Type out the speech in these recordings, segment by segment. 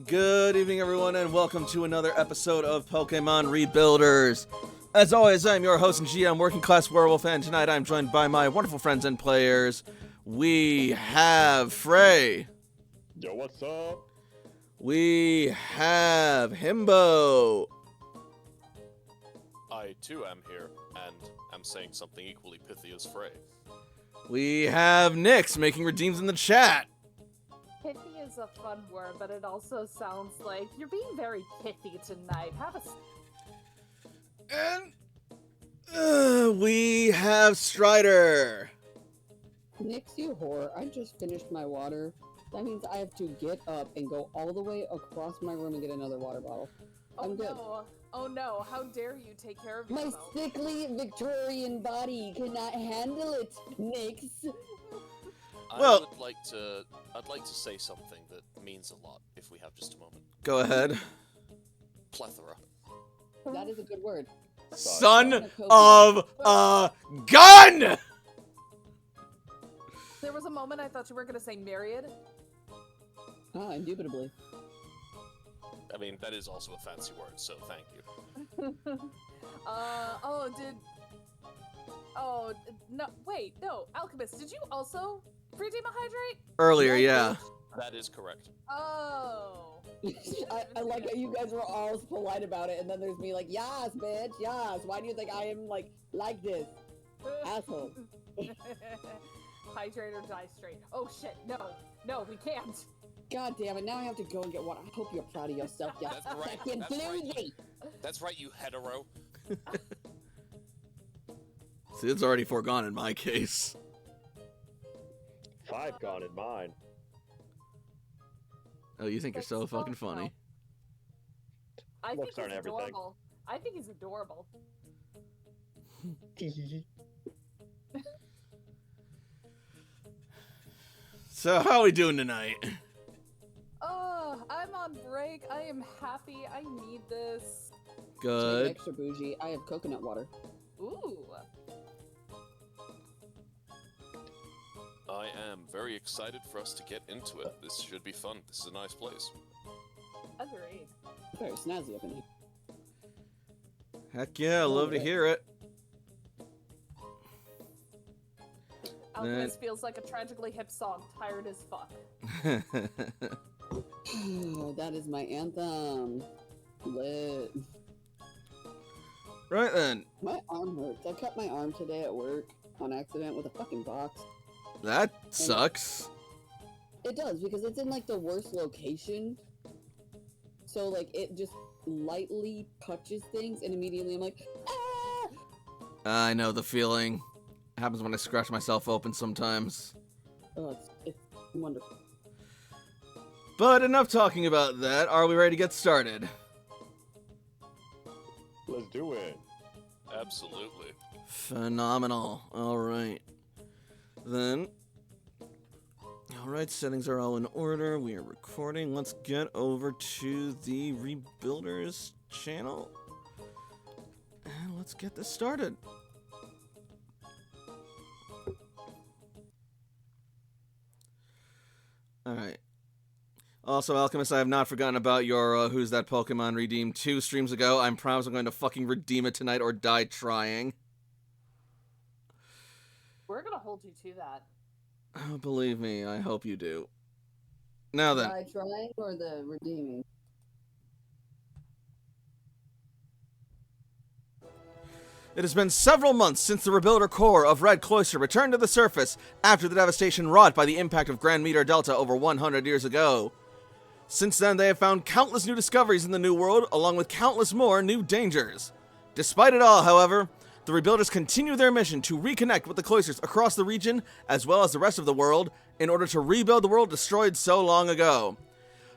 Good evening, everyone, and welcome to another episode of Pokemon Rebuilders. As always, I'm your host and GM, Working Class Werewolf, and tonight I'm joined by my wonderful friends and players. We have Frey. Yo, what's up? We have Himbo. I too am here, and am saying something equally pithy as Frey. We have Nyx making redeems in the chat. Pithy is a fun word, but it also sounds like you're being very pithy tonight. Have a... And we have Strider. Nyx, you whore. I just finished my water. That means I have to get up and go all the way across my room and get another water bottle. I'm good. No. Oh no, how dare you take care of My yourself. sickly Victorian body cannot handle it, Nyx. Well- I'd like to say something that means a lot, if we have just a moment. Go ahead. Plethora. That is a good word. Son of a gun! There was a moment I thought you were going to say myriad. Ah, indubitably. I mean, that is also a fancy word, so thank you. No, wait, no, Alchemist, did you also redeem a hydrate? Earlier, yeah. That is correct. Oh. I like how you guys were all polite about it, and then there's me like, yas, bitch, yas. Why do you think I am like this? Asshole. Hydrate or die straight. Oh shit, no, we can't. God damn it, now I have to go and get water. I hope you're proud of yourself, you That's right, fucking that's right. floozy. That's right, you hetero. See, it's already foregone in my case. 5 gone in mine. Oh, you think you're so That's fucking so funny. I think Looks he's aren't everything. adorable. I think he's adorable. So, how are we doing tonight? Oh, I'm on break. I am happy. I need this. Good. Extra bougie. I have coconut water. Ooh. I am very excited for us to get into it. This should be fun. This is a nice place. Agreed. Very snazzy up in here. Heck yeah, love to hear it. Alchemist feels like a tragically hip song. Tired as fuck. That is my anthem. Lit. Right then, My arm hurts. I cut my arm today at work on accident with a fucking box. that sucks. It does, because it's in like the worst location. So like it just lightly touches things and immediately I'm like, ah! I know the feeling. It happens when I scratch myself open sometimes. Oh, it's wonderful. But enough talking about that. Are we ready to get started? Let's do it. Absolutely. Phenomenal. Alright. Then. Alright, settings are all in order. We are recording. Let's get over to the Rebuilders channel. And let's get this started. Alright. Also, Alchemist, I have not forgotten about your Who's That Pokemon redeemed 2 streams ago. I promise I'm going to fucking redeem it tonight or die trying. We're gonna hold you to that. Oh, believe me, I hope you do. Now then, By trying or the redeeming? it has been several months since the Rebuilder core of Red Cloister returned to the surface after the devastation wrought by the impact of Grand Meteor Delta over 100 years ago. Since then, they have found countless new discoveries in the New World, along with countless more new dangers. Despite it all, however, the Rebuilders continue their mission to reconnect with the Cloisters across the region, as well as the rest of the world, in order to rebuild the world destroyed so long ago.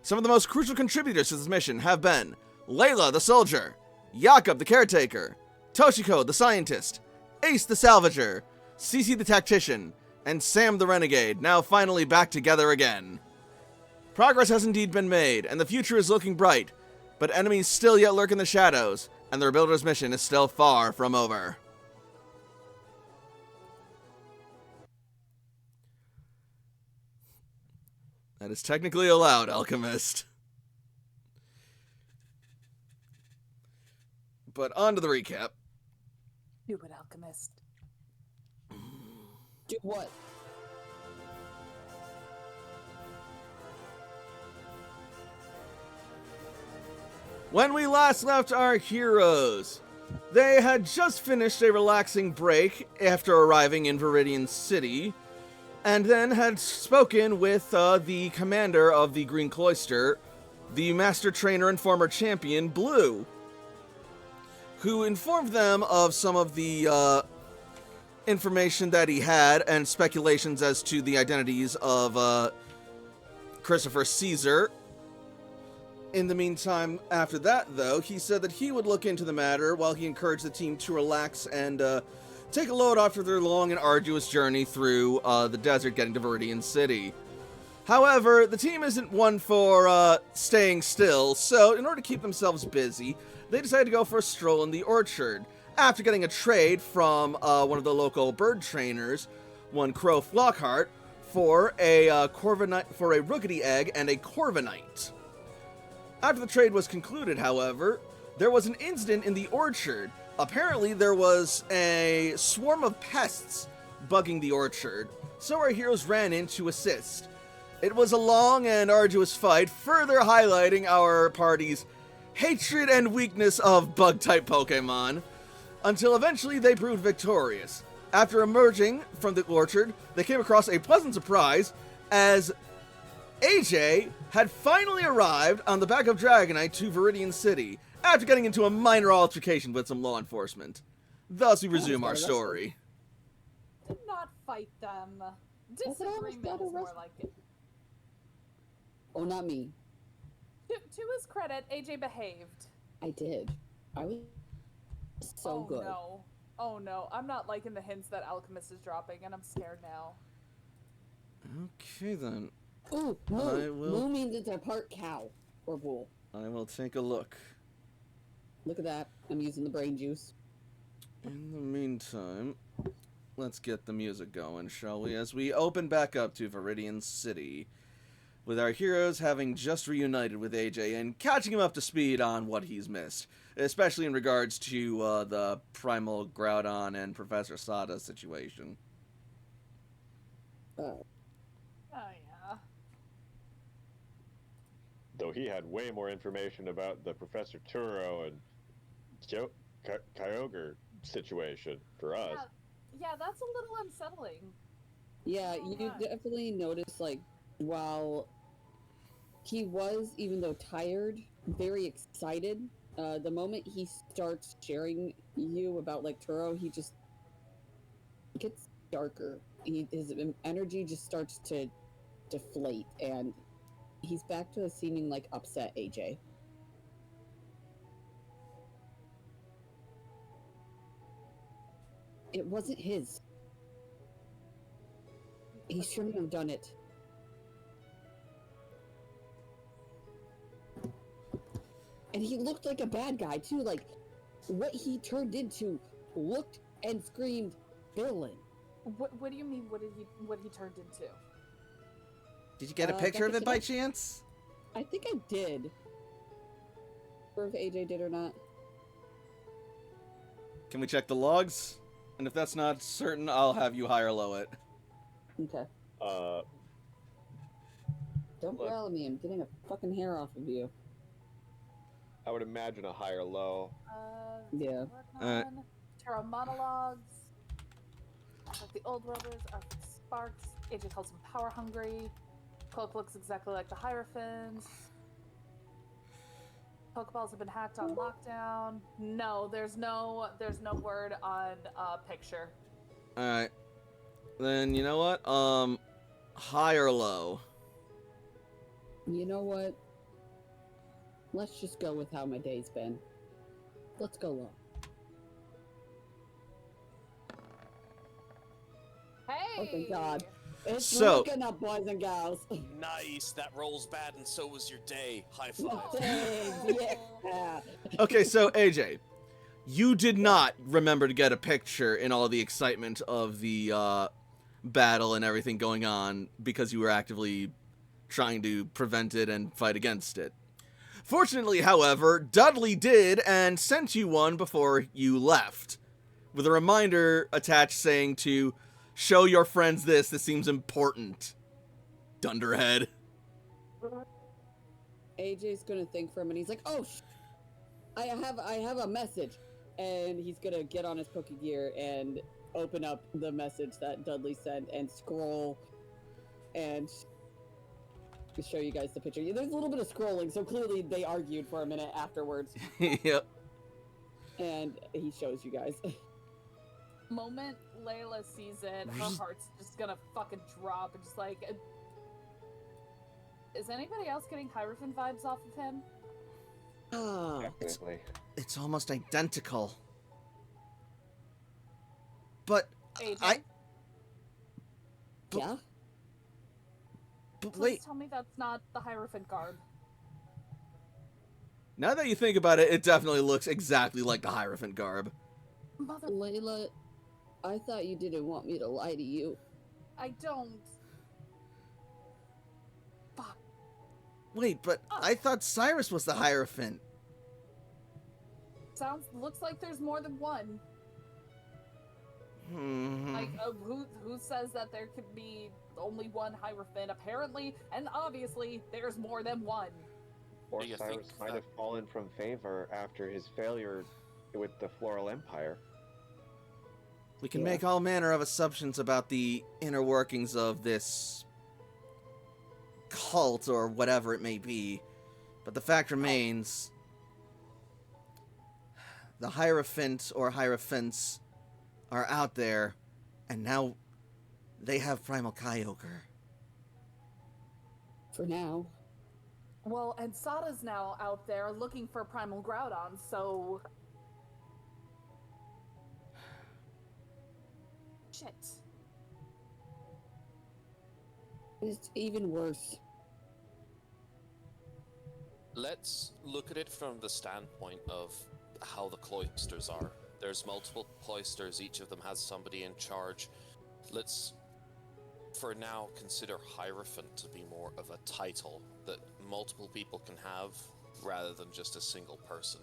Some of the most crucial contributors to this mission have been Layla the Soldier, Jakob the Caretaker, Toshiko the Scientist, Ace the Salvager, Cece the Tactician, and Sam the Renegade, now finally back together again. Progress has indeed been made, and the future is looking bright, but enemies still yet lurk in the shadows, and the Rebuilder's mission is still far from over. That is technically allowed, Alchemist. But on to the recap. Do it, Alchemist. Do what? When we last left our heroes, they had just finished a relaxing break after arriving in Viridian City, and then had spoken with the commander of the Green Cloister, the master trainer and former champion, Blue, who informed them of some of the information that he had and speculations as to the identities of Christopher Caesar. In the meantime, after that, though, he said that he would look into the matter while he encouraged the team to relax and take a load after their long and arduous journey through the desert getting to Viridian City. However, the team isn't one for staying still, so in order to keep themselves busy, they decided to go for a stroll in the orchard. After getting a trade from one of the local bird trainers, one Crow Flockhart, for a Rookity egg and a Corviknight. After the trade was concluded, however, there was an incident in the orchard. Apparently, there was a swarm of pests bugging the orchard, so our heroes ran in to assist. It was a long and arduous fight, further highlighting our party's hatred and weakness of bug-type Pokemon, until eventually they proved victorious. After emerging from the orchard, they came across a pleasant surprise as AJ had finally arrived on the back of Dragonite to Viridian City after getting into a minor altercation with some law enforcement. Thus, we resume our story. Did not fight them. I thought I almost Disagreement got is more arrested. like it. Oh, not me. To his credit, AJ behaved. I did. I was so good. No. Oh no, I'm not liking the hints that Alchemist is dropping, and I'm scared now. Okay, then. Ooh, I moo. will- Moo means it's a part cow or bull. I will take a look. Look at that. I'm using the brain juice. In the meantime, let's get the music going, shall we? As we open back up to Viridian City, with our heroes having just reunited with AJ and catching him up to speed on what he's missed, especially in regards to the Primal Groudon and Professor Sada situation. Oh yeah. Though he had way more information about the Professor Turo and Kyogre situation for us. Yeah, that's a little unsettling. Yeah, Oh, you my. definitely notice, like, while he was, even though tired, very excited, the moment he starts sharing you about, like, Turo, he just gets darker. His energy just starts to deflate, and he's back to seeming like upset AJ. It wasn't his. He shouldn't have done it. And he looked like a bad guy too. Like, what he turned into looked and screamed villain. What do you mean? What he turned into? Did you get a Back picture of at it by the- chance? I think I did. Or if AJ did or not. Can we check the logs? And if that's not certain, I'll have you high or low it. Okay. Don't Look. growl at me. I'm getting a fucking hair off of you. I would imagine a high or low. Yeah. Terra monologues. Like the old rovers are Sparks. AJ calls him power hungry. Cloak looks exactly like the Hierophants. Pokeballs have been hacked on lockdown. No, there's no word on picture. Alright. Then, you know what? High or low? You know what? Let's just go with how my day's been. Let's go low. Hey! Oh, thank God. It's So- looking up, boys and gals. Nice. That rolls bad, and so was your day. High five. Thanks, yeah. Okay, so AJ, you did not remember to get a picture in all the excitement of the battle and everything going on because you were actively trying to prevent it and fight against it. Fortunately, however, Dudley did and sent you one before you left, with a reminder attached saying to show your friends this seems important. Dunderhead. AJ's gonna think for a minute. He's like, "Oh, I have a message," and he's gonna get on his Pokegear and open up the message that Dudley sent and scroll and show you guys the picture. There's a little bit of scrolling, so clearly they argued for a minute afterwards. Yep. And he shows you guys. Moment Layla sees it, her heart's just gonna fucking drop and just like... Is anybody else getting Hierophant vibes off of him? Ah, Definitely. It's almost identical. But AJ? yeah. but Please wait, tell me that's not the Hierophant garb. now that you think about it, it definitely looks exactly like the Hierophant garb. Mother... Layla, I thought you didn't want me to lie to you. I don't... Fuck. Wait, but I thought Cyrus was the Hierophant. Looks like there's more than one. Like, who says that there could be only one Hierophant? Apparently, and obviously, there's more than one. Or Do you Cyrus think might that- have fallen from favor after his failure with the Floral Empire. We can Yeah. make all manner of assumptions about the inner workings of this cult or whatever it may be, but the fact remains the Hierophant or Hierophants are out there, and now they have Primal Kyogre. For now. Well, and Sada's now out there looking for Primal Groudon, so... Shit. It's even worse. Let's look at it from the standpoint of how the cloisters are. There's multiple cloisters, each of them has somebody in charge. Let's, for now, consider Hierophant to be more of a title that multiple people can have rather than just a single person.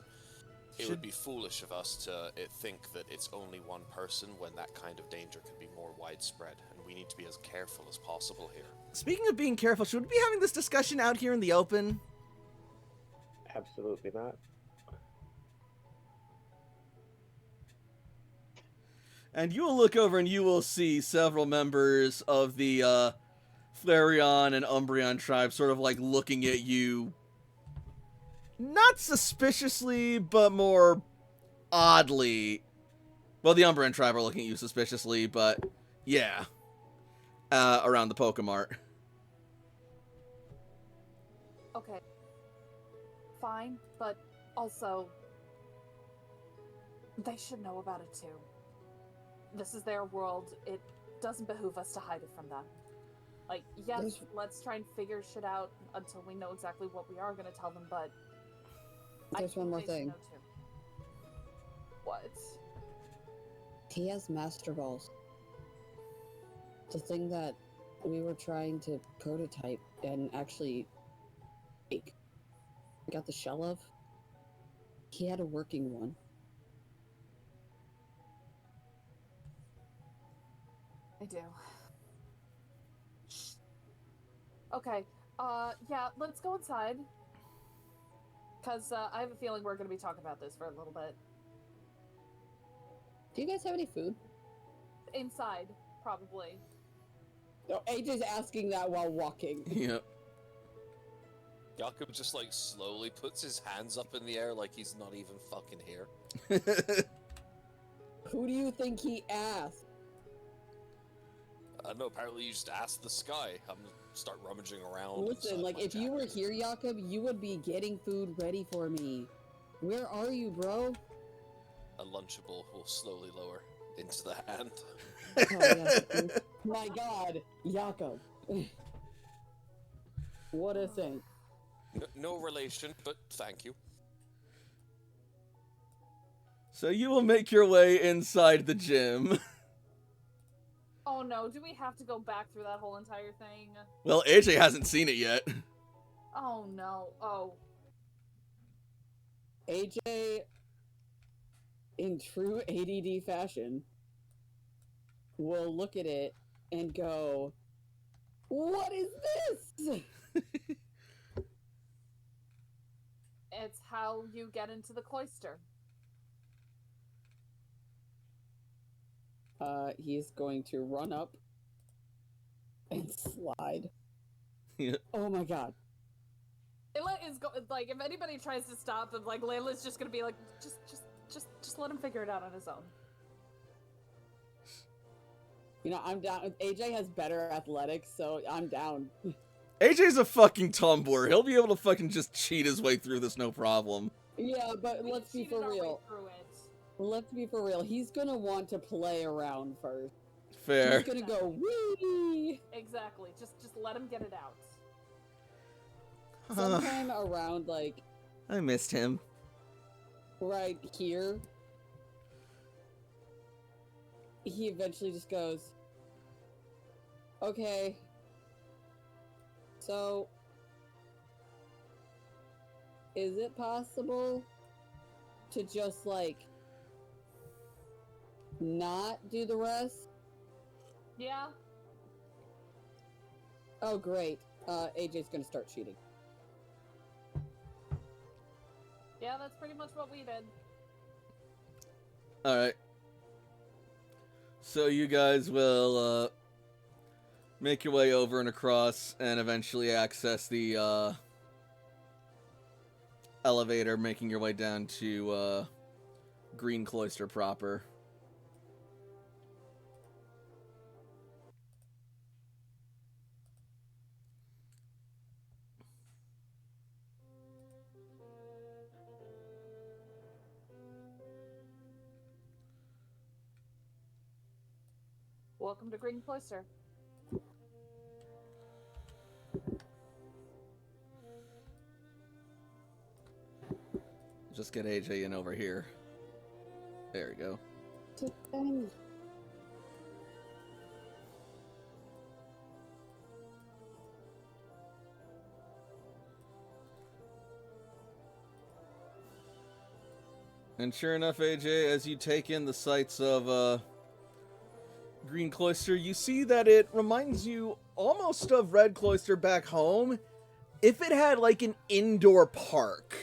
It would be foolish of us to think that it's only one person when that kind of danger can be more widespread, and we need to be as careful as possible here. Speaking of being careful, should we be having this discussion out here in the open? Absolutely not. And you will look over and you will see several members of the Flareon and Umbreon tribe sort of like looking at you, not suspiciously, but more oddly. Well, the Umbreon tribe are looking at you suspiciously, but yeah, around the Pokemart. Okay. Fine, but also... They should know about it too. This is their world. It doesn't behoove us to hide it from them. Like, yes, There's- let's try and figure shit out until we know exactly what we are going to tell them, but... There's one more they should thing. know too. What? He has Master Balls. The thing that we were trying to prototype and actually make. Got the shell of. He had a working one. I do. Okay, yeah, let's go inside. Because I have a feeling we're going to be talking about this for a little bit. Do you guys have any food? Inside, probably. No, AJ's asking that while walking. Yep. Jakob just like slowly puts his hands up in the air like he's not even fucking here. Who do you think he asked? I don't know, apparently you just asked the sky. I'm gonna start rummaging around. Listen, inside like, my if you were jacket. here, Jakob, you would be getting food ready for me. Where are you, bro? A Lunchable will slowly lower into the hand. Oh, yes. My god, Jakob. What a saint. No relation, but thank you. So you will make your way inside the gym. Oh no, do we have to go back through that whole entire thing? Well, AJ hasn't seen it yet. Oh no, oh. AJ, in true ADD fashion, will look at it and go, "What is this?" It's how you get into the cloister. He's going to run up and slide. Yeah. Oh my god. Layla is like, if anybody tries to stop them, like Layla's just gonna be like, just let him figure it out on his own. You know, I'm down. AJ has better athletics, so I'm down. AJ's a fucking tomboy. He'll be able to fucking just cheat his way through this, no problem. Yeah, but We let's be cheated for our way real. through it. Let's be for real. He's gonna want to play around first. Fair. He's gonna go wee. Exactly. Just let him get it out. Sometime around like I missed him. right here, he eventually just goes, "Okay, so is it possible to just like not do the rest?" Yeah. Oh, great. AJ's gonna start cheating. Yeah, that's pretty much what we did. Alright. So you guys will make your way over and across and eventually access the elevator, making your way down to Green Cloister proper. Welcome to Green Cloister. Just get AJ in over here. There we go. And sure enough, AJ, as you take in the sights of Green Cloister, you see that it reminds you almost of Red Cloister back home if it had like an indoor park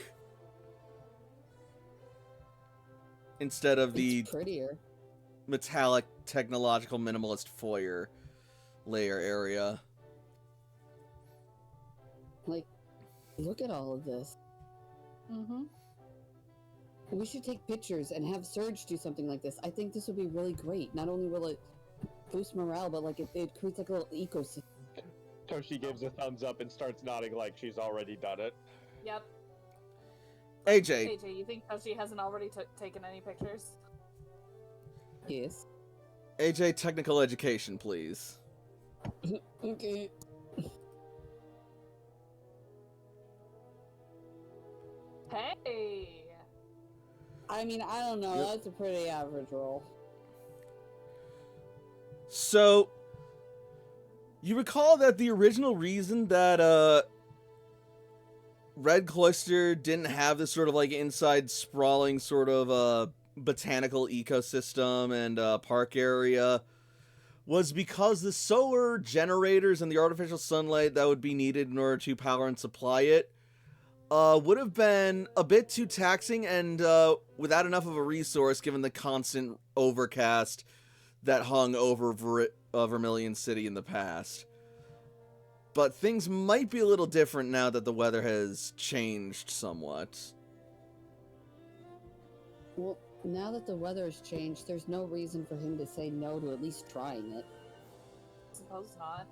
instead of the It's prettier. metallic technological minimalist foyer layer area. Like, look at all of this. Mm-hmm. We should take pictures and have Surge do something like this. I think this would be really great. Not only will it boost morale, but like it creates like a little ecosystem. Toshi gives a thumbs up and starts nodding like she's already done it. Yep. AJ, AJ, you think Toshi hasn't already taken any pictures? Yes. AJ, technical education, please. Okay. Hey! I mean, I don't know. Yep. That's a pretty average roll. So, you recall that the original reason that Red Cloister didn't have this sort of like inside sprawling sort of botanical ecosystem and park area was because the solar generators and the artificial sunlight that would be needed in order to power and supply it would have been a bit too taxing and without enough of a resource given the constant overcast that hung over Vermilion City in the past. But things might be a little different now that the weather has changed somewhat. Well, now that the weather has changed, there's no reason for him to say no to at least trying it. Suppose not.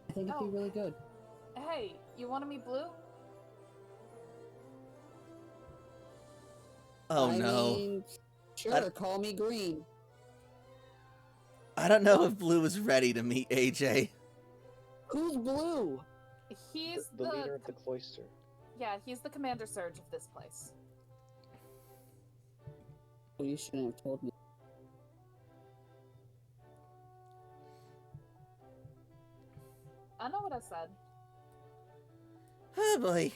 I think it'd Oh. be really good. Hey, you want to meet Blue? Oh I no. mean, sure, call me Green. I don't know if Blue is ready to meet AJ. Who's Blue? He's The leader of the cloister. Yeah, he's the Commander Surge of this place. Well, you shouldn't have told me. I know what I said. Oh boy.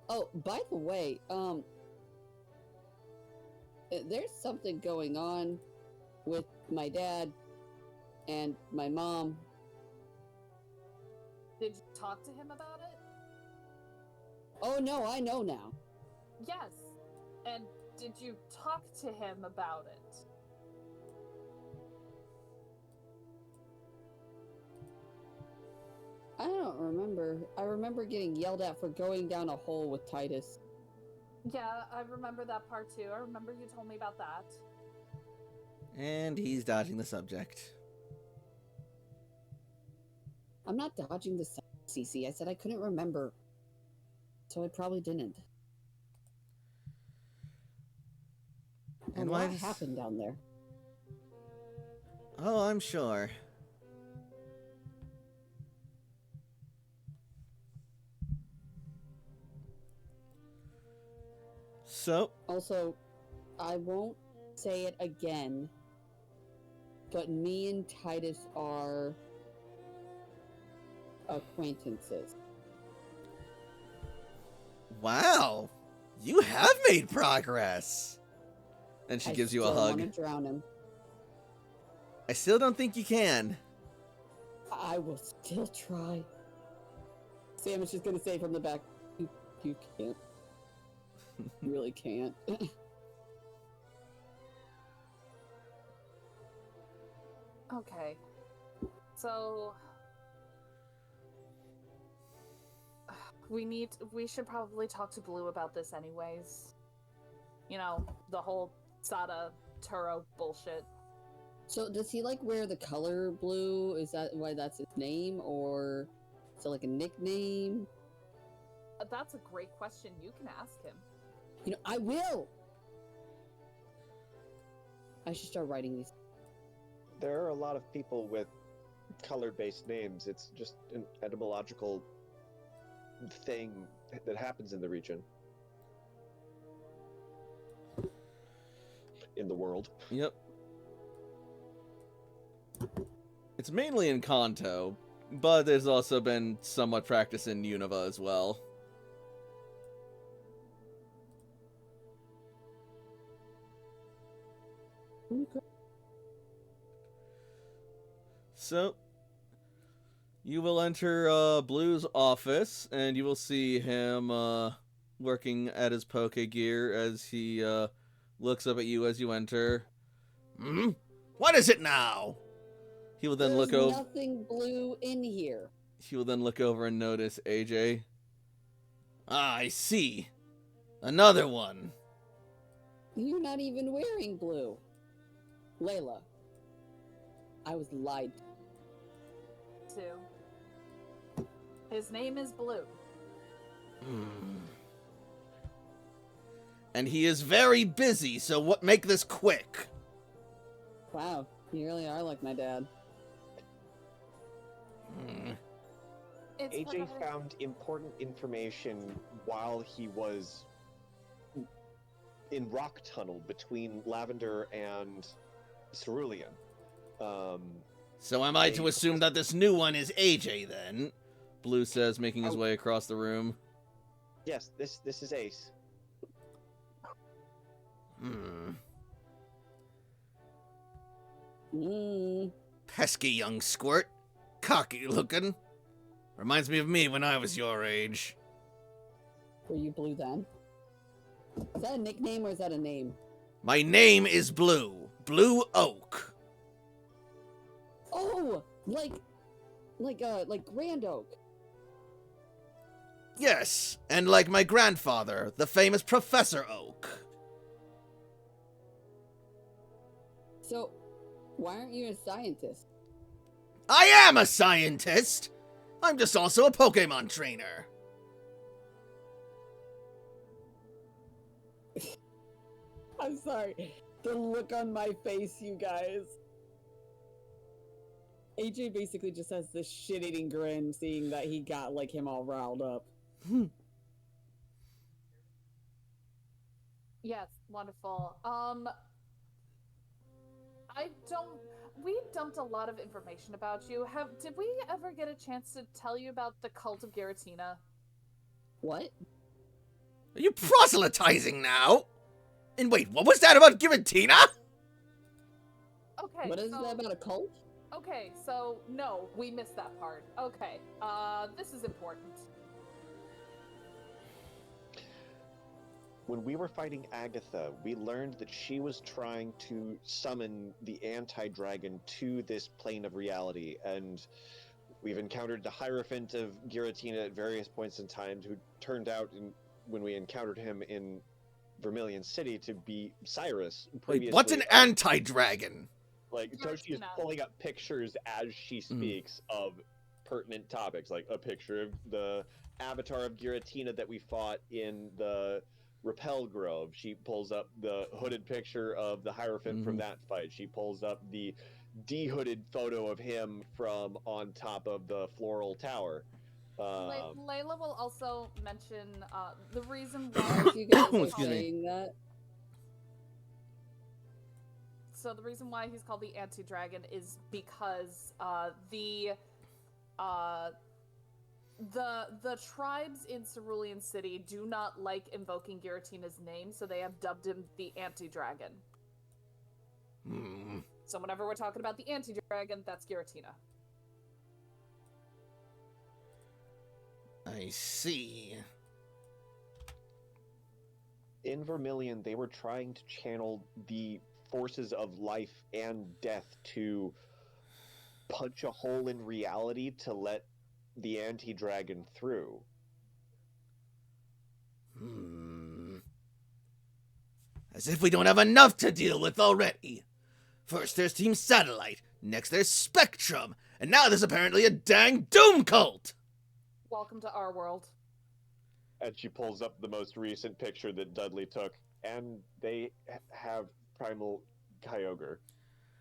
Oh, by the way, there's something going on with my dad and my mom. Did you talk to him about it? Oh no, I know now. Yes. And did you talk to him about it? I don't remember. I remember getting yelled at for going down a hole with Titus. Yeah, I remember that part too. I remember you told me about that. And he's dodging the subject. I'm not dodging the Cece. I said I couldn't remember. So I probably didn't. And A why lot does- happened down there. Oh, I'm sure. So, Also, I won't say it again, but me and Titus are acquaintances. wow, you have made progress. And she I gives you a still hug. want to drown him. I still don't think you can. I will still try. Sam is just gonna say from the back, you can't. You really can't. Okay. So we should probably talk to Blue about this anyways. You know, the whole Sada Turo bullshit. So does he like wear the color blue? Is that why that's his name, or is it like a nickname? That's a great question. You can ask him. You know, I will. I should start writing these. There are a lot of people with color-based names. It's just an etymological thing that happens in the region. In the world. Yep. It's mainly in Kanto, but there's also been somewhat practice in Unova as well. So, you will enter Blue's office, and you will see him working at his Poke Gear as he looks up at you as you enter. Hmm? What is it now? He will then There's look over. nothing blue in here. He will then look over and notice AJ. Ah, I see. Another one. You're not even wearing blue. Layla, I was lied to. Too. His name is Blue. And he is very busy, so what? Make this quick. Wow, you really are like my dad. It's AJ prohibited- found important information while he was in rock tunnel between Lavender and Cerulean. So am I to assume that this new one is AJ then? Blue says, making his way across the room. Yes, this is Ace. Pesky young squirt. Cocky looking. Reminds me of me when I was your age. Were you blue then? Is that a nickname or is that a name? My name is Blue. Blue Oak. Oh, like Grand Oak. Yes, and like my grandfather, the famous Professor Oak. So, why aren't you a scientist? I am a scientist! I'm just also a Pokemon trainer. I'm sorry. The look on my face, you guys. AJ basically just has this shit-eating grin, seeing that he got like him all riled up. Yes, wonderful. I don't. we dumped a lot of information about you. Did we ever get a chance to tell you about the cult of Giratina? What? Are you proselytizing now? And wait, what was that about Giratina? Okay. What is so, that about a cult? Okay, so no, we missed that part. Okay. This is important. When we were fighting Agatha, we learned that she was trying to summon the anti-dragon to this plane of reality, and we've encountered the Hierophant of Giratina at various points in time, who turned out, when we encountered him in Vermilion City, to be Cyrus. Wait, what's an anti-dragon? Like, Toshi is Giratina. pulling up pictures as she speaks of pertinent topics, like a picture of the avatar of Giratina that we fought in the Repel Grove. She pulls up the hooded picture of the Hierophant from that fight. She pulls up the de-hooded photo of him from on top of the Floral Tower. Layla will also mention the reason why As you guys are Excuse me. saying that, So the reason why he's called the anti-dragon is because the tribes in Cerulean City do not like invoking Giratina's name, so they have dubbed him the anti-dragon. So whenever we're talking about the anti-dragon, that's Giratina. I see. In Vermilion, they were trying to channel the forces of life and death to punch a hole in reality to let the anti-dragon through. As if we don't have enough to deal with already. First there's Team Satellite, next there's Spectrum, and now there's apparently a dang Doom Cult! Welcome to our world. And she pulls up the most recent picture that Dudley took, and they have Primal Kyogre.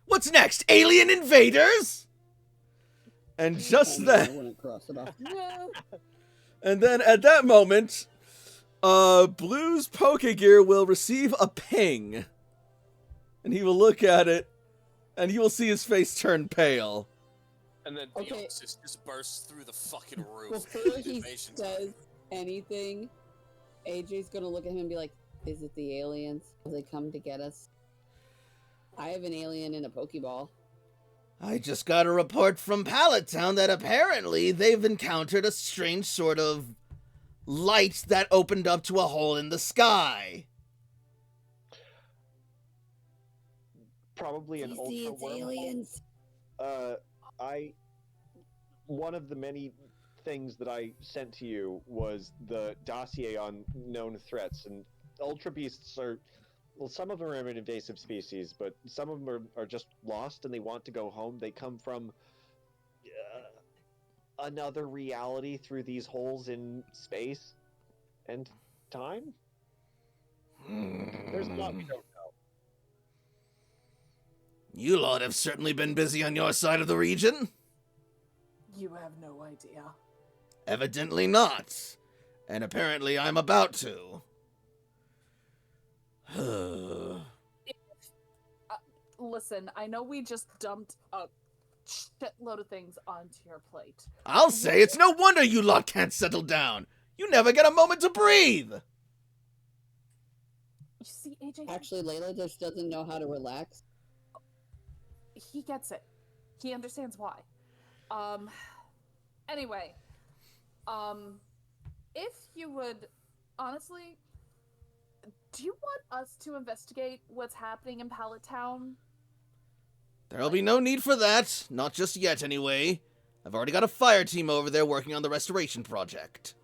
What's next? Alien invaders? And just I then, wouldn't cross it off. and then at that moment, Blue's Pokegear will receive a ping. And he will look at it, and he will see his face turn pale. And then Okay. Deoxys just bursts through the fucking roof. Before he Invasion says anything, AJ's gonna look at him and be like, "Is it the aliens? Will they come to get us?" I have an alien in a Pokeball. I just got a report from Pallet Town that apparently they've encountered a strange sort of light that opened up to a hole in the sky. Probably an You ultra see, it's wormhole. aliens. One of the many things that I sent to you was the dossier on known threats, and ultra beasts are, well, some of them are an invasive species, but some of them are just lost and they want to go home. They come from another reality through these holes in space and time. There's a lot we don't know. You lot have certainly been busy on your side of the region. You have no idea. Evidently not. And apparently I'm about to. Listen, I know we just dumped a shitload of things onto your plate. I'll say it's no wonder you lot can't settle down. You never get a moment to breathe. You see, AJ, Actually, Layla just doesn't know how to relax. he gets it. He understands why. Anyway, if you would, honestly, do you want us to investigate what's happening in Pallet Town? There'll be no need for that. Not just yet, anyway. I've already got a fire team over there working on the restoration project.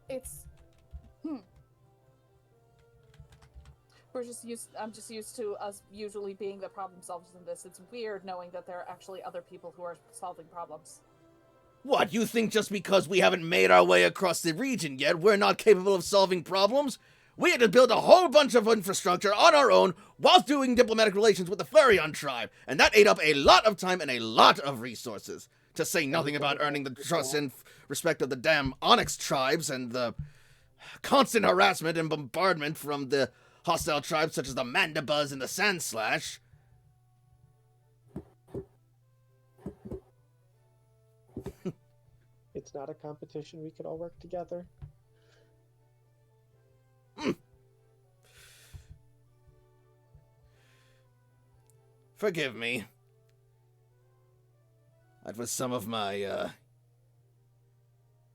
It's I'm just used to us usually being the problem solvers in this. It's weird knowing that there are actually other people who are solving problems. What, you think just because we haven't made our way across the region yet, we're not capable of solving problems? We had to build a whole bunch of infrastructure on our own whilst doing diplomatic relations with the Flareon tribe, and that ate up a lot of time and a lot of resources. To say nothing about earning the trust and respect of the damn Onyx tribes and the constant harassment and bombardment from the hostile tribes such as the Mandibuzz and the Sandslash. It's not a competition. We could all work together. Forgive me. That was some of my,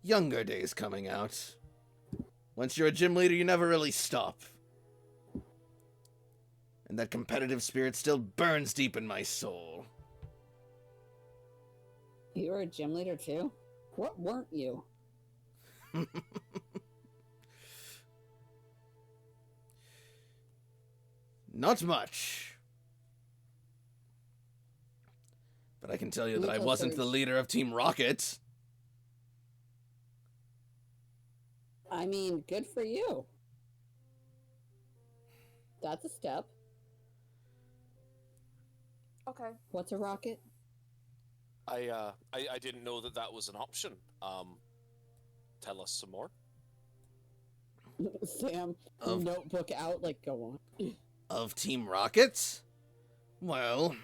younger days coming out. Once you're a gym leader, you never really stop. And that competitive spirit still burns deep in my soul. You were a gym leader too? What weren't you? Not much. But I can tell you that I wasn't the leader of Team Rocket. I mean, good for you. That's a step. Okay. What's a rocket? I didn't know that that was an option. Tell us some more. Sam, notebook out, like, go on. Of Team Rocket? Well,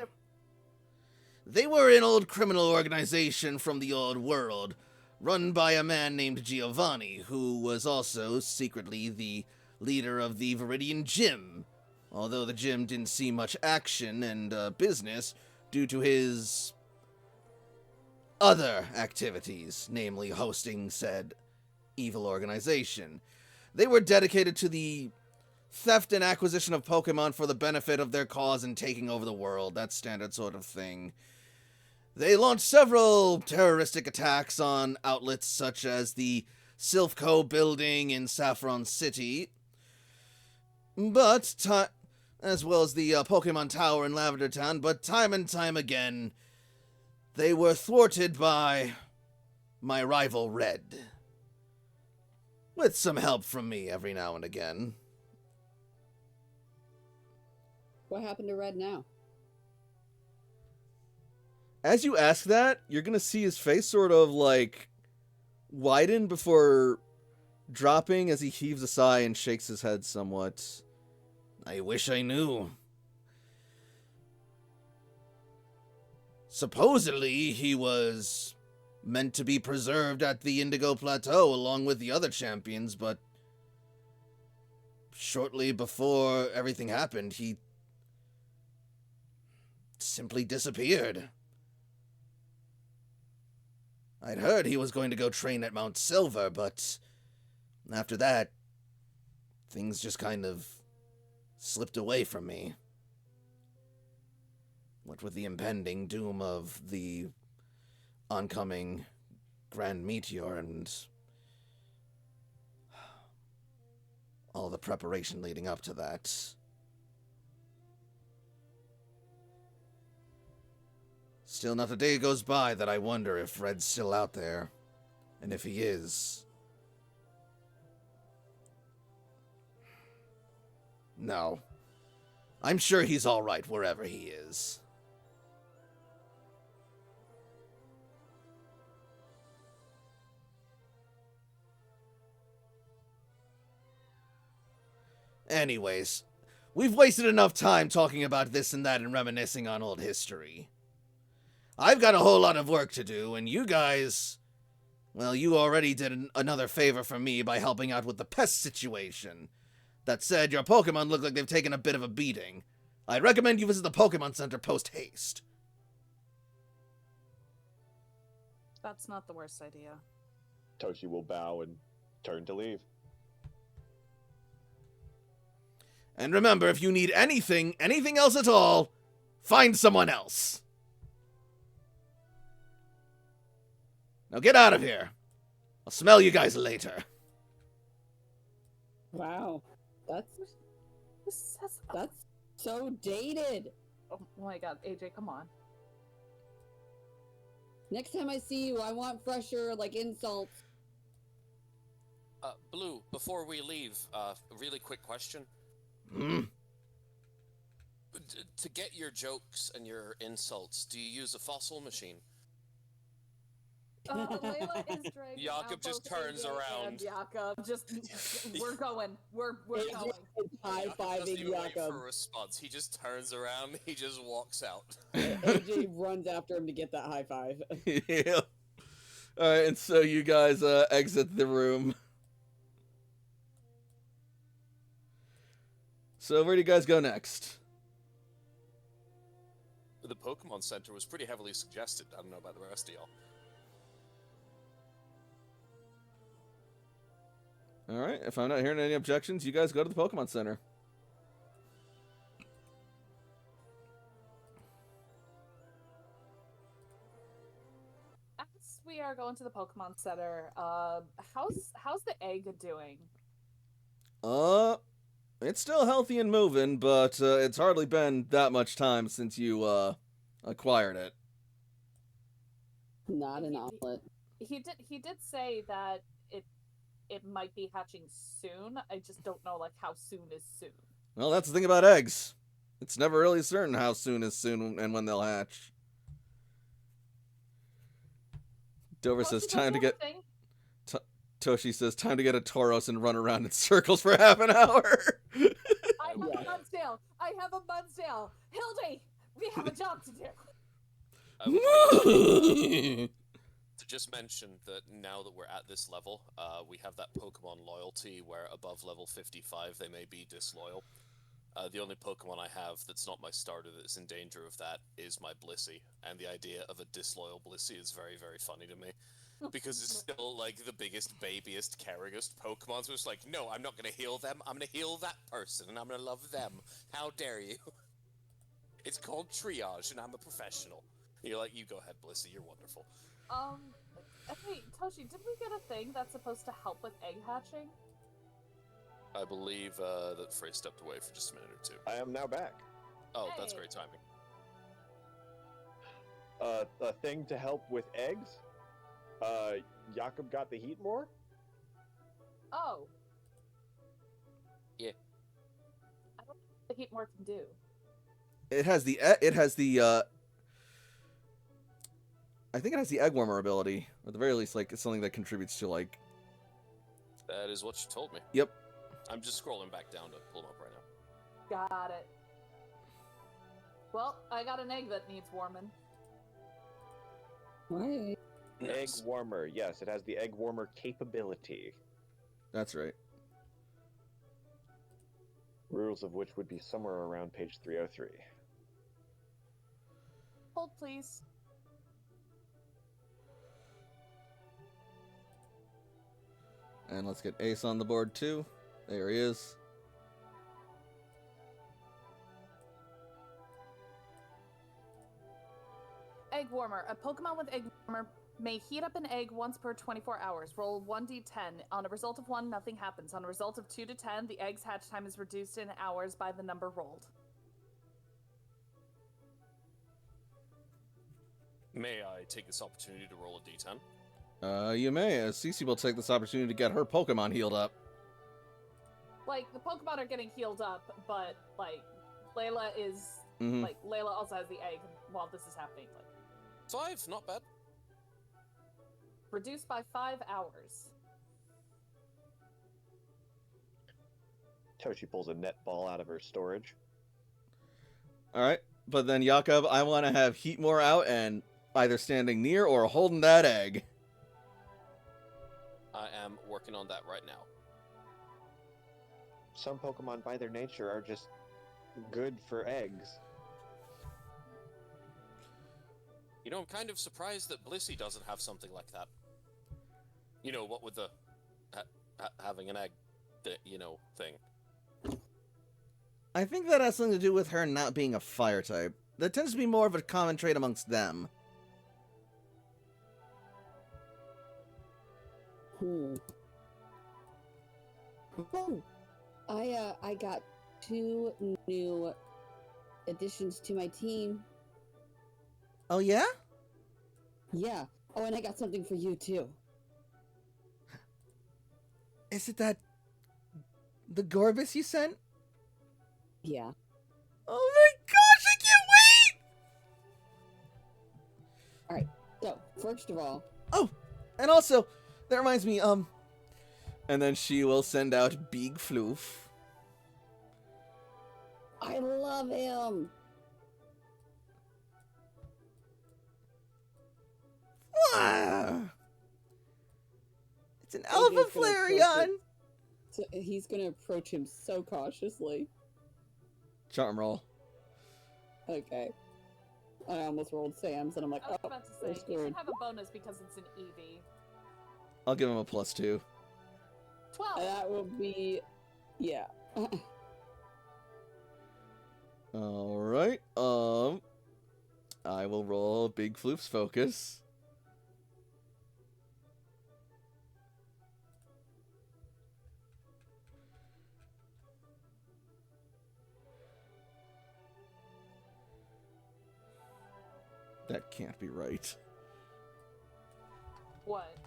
they were an old criminal organization from the old world, run by a man named Giovanni, who was also secretly the leader of the Viridian Gym, although the gym didn't see much action and business due to his other activities, namely hosting said evil organization. They were dedicated to the theft and acquisition of Pokemon for the benefit of their cause and taking over the world, that standard sort of thing. They launched several terroristic attacks on outlets such as the Silphco building in Saffron City, but as well as the Pokemon Tower in Lavender Town, but time and time again, they were thwarted by my rival Red, with some help from me every now and again. What happened to Red now? As you ask that, you're gonna see his face sort of, like, widen before dropping as he heaves a sigh and shakes his head somewhat. I wish I knew. Supposedly, he was meant to be preserved at the Indigo Plateau along with the other champions, but shortly before everything happened, he simply disappeared. I'd heard he was going to go train at Mount Silver, but after that, things just kind of slipped away from me. What with the impending doom of the oncoming Grand Meteor and all the preparation leading up to that. Still not a day goes by that I wonder if Red's still out there. And if he is... No. I'm sure he's alright wherever he is. Anyways, we've wasted enough time talking about this and that and reminiscing on old history. I've got a whole lot of work to do, and you guys... Well, you already did another favor for me by helping out with the pest situation. That said, your Pokemon look like they've taken a bit of a beating. I'd recommend you visit the Pokemon Center post-haste. That's not the worst idea. Toshi will bow and turn to leave. And remember, if you need anything else at all, find someone else. Now get out of here. I'll smell you guys later. Wow. That's so dated. oh my god, AJ, come on. Next time I see you, I want fresher, like, insults. Blue, before we leave, a really quick question. To get your jokes and your insults, do you use a fossil machine? Layla is dragging Jakob out just both turns AJ around. And Jakob, just we're going. We're AJ going. is high Jakob doesn't fiving even wait for Jakob. a response. He just turns around. He just walks out. AJ runs after him to get that high five. Yeah. Alright, and so you guys exit the room. So where do you guys go next? The Pokemon Center was pretty heavily suggested. I don't know about the rest of y'all. Alright, if I'm not hearing any objections, you guys go to the Pokemon Center. As we are going to the Pokemon Center, how's the egg doing? It's still healthy and moving, but it's hardly been that much time since you acquired it. Not an omelet. He did say that it might be hatching soon. I just don't know like how soon is soon. Well, that's the thing about eggs. It's never really certain how soon is soon and when they'll hatch. Dover Well, says she time to does get... have a thing. Toshi says time to get a Tauros and run around in circles for half an hour. I have a Mudsdale. I have a Mudsdale. Hildy, we have a job to do. I would like to just mention that now that we're at this level, we have that Pokemon loyalty where above level 55 they may be disloyal. The only Pokemon I have that's not my starter that's in danger of that is my Blissey, and the idea of a disloyal Blissey is very, very funny to me. Because it's still, like, the biggest, babiest, carriest Pokemon, so it's like, no, I'm not gonna heal them, I'm gonna heal that person, and I'm gonna love them. How dare you? It's called triage, and I'm a professional. And you're like, you go ahead, Blissey, you're wonderful. Hey, Toshi, did we get a thing that's supposed to help with egg hatching? I believe that Frey stepped away for just a minute or two. I am now back. Oh, that's Hey. great timing. A thing to help with eggs. Jakob got the heat more. Oh. Yeah. I don't know what the heat more can do. It has the I think it has the egg warmer ability, or at the very least, like it's something that contributes to like. That is what you told me. Yep. I'm just scrolling back down to pull them up right now. Got it. Well, I got an egg that needs warming. Why? Egg warmer. Yes, it has the egg warmer capability. That's right. Rules of which would be somewhere around page 303. Hold, please. And let's get Ace on the board too. There he is. Egg warmer. A Pokemon with egg warmer may heat up an egg once per 24 hours. Roll 1d10. On a result of 1, nothing happens. On a result of 2 to 10, the egg's hatch time is reduced in hours by the number rolled. May I take this opportunity to roll a d10? You may. Cece will take this opportunity to get her Pokemon healed up. Like, the Pokemon are getting healed up, but, like, Layla is... Mhm. Like, Layla also has the egg while this is happening. Like, 5, not bad. reduced by 5 hours. Toshi pulls a net ball out of her storage. Alright, but then Jakob, I want to have Heatmore out and either standing near or holding that egg. I am working on that right now. Some Pokemon, by their nature, are just good for eggs. You know, I'm kind of surprised that Blissey doesn't have something like that. You know, what with the having an egg, thing. I think that has something to do with her not being a fire type. That tends to be more of a common trait amongst them. Oh, I got 2 new additions to my team. Oh yeah? Yeah. Oh, and I got something for you too. Is it that... the Gorbis you sent? Yeah. Oh my gosh, I can't wait! So, first of all, Oh, and also, that reminds me, and then she will send out Big Floof. I love him. Ah, it's an AJ's Alpha gonna approach Flareon! it. So he's gonna approach him so cautiously. Charm roll. Okay. I almost rolled Sam's, and I'm like, I was oh, about to we're say, you screwed. should have a bonus because it's an EV. I'll give him a +2. 12. That would be, yeah. Alright, I will roll Big Floof's focus. That can't be right. What?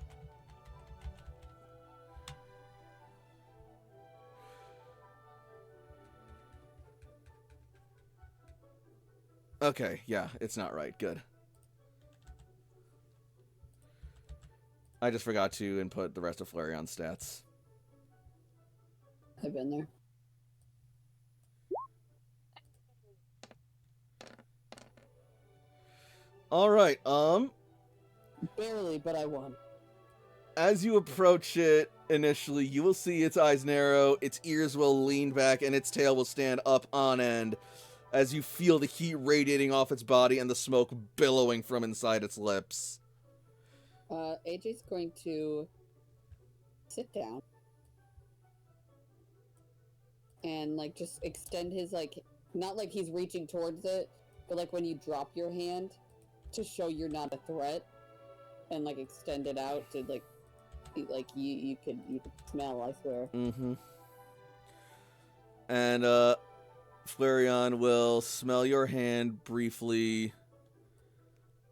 Okay, yeah, it's not right. Good. I just forgot to input the rest of Flareon's stats. I've been there. Alright, Barely, but I won. as you approach it initially, you will see its eyes narrow, its ears will lean back, and its tail will stand up on end as you feel the heat radiating off its body and the smoke billowing from inside its lips. AJ's going to sit down and like just extend his like, not like he's reaching towards it, but like when you drop your hand to show you're not a threat, and like extend it out to like you could smell, I swear. Mm-hmm. And Flareon will smell your hand briefly,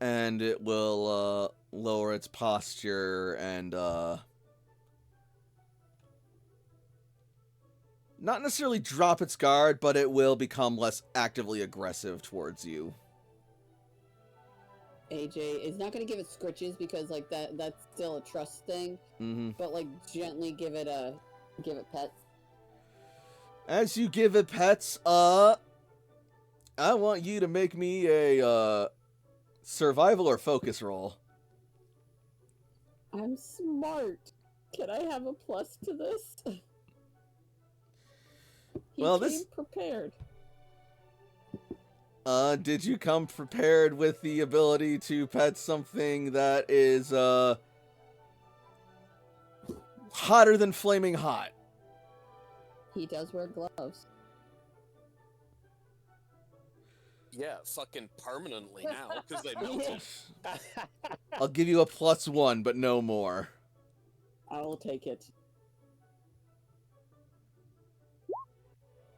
and it will lower its posture and not necessarily drop its guard, but it will become less actively aggressive towards you. AJ is not going to give it scritches because like that's still a trust thing, Mm-hmm. but like gently give it pets. As you give it pets, I want you to make me a survival or focus roll. I'm smart. Can I have a plus to this? He Well, came this- prepared. Did you come prepared with the ability to pet something that is, hotter than flaming hot? He does wear gloves. Yeah, fucking permanently now, because they melted. I'll give you a +1, but no more. I will take it.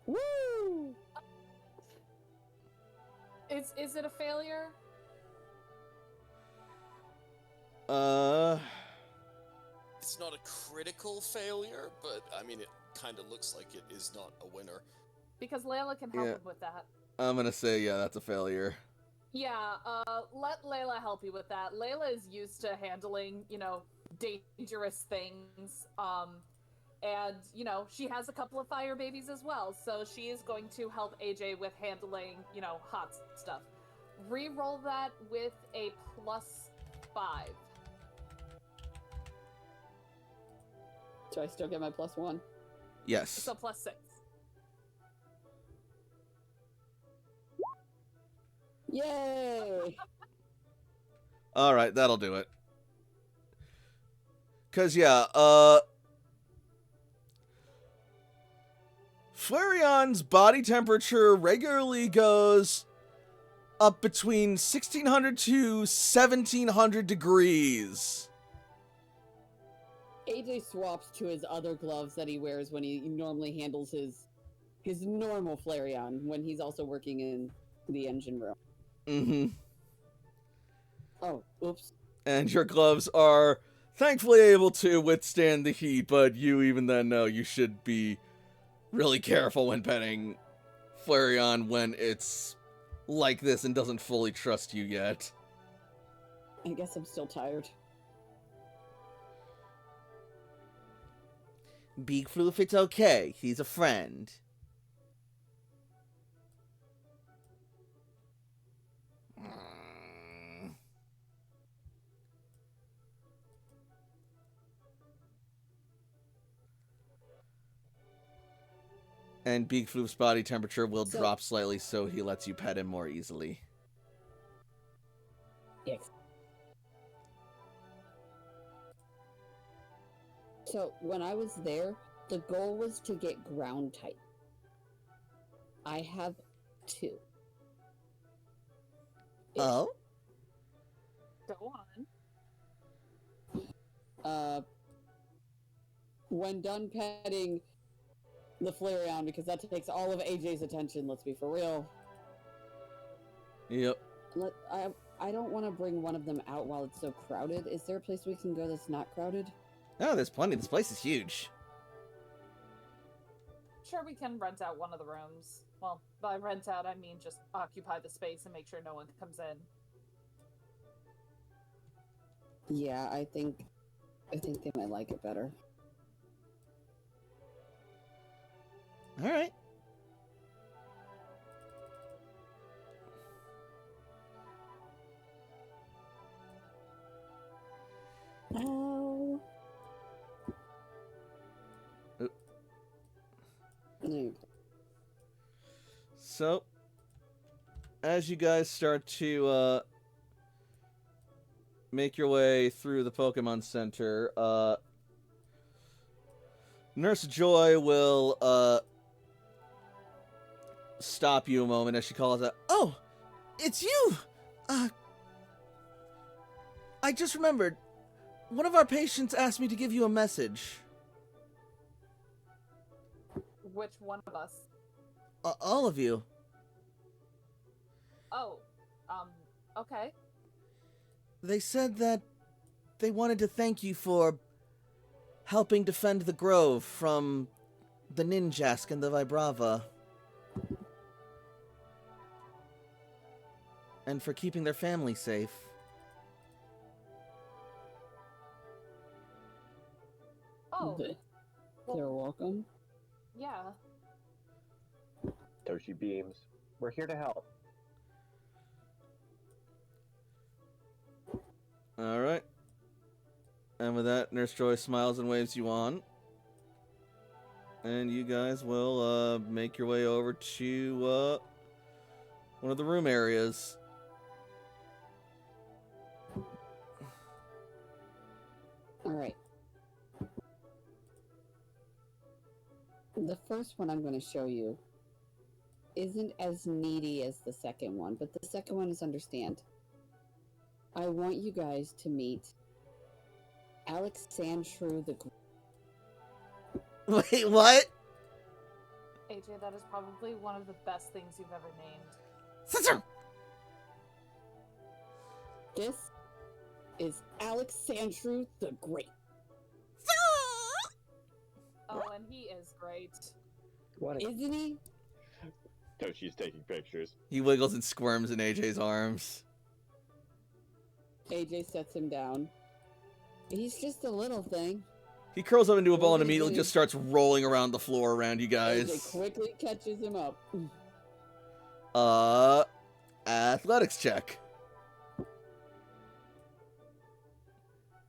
Woo! Is it a failure? It's not a critical failure, but I mean, it kind of looks like it is not a winner. Because Layla can help Yeah. him with that. I'm gonna say, yeah, that's a failure. Yeah, let Layla help you with that. Layla is used to handling, dangerous things. And, she has a couple of fire babies as well, so she is going to help AJ with handling, hot stuff. Reroll that with a +5. Do I still get my +1? Yes. So +6. Yay! Alright, that'll do it. 'Cause, yeah, Flareon's body temperature regularly goes up between 1600 to 1700 degrees. AJ swaps to his other gloves that he wears when he normally handles his normal Flareon when he's also working in the engine room. Mm-hmm. Oh, oops. And your gloves are thankfully able to withstand the heat, but you even then know you should be really careful when petting Flareon when it's like this and doesn't fully trust you yet. I guess I'm still tired. Beak Floof, it's okay. He's a friend. And Beak Floof's body temperature will drop slightly so he lets you pet him more easily. Yes. So when I was there, the goal was to get ground type. I have 2. Oh? Go on. When done petting the Flareon, because that takes all of AJ's attention, let's be for real. Yep. I don't want to bring one of them out while it's so crowded. Is there a place we can go that's not crowded? Oh, there's plenty. This place is huge. Sure, we can rent out one of the rooms. Well, by rent out, I mean just occupy the space and make sure no one comes in. Yeah, I think they might like it better. All right. Oh. So, as you guys start to make your way through the Pokemon Center, Nurse Joy will stop you a moment as she calls out, "Oh, it's you! I just remembered. One of our patients asked me to give you a message." Which one of us? All of you. Oh, okay. They said that they wanted to thank you for helping defend the Grove from the Ninjask and the Vibrava. And for keeping their family safe. Oh, They're welcome. yeah. Toshi beams. We're here to help. Alright. And with that, Nurse Joy smiles and waves you on. And you guys will make your way over to one of the room areas. Alright. The first one I'm going to show you isn't as needy as the second one, but the second one is understand. I want you guys to meet Alex Sandshrew the Wait, what? AJ, that is probably one of the best things you've ever named. Censor! This is Alex Sandshrew the Great. Oh, and he is great. What? Isn't he? Toshi's taking pictures. He wiggles and squirms in AJ's arms. AJ sets him down. He's just a little thing. He curls up into a ball and What do you immediately do? just starts rolling around the floor around you AJ guys. quickly catches him up. Athletics check.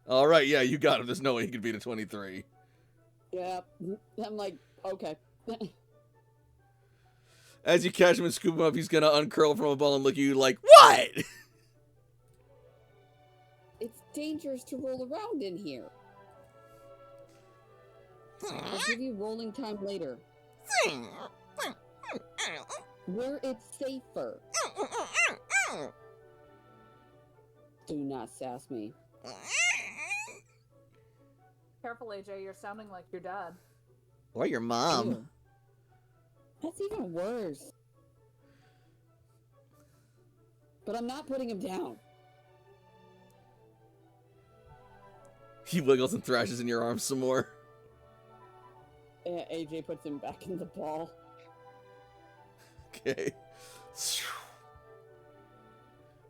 Alright, yeah, you got him. There's no way he could beat a 23. Yeah, I'm like, okay. As you catch him and scoop him up, he's gonna uncurl from a ball and look at you like, what? It's dangerous to roll around in here. I'll give you rolling time later. Where it's safer. Do not sass me. Careful, AJ, you're sounding like your dad. Or your mom. Ew. That's even worse. But I'm not putting him down. He wiggles and thrashes in your arms some more. AJ puts him back in the ball. Okay.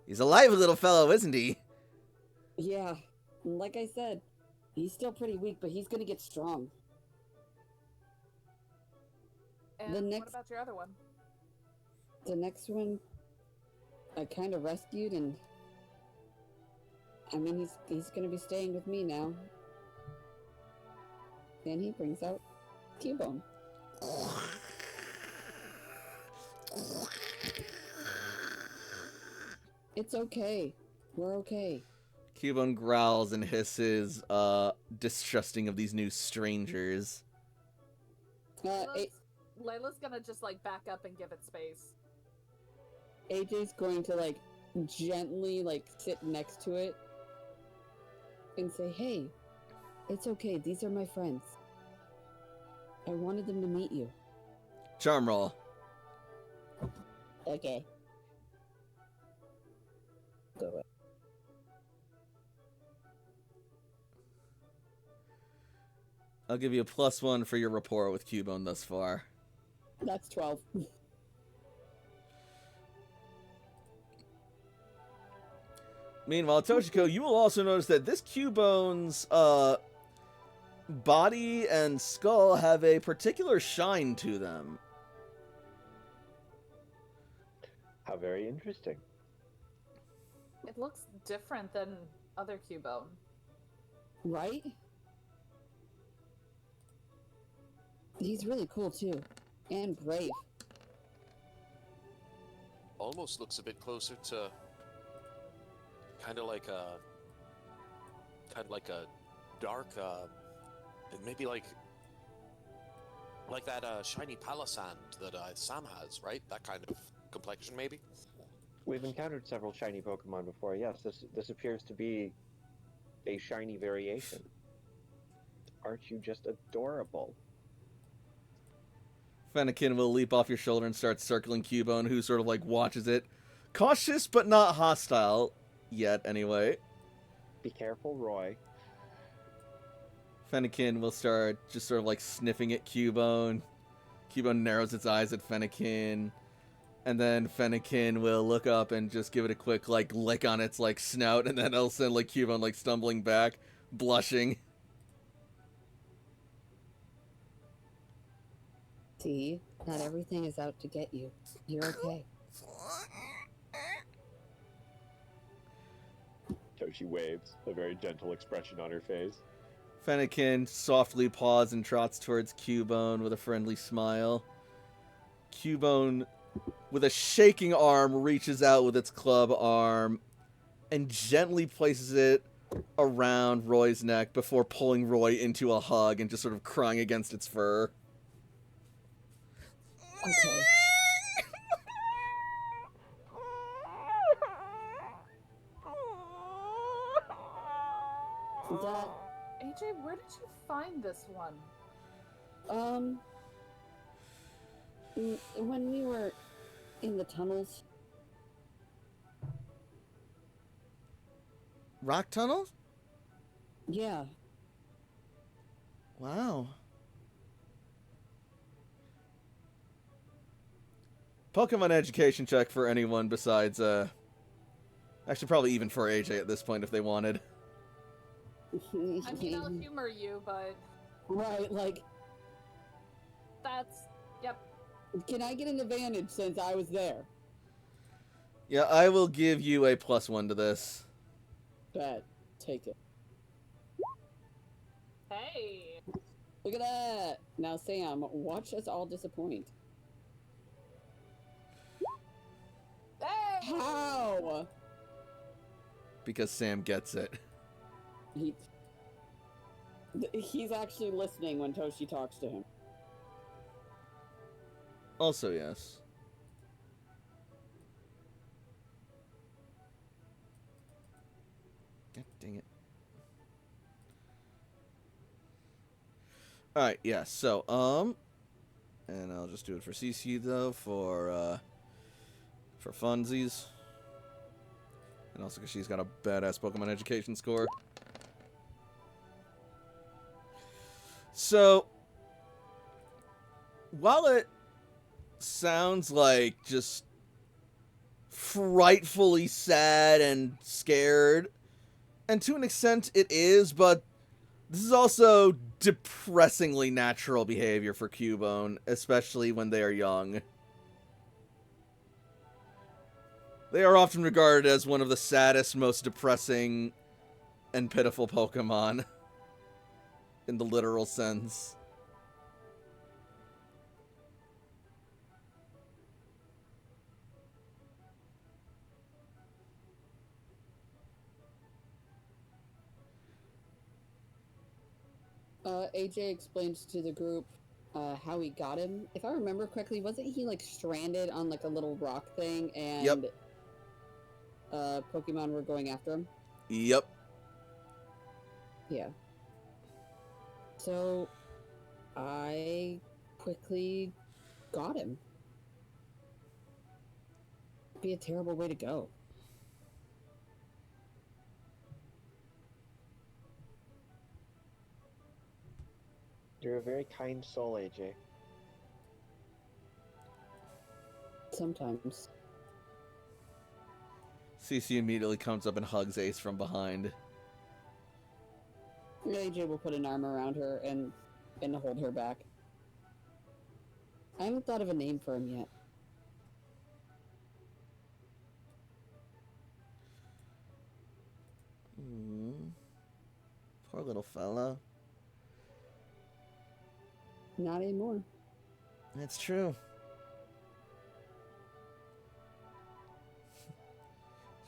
He's a lively little fellow, isn't he? Yeah, like I said, he's still pretty weak, but he's gonna get strong. And The what next- about your other one? The next one, I kind of rescued, and I mean, he's gonna be staying with me now. Then he brings out Cubone. It's okay. We're okay. Cubone growls and hisses, distrusting of these new strangers. Layla's gonna just like back up and give it space. AJ's going to like gently like sit next to it and say, "Hey, it's okay. These are my friends. I wanted them to meet you." Charm roll. Okay. Go away. I'll give you a +1 for your rapport with Cubone thus far. That's 12. Meanwhile, Toshiko, you will also notice that this Cubone's body and skull have a particular shine to them. How very interesting. It looks different than other Cubone. Right? He's really cool too. And brave. Almost looks a bit closer to kind of like a dark maybe like that shiny palisand that Sam has, right? That kind of complexion maybe. We've encountered several shiny Pokemon before. Yes, this appears to be a shiny variation. Aren't you just adorable? Fennekin will leap off your shoulder and start circling Cubone, who sort of like watches it. Cautious but not hostile. Yet, anyway. Be careful, Roy. Fennekin will start just sort of like sniffing at Cubone. Cubone narrows its eyes at Fennekin. And then Fennekin will look up and just give it a quick like lick on its like snout, and then it'll send like Cubone like stumbling back, blushing. See? Not everything is out to get you. You're okay. Toshi waves, a very gentle expression on her face. Fennekin softly paws and trots towards Cubone with a friendly smile. Cubone, with a shaking arm, reaches out with its club arm and gently places it around Roy's neck before pulling Roy into a hug and just sort of crying against its fur. Okay. That, AJ, where did you find this one? when we were in the tunnels, Rock tunnels? yeah, Wow. Pokemon education check for anyone besides, actually probably even for AJ at this point if they wanted. I mean, I'll humor you, but right, like, that's... Yep. can I get an advantage since I was there? Yeah, I will give you a +1 to this. Bad. Take it. Hey! Look at that! Now, Sam, watch us all disappoint. Hey! How? Because Sam gets it. He's actually listening when Toshi talks to him. Also, yes. God dang it. Alright, yeah, so, and I'll just do it for CC, though, for funsies. And also because she's got a badass Pokemon education score. So, while it sounds like just frightfully sad and scared, and to an extent it is, but this is also depressingly natural behavior for Cubone, especially when they are young. They are often regarded as one of the saddest, most depressing, and pitiful Pokemon. In the literal sense. AJ explains to the group how he got him. If I remember correctly, wasn't he like stranded on like a little rock thing and Yep. Pokemon were going after him? Yep. Yeah. So I quickly got him. Be a terrible way to go. You're a very kind soul, AJ. Sometimes. CC immediately comes up and hugs Ace from behind. AJ will put an arm around her and hold her back. I haven't thought of a name for him yet. Poor little fella. Not anymore. It's true.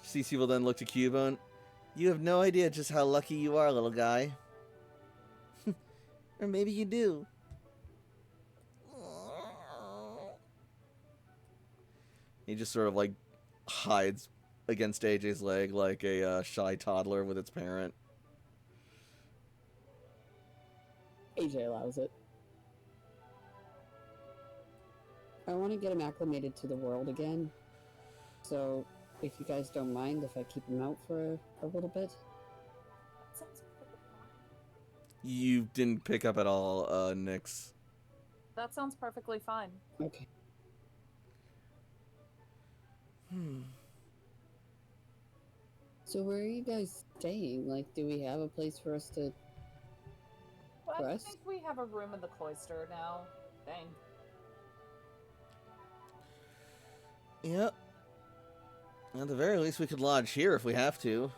CC will then look to Cubone. You have no idea just how lucky you are, little guy. Or maybe you do. He just sort of like hides against AJ's leg like a shy toddler with its parent. AJ allows it. I want to get him acclimated to the world again. So, if you guys don't mind if I keep him out for a little bit. That sounds perfectly fine. You didn't pick up at all, Nyx. That sounds perfectly fine. Okay. So where are you guys staying? Like, do we have a place for us to... Well, I Rest? think we have a room in the cloister now. Dang. Yep. At the very least, we could lodge here if we have to.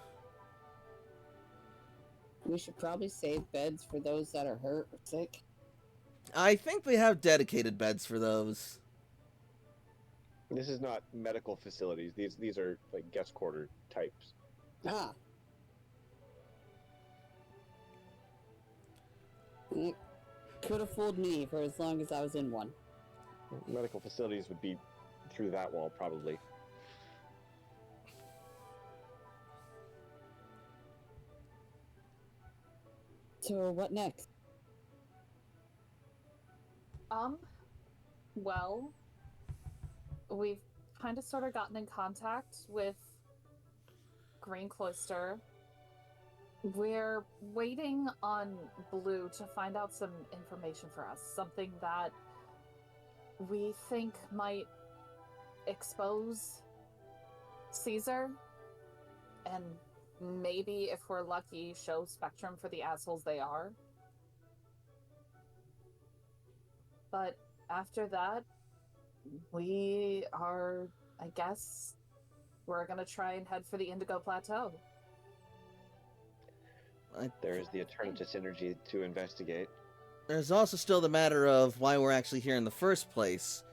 We should probably save beds for those that are hurt or sick. I think we have dedicated beds for those. This is not medical facilities. These are like guest quarter types. Ah. It could have fooled me for as long as I was in one. Medical facilities would be through that wall, probably. So what next? Well, we've kind of sort of gotten in contact with Green Cloister. We're waiting on Blue to find out some information for us, something that we think might expose Caesar, and maybe, if we're lucky, show Spectrum for the assholes they are. But after that, we are, I guess, we're gonna try and head for the Indigo Plateau. There is the Eternatus energy to investigate. There's also still the matter of why we're actually here in the first place.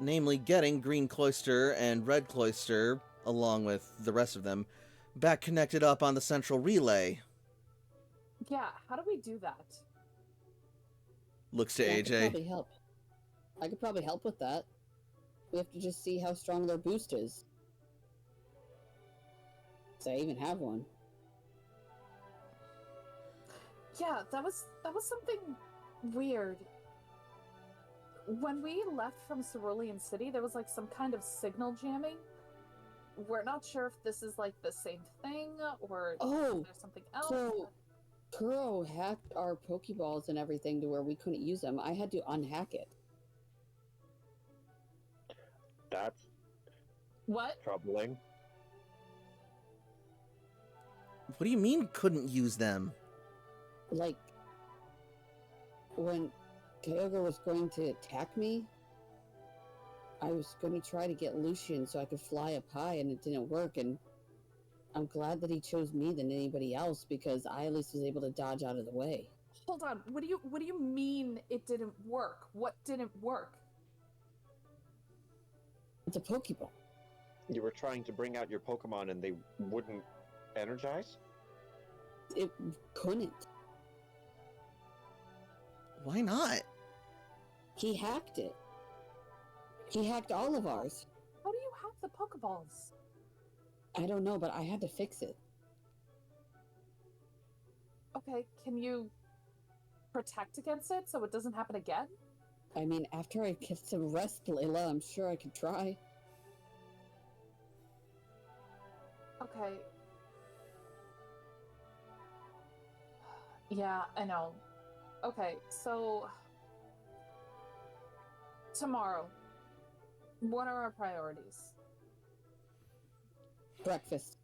Namely, getting Green Cloister and Red Cloister, along with the rest of them, back connected up on the central relay. Yeah, how do we do that? Looks to I could AJ. probably help. I could probably help with that. We have to just see how strong their boost is. 'Cause I even have one. Yeah, that was something weird. When we left from Cerulean City, there was like some kind of signal jamming. We're not sure if this is like the same thing or Oh, if there's something else. So, Kuro hacked our Pokeballs and everything to where we couldn't use them. I had to unhack it. That's What? troubling. What do you mean couldn't use them? Like, when Kyogre was going to attack me, I was going to try to get Lucian so I could fly up high, and it didn't work. And I'm glad that he chose me than anybody else because I at least was able to dodge out of the way. Hold on. What do you mean it didn't work? What didn't work? It's a Pokeball. You were trying to bring out your Pokemon and they wouldn't energize? It couldn't. Why not? He hacked it. He hacked all of ours. How do you have the Pokeballs? I don't know, but I had to fix it. Okay, can you protect against it so it doesn't happen again? I mean, after I get some rest, Layla, I'm sure I could try. Okay. Yeah, I know. Okay, so tomorrow, what are our priorities? Breakfast.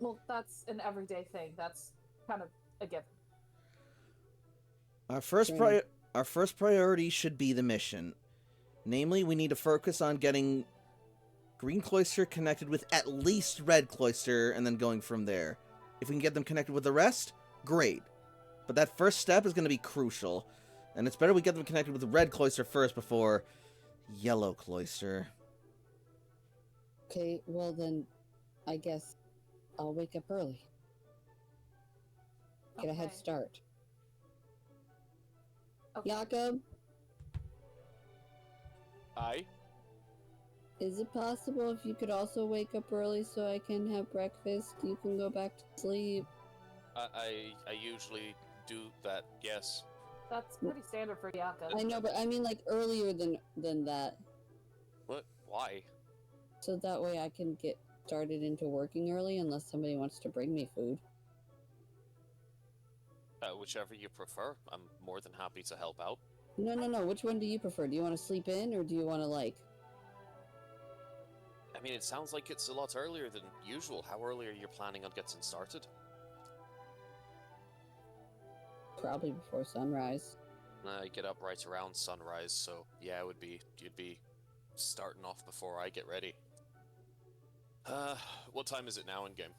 Well, that's an everyday thing. That's kind of a given. Our first Training. our first priority should be the mission. Namely, we need to focus on getting Green Cloister connected with at least Red Cloister, and then going from there. If we can get them connected with the rest, great. But that first step is going to be crucial. And it's better we get them connected with the Red Cloister first before Yellow Cloister. Okay, well then, I guess I'll wake up early. Get a head Okay. start. Okay. Jakob, Aye. is it possible if you could also wake up early so I can have breakfast? You can go back to sleep. I usually do that, yes. That's pretty standard for Yaka. I know, but I mean like earlier than that, What? Why? so that way I can get started into working early unless somebody wants to bring me food. Whichever you prefer. I'm more than happy to help out. No. Which one do you prefer? Do you want to sleep in or do you want to like? I mean, it sounds like it's a lot earlier than usual. How early are you planning on getting started? Probably before sunrise. I get up right around sunrise, so yeah, you'd be starting off before I get ready. What time is it now in game?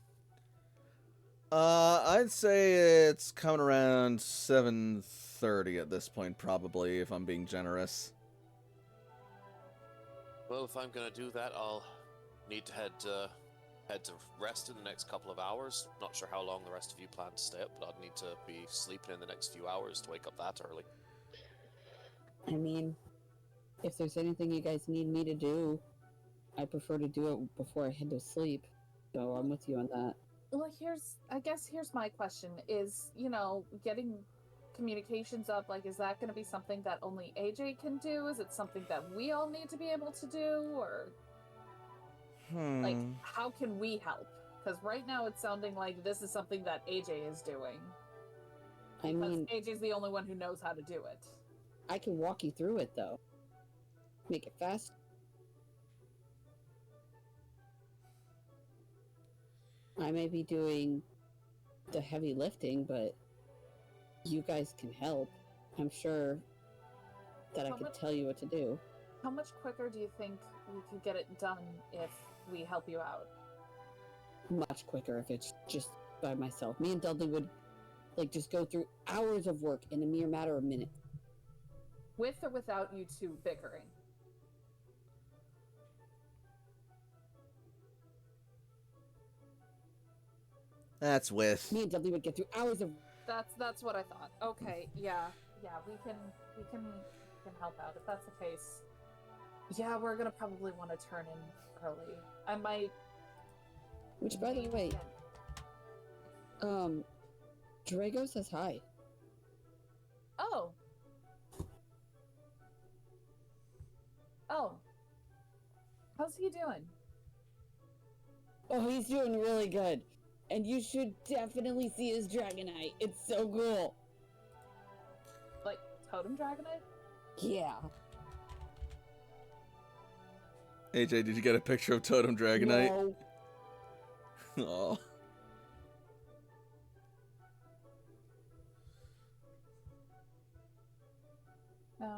I'd say it's coming around 7:30 at this point, probably, if I'm being generous. Well, if I'm gonna do that, I'll need to head to rest in the next couple of hours. Not sure how long the rest of you plan to stay up, but I'd need to be sleeping in the next few hours to wake up that early. I mean, if there's anything you guys need me to do, I prefer to do it before I head to sleep. So I'm with you on that. Well, I guess here's my question is, getting communications up, like, is that going to be something that only AJ can do? Is it something that we all need to be able to do? Or, like, how can we help? Because right now it's sounding like this is something that AJ is doing. I Because mean, AJ's the only one who knows how to do it. I can walk you through it though. Make it fast. I may be doing the heavy lifting, but you guys can help. I'm sure that I How could much- tell you what to do. How much quicker do you think we could get it done if we help you out? Much quicker if it's just by myself. Me and Dudley would just go through hours of work in a mere matter of minutes. With or without you two bickering? That's with. Me and Dudley would get through hours of That's what I thought. Okay, yeah, we can help out if that's the case. Yeah, we're gonna probably want to turn in early. I might. which, by the way, Drago says hi. Oh. Oh. How's he doing? Oh, he's doing really good. And you should definitely see his Dragonite. It's so cool. Like Totem Dragonite? Yeah. AJ, did you get a picture of Totem Dragonite? No. Aw.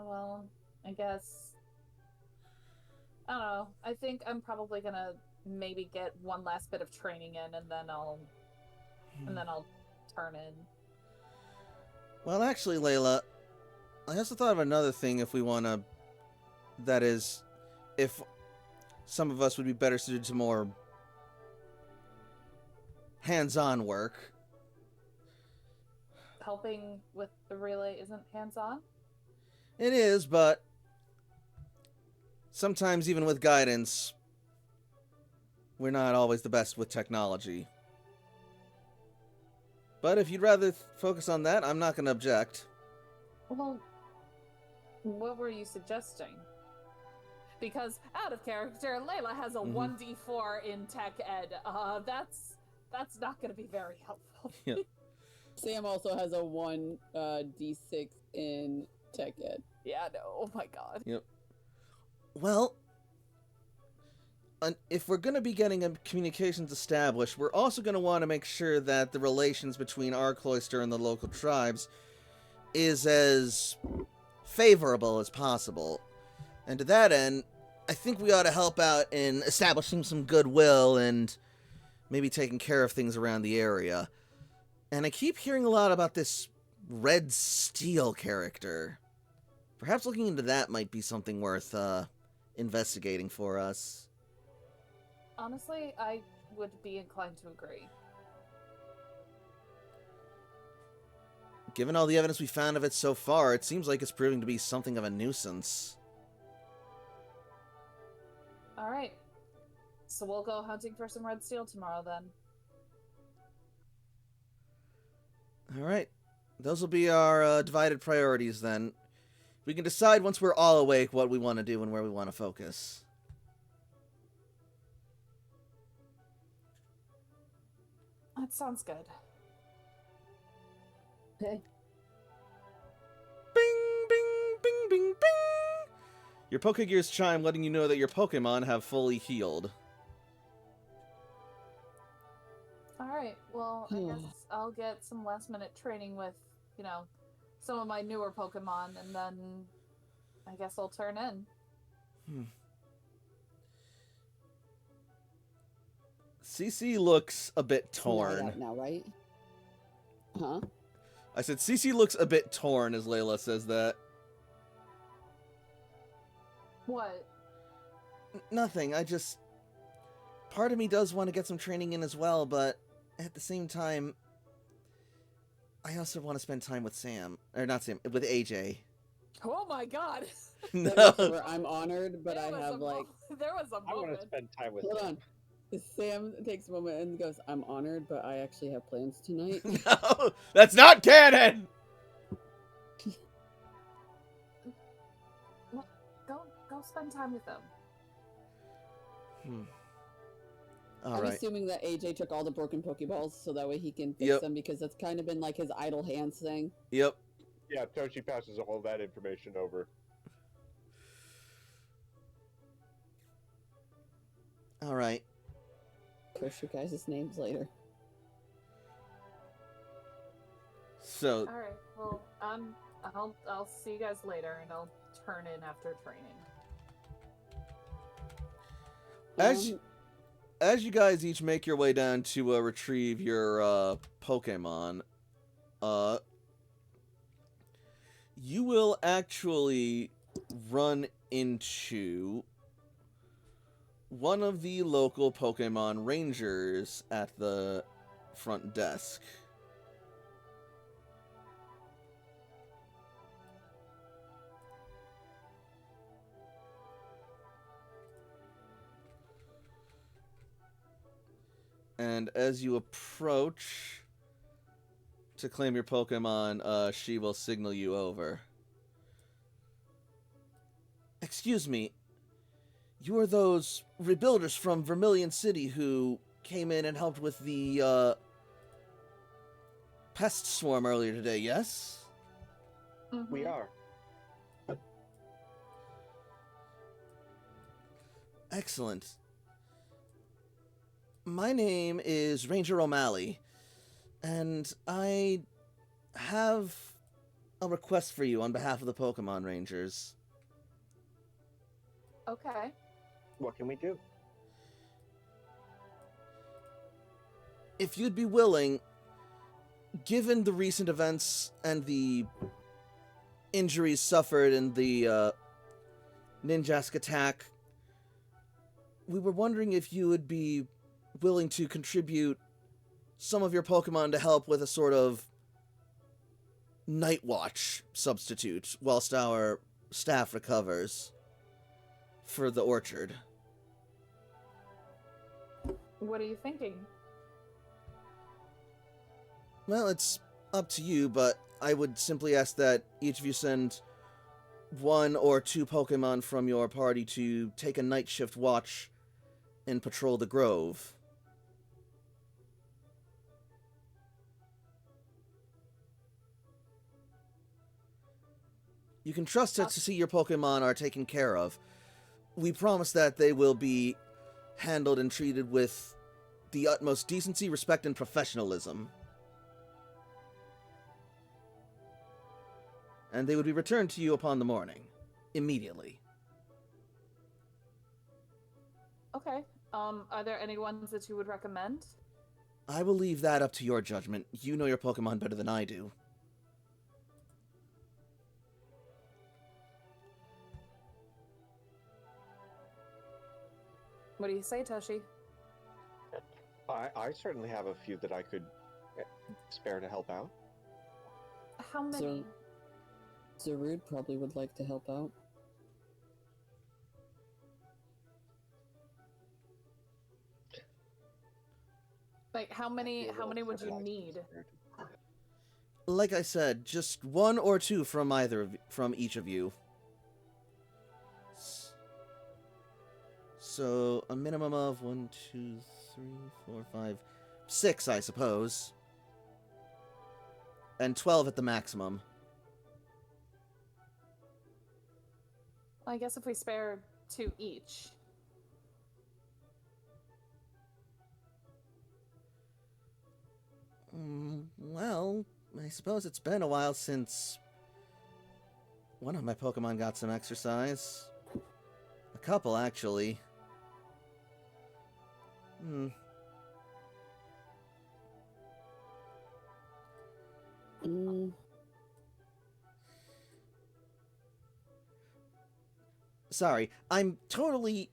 well, I guess. I don't know. I think I'm probably gonna maybe get one last bit of training in, and then I'll turn in. Well, actually, Layla, I also thought of another thing if we want to. That is, if some of us would be better suited to more hands-on work. Helping with the relay isn't hands-on? It is, but sometimes even with guidance, we're not always the best with technology. But if you'd rather focus on that, I'm not going to object. Well, what were you suggesting? Because out of character, Layla has a 1d4 in tech ed. That's not going to be very helpful. Yeah. Sam also has a 1d6 in tech ed. Yeah, no. Oh my god. Yep. Well, if we're going to be getting a communications established, we're also going to want to make sure that the relations between our cloister and the local tribes is as favorable as possible. And to that end, I think we ought to help out in establishing some goodwill and maybe taking care of things around the area. And I keep hearing a lot about this Red Steel character. Perhaps looking into that might be something worth investigating for us. Honestly, I would be inclined to agree. Given all the evidence we found of it so far, it seems like it's proving to be something of a nuisance. Alright. So we'll go hunting for some red steel tomorrow then. Alright. Those will be our divided priorities then. We can decide once we're all awake what we want to do and where we want to focus. That sounds good. Okay. Bing, bing, bing, bing, bing! Your Pokegears chime letting you know that your Pokemon have fully healed. Alright, well, I guess I'll get some last minute training with, some of my newer Pokemon, and then I guess I'll turn in. CC looks a bit Light torn. out now, right? Huh? I said CC looks a bit torn as Layla says that. What? Nothing, part of me does want to get some training in as well, but at the same time, I also want to spend time with Sam. Or not Sam, with AJ. Oh my god! No. Where I'm honored, but I have there was a I want moment. to spend time with Hold him. on. Sam takes a moment and goes, I'm honored, but I actually have plans tonight. No, that's not canon! Go spend time with them. I'm Alright. assuming that AJ took all the broken Pokeballs so that way he can fix them, because that's kind of been like his idle hands thing. Yep. Yeah, Toshi passes all that information over. Alright. Push your guys' names later. So, Alright, well, I'll see you guys later, and I'll turn in after training. as you guys each make your way down to retrieve your Pokemon, you will actually run into one of the local Pokemon Rangers at the front desk. And as you approach to claim your Pokemon, she will signal you over. Excuse me, you are those rebuilders from Vermilion City who came in and helped with the pest swarm earlier today, yes? We are. Excellent. My name is Ranger O'Malley, and I have a request for you on behalf of the Pokemon Rangers. Okay. What can we do? If you'd be willing, given the recent events and the injuries suffered in the Ninjask attack, we were wondering if you would be willing to contribute some of your Pokemon to help with a sort of Night Watch substitute whilst our staff recovers for the orchard. What are you thinking? Well, it's up to you, but I would simply ask that each of you send 1 or 2 Pokemon from your party to take a night shift watch and patrol the grove. You can trust us to see your Pokemon are taken care of. We promise that they will be handled and treated with the utmost decency, respect, and professionalism. And they would be returned to you upon the morning. Immediately. Okay. Are there any ones that you would recommend? I will leave that up to your judgment. You know your Pokemon better than I do. What do you say, Toshi? I certainly have a few that I could spare to help out. How many? Zarude probably would like to help out. Like, how many would you need? Like I said, just 1 or 2 from from each of you. So a minimum of 1, 2, 3, 4, 5, 6, I suppose, and 12 at the maximum. Well, I guess if we spare 2 each. Well, I suppose it's been a while since one of my Pokemon got some exercise. A couple, actually. Sorry, I'm totally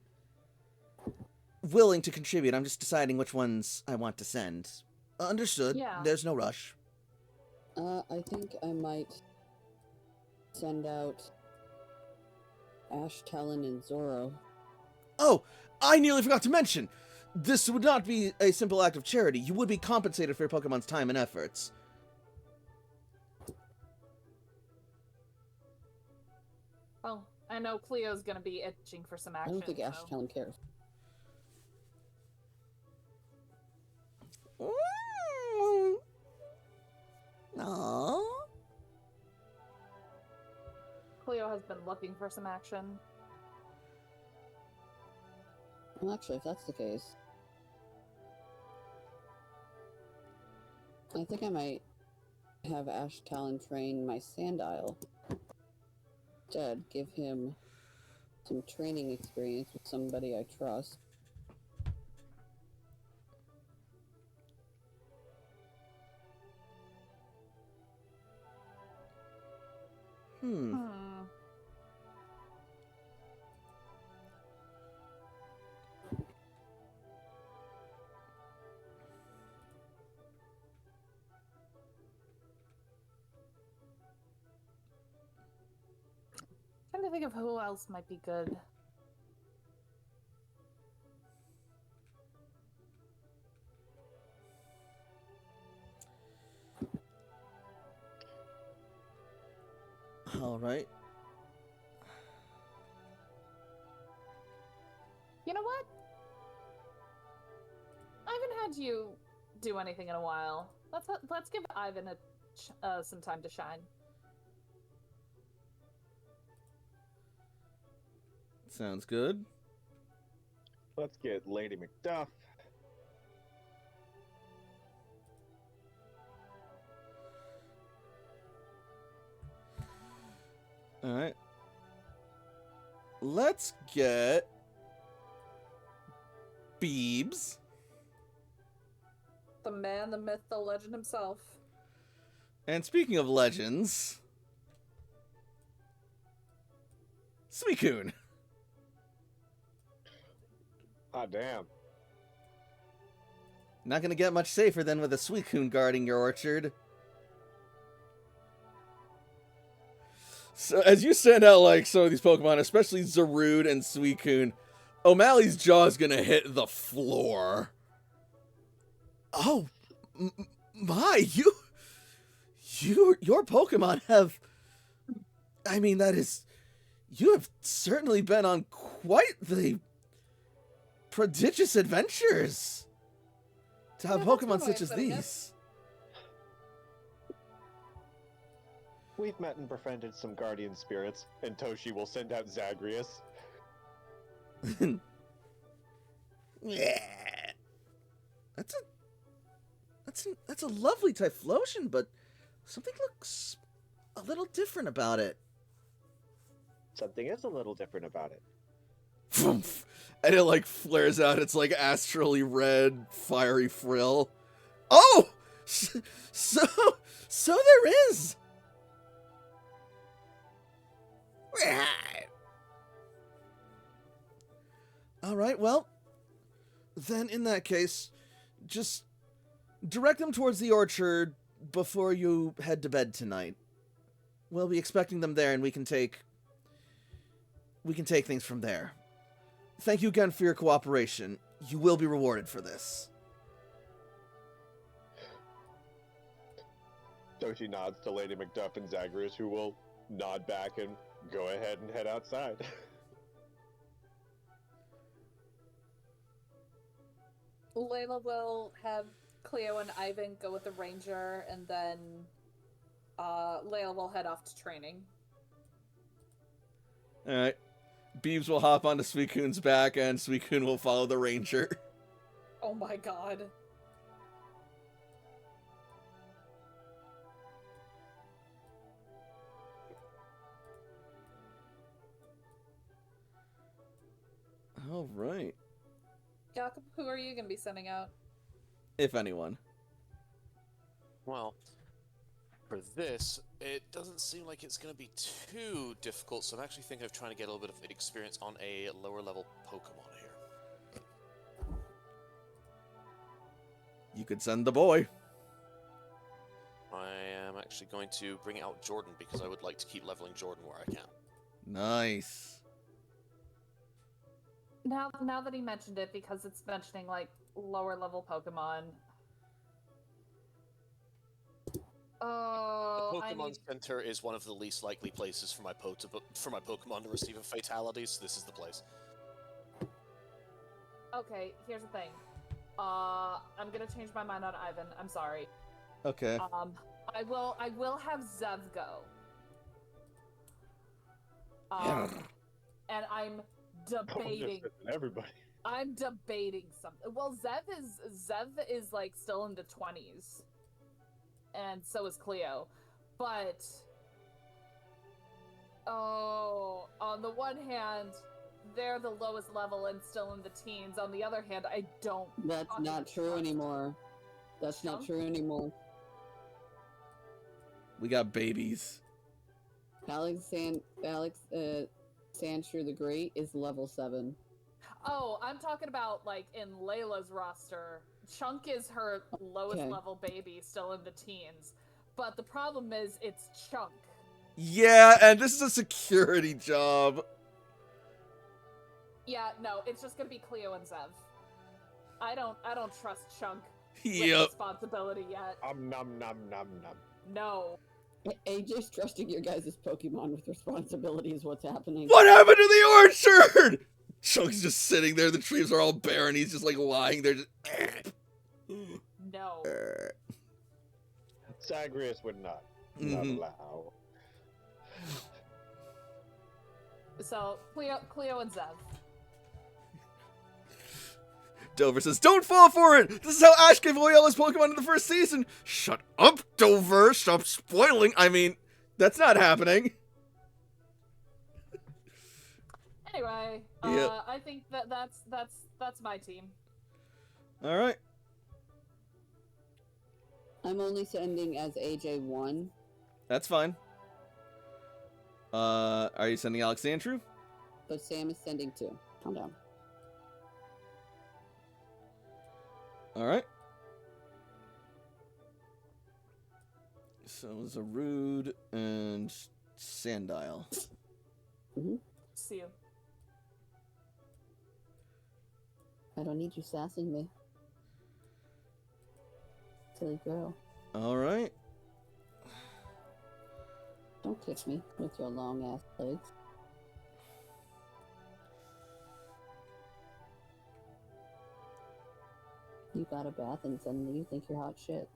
willing to contribute. I'm just deciding which ones I want to send. Understood. Yeah. There's no rush. I think I might send out Ash, Talon, and Zoro. Oh, I nearly forgot to mention! This would not be a simple act of charity. You would be compensated for your Pokemon's time and efforts. Well, I know Cleo's gonna be itching for some I action. don't think Ash, so- Talon cares. No. Cleo has been looking for some action. Well, actually, if that's the case, I think I might have Ash Talon train my Sandile. Instead, give him some training experience with somebody I trust. Trying to think of who else might be good. All right. You know what? I haven't had you do anything in a while. Let's give Ivan some time to shine. Sounds good. Let's get Lady Macduff. Alright. Let's get Beebs. The man, the myth, the legend himself. And speaking of legends, Suicune. Ah, damn. Not gonna get much safer than with a Suicune guarding your orchard. So, as you send out, like, some of these Pokemon, especially Zarude and Suicune, O'Malley's jaw's gonna hit the floor. Oh, my, your Pokemon have, I mean, you have certainly been on quite the prodigious adventures to have Yeah, that's Pokemon one way such of as putting it. these. We've met and befriended some guardian spirits, and Toshi will send out Zagreus. Yeah. That's a lovely Typhlosion, but something looks a little different about it. Something is a little different about it. Vroomf. And it like flares out its like astrally red fiery frill. Oh, so there is. All right, well, then in that case, just direct them towards the orchard before you head to bed tonight. We'll be expecting them there, and we can take things from there. Thank you again for your cooperation. You will be rewarded for this. Toshi nods to Lady Macduff and Zagreus, who will nod back and go ahead and head outside. Layla will have Cleo and Ivan go with the ranger, and then Layla will head off to training. Alright. Beebs will hop onto Suicune's back, and Suicune will follow the ranger. Oh my god. Alright. Jakob, who are you going to be sending out? If anyone. Well, for this, it doesn't seem like it's going to be too difficult, so I'm actually thinking of trying to get a little bit of experience on a lower level Pokemon here. You could send the boy. I am actually going to bring out Jordan because I would like to keep leveling Jordan where I can. Nice. Now that he mentioned it, because it's mentioning, like, lower level Pokemon. Oh, The I Pokemon mean, Center is one of the least likely places for my Pokemon to receive a fatality, so this is the place. okay, here's the thing. I'm gonna change my mind on Ivan. I'm sorry. Okay. I will have Zev go. And I'm debating. Everybody. I'm debating something. Well, Zev is like still in the 20s, and so is Cleo. But on the one hand, they're the lowest level and still in the teens. On the other hand, I don't. That's not true anymore. That's not Chunk? true anymore. We got babies. Sandshrew the Great is level 7. Oh, I'm talking about like in Layla's roster. Chunk is her lowest Okay. level baby, still in the teens. But the problem is, it's Chunk. Yeah, and this is a security job. Yeah, no, it's just gonna be Cleo and Zev. I don't trust Chunk with Yep. responsibility yet. Nom nom nom. No. AJ's trusting your guys' Pokemon with responsibility is what's happening. What happened to the orchard? Chunk's just sitting there. The trees are all bare, and he's just like lying there. Just... No. Zagreus would not Mhm. allow. So Cleo and Zev. Dover says, "Don't fall for it! This is how Ash gave away all his Pokemon in the first season!" Shut up, Dover! Stop spoiling! I mean, that's not happening. Anyway, Yep. I think that's my team. All right. I'm only sending as AJ1. That's fine. Are you sending Alexandru? But Sam is sending 2. Calm down. All right. So Zarude and Sandile. See you. I don't need you sassing me. Silly girl. All right. Don't kick me with your long ass legs. You got a bath and suddenly you think you're hot shit.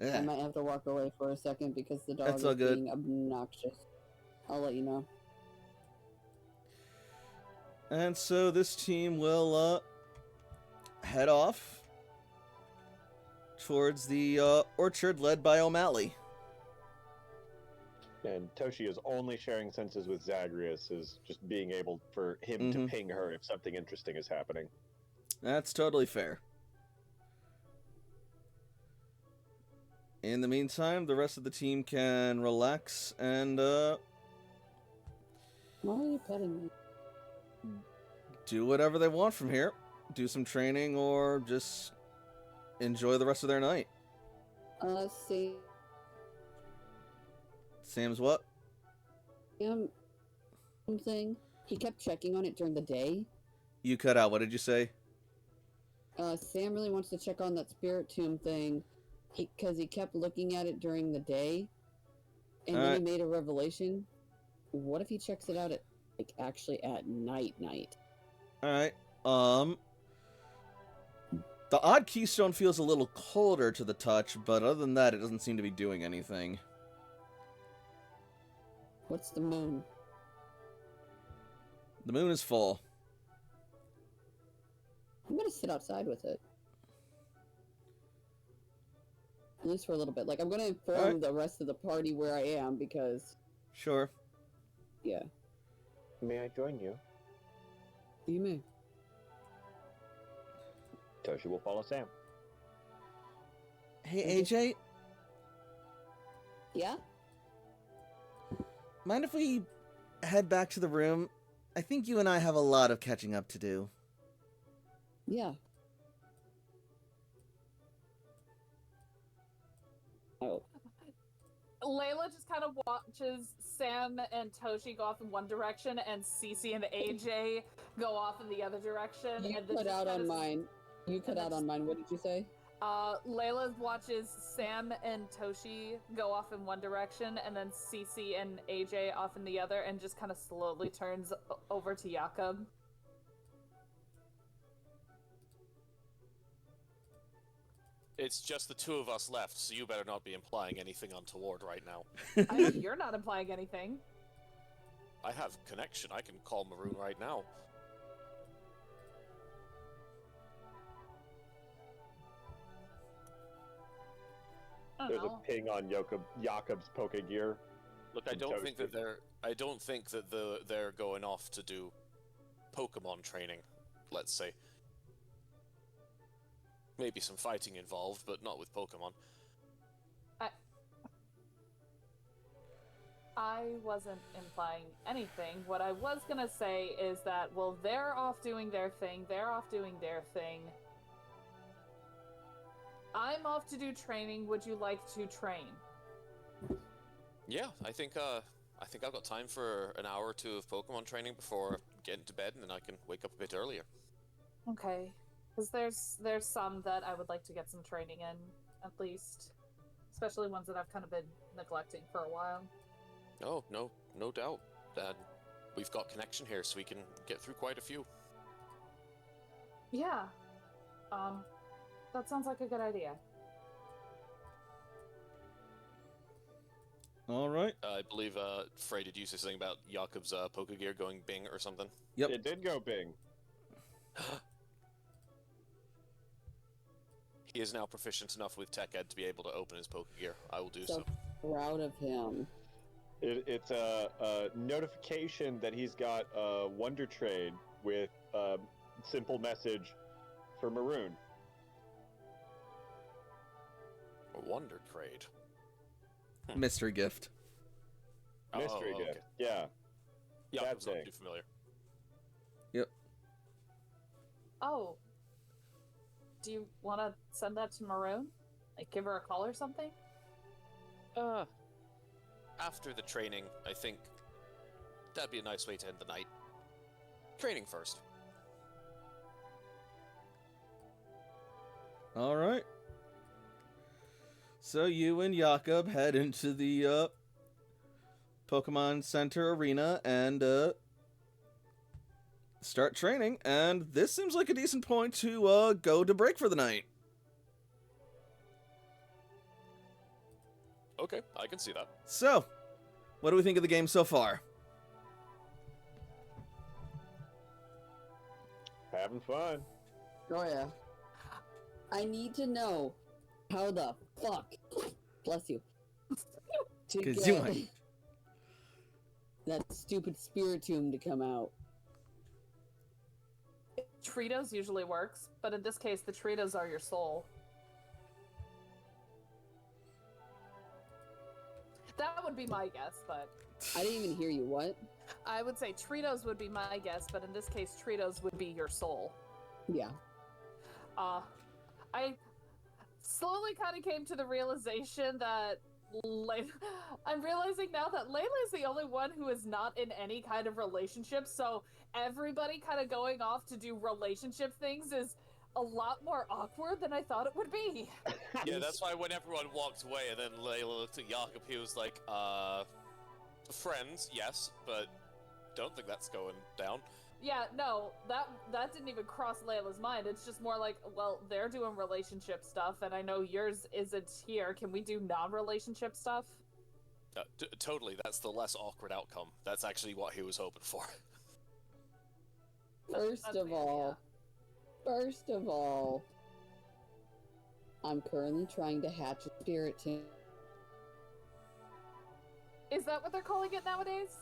I Yeah. might have to walk away for a second because the dog That's is all good. being obnoxious. I'll let you know. And so this team will head off towards the orchard led by O'Malley. And Toshi is only sharing senses with Zagreus, is just being able for him to Mhm. ping her if something interesting is happening. That's totally fair. In the meantime, the rest of the team can relax and Why are you petting me? do whatever they want from here. Do some training or just enjoy the rest of their night. See, Sam's what? something. He kept checking on it during the day. You cut out. What did you say? Sam really wants to check on that spirit tomb thing, because he kept looking at it during the day, and then he made a revelation. What if he checks it out at, like, actually at night? All right. The odd keystone feels a little colder to the touch, but other than that, it doesn't seem to be doing anything. What's the moon? The moon is full. I'm gonna sit outside with it. At least for a little bit. Like, I'm gonna inform Alright. the rest of the party where I am, because, Sure. yeah. May I join you? You may. Toshi will follow Sam. Hey, AJ, Yeah? mind if we head back to the room? I think you and I have a lot of catching up to do. Yeah. Oh. Layla just kind of watches Sam and Toshi go off in one direction, and Cece and AJ go off in the other direction. You and then cut just out kind on of- mine. You cut out on mine. What did you say? Layla watches Sam and Toshi go off in one direction, and then Cece and AJ off in the other, and just kind of slowly turns over to Jakob. It's just the two of us left, so you better not be implying anything untoward right now. I know you're not implying anything. I have connection. I can call Maroon right now. I don't There's know. a ping on Jakob's poke gear. Look, I And don't think that Toshi. they're going off to do Pokemon training, let's say. Maybe some fighting involved, but not with Pokemon. I wasn't implying anything. What I was gonna say is that, well, they're off doing their thing, they're off doing their thing. I'm off to do training. Would you like to train? Yeah, I think I've got time for an hour or two of Pokemon training before getting to bed, and then I can wake up a bit earlier. Okay. Because there's some that I would like to get some training in, at least. Especially ones that I've kind of been neglecting for a while. Oh, no doubt. We've got connection here, so we can get through quite a few. Yeah. That sounds like a good idea. All right. I believe Frey did you say something about Jakob's Pokegear going bing or something? Yep. It did go bing. He is now proficient enough with Tech Ed to be able to open his Pokegear. I will do so. So proud of him. It's a notification that he's got a Wonder Trade with a simple message for Maroon. A Wonder Trade. Mystery gift. Mystery gift. Okay. Yeah. Yeah, That I'm not thing. too familiar. Oh. Do you want to send that to Maroon? Like, give her a call or something? After the training, I think that'd be a nice way to end the night. Training first. All right. So you and Jakob head into the Pokemon Center arena and start training. And this seems like a decent point to go to break for the night. Okay, I can see that. So, what do we think of the game so far? Having fun. Oh yeah. I need to know how the fuck, bless you, to get Kazuma. that stupid Spiritomb to come out. Tritos usually works, but in this case, the Tritos are your soul. That would be my guess, but I didn't even hear you. What? I would say Tritos would be my guess, but in this case, Tritos would be your soul. Yeah. I slowly kind of came to the realization that I'm realizing now that Layla is the only one who is not in any kind of relationship, so everybody kind of going off to do relationship things is a lot more awkward than I thought it would be. Yeah, that's why when everyone walked away and then Layla looked at Jakob, he was like, friends, yes, but don't think that's going down. Yeah, no, that didn't even cross Layla's mind. It's just more like, well, they're doing relationship stuff, and I know yours isn't here. Can we do non-relationship stuff? Totally, that's the less awkward outcome. That's actually what he was hoping for. First of all, I'm currently trying to hatch a Spiritomb. Is that what they're calling it nowadays?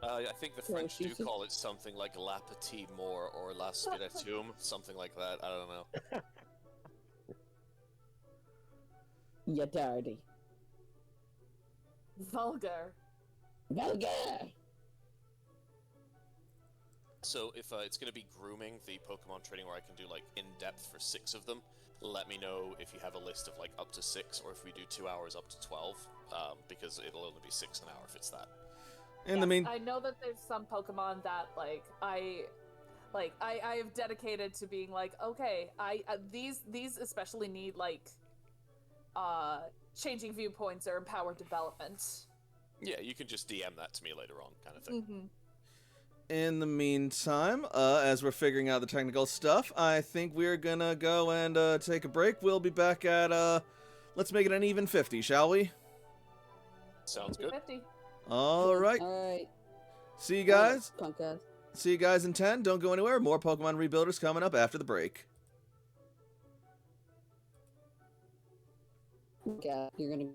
I think the French do she's a- call it something like La Petite Mort or La Spiritomb, something like that. I don't know. Ya dirty. Vulgar. Vulgar! So if it's going to be grooming, the Pokemon training where I can do like in-depth for 6 of them, let me know if you have a list of like up to 6, or if we do 2 hours up to 12, because it'll only be 6 an hour if it's that. In the mean, I know that there's some Pokemon that I have dedicated to being like, okay, these especially need like changing viewpoints or empowered development. Yeah, you can just DM that to me later on, kind of thing. Mm-hmm. in the meantime, as we're figuring out the technical stuff, I think we're gonna go and take a break. We'll be back at let's make it an even 50, shall we? Sounds good. 50. All right. Alright. See you guys. Punk ass. See you guys in 10. Don't go anywhere. More Pokemon Rebuilders coming up after the break. Yeah, you're gonna.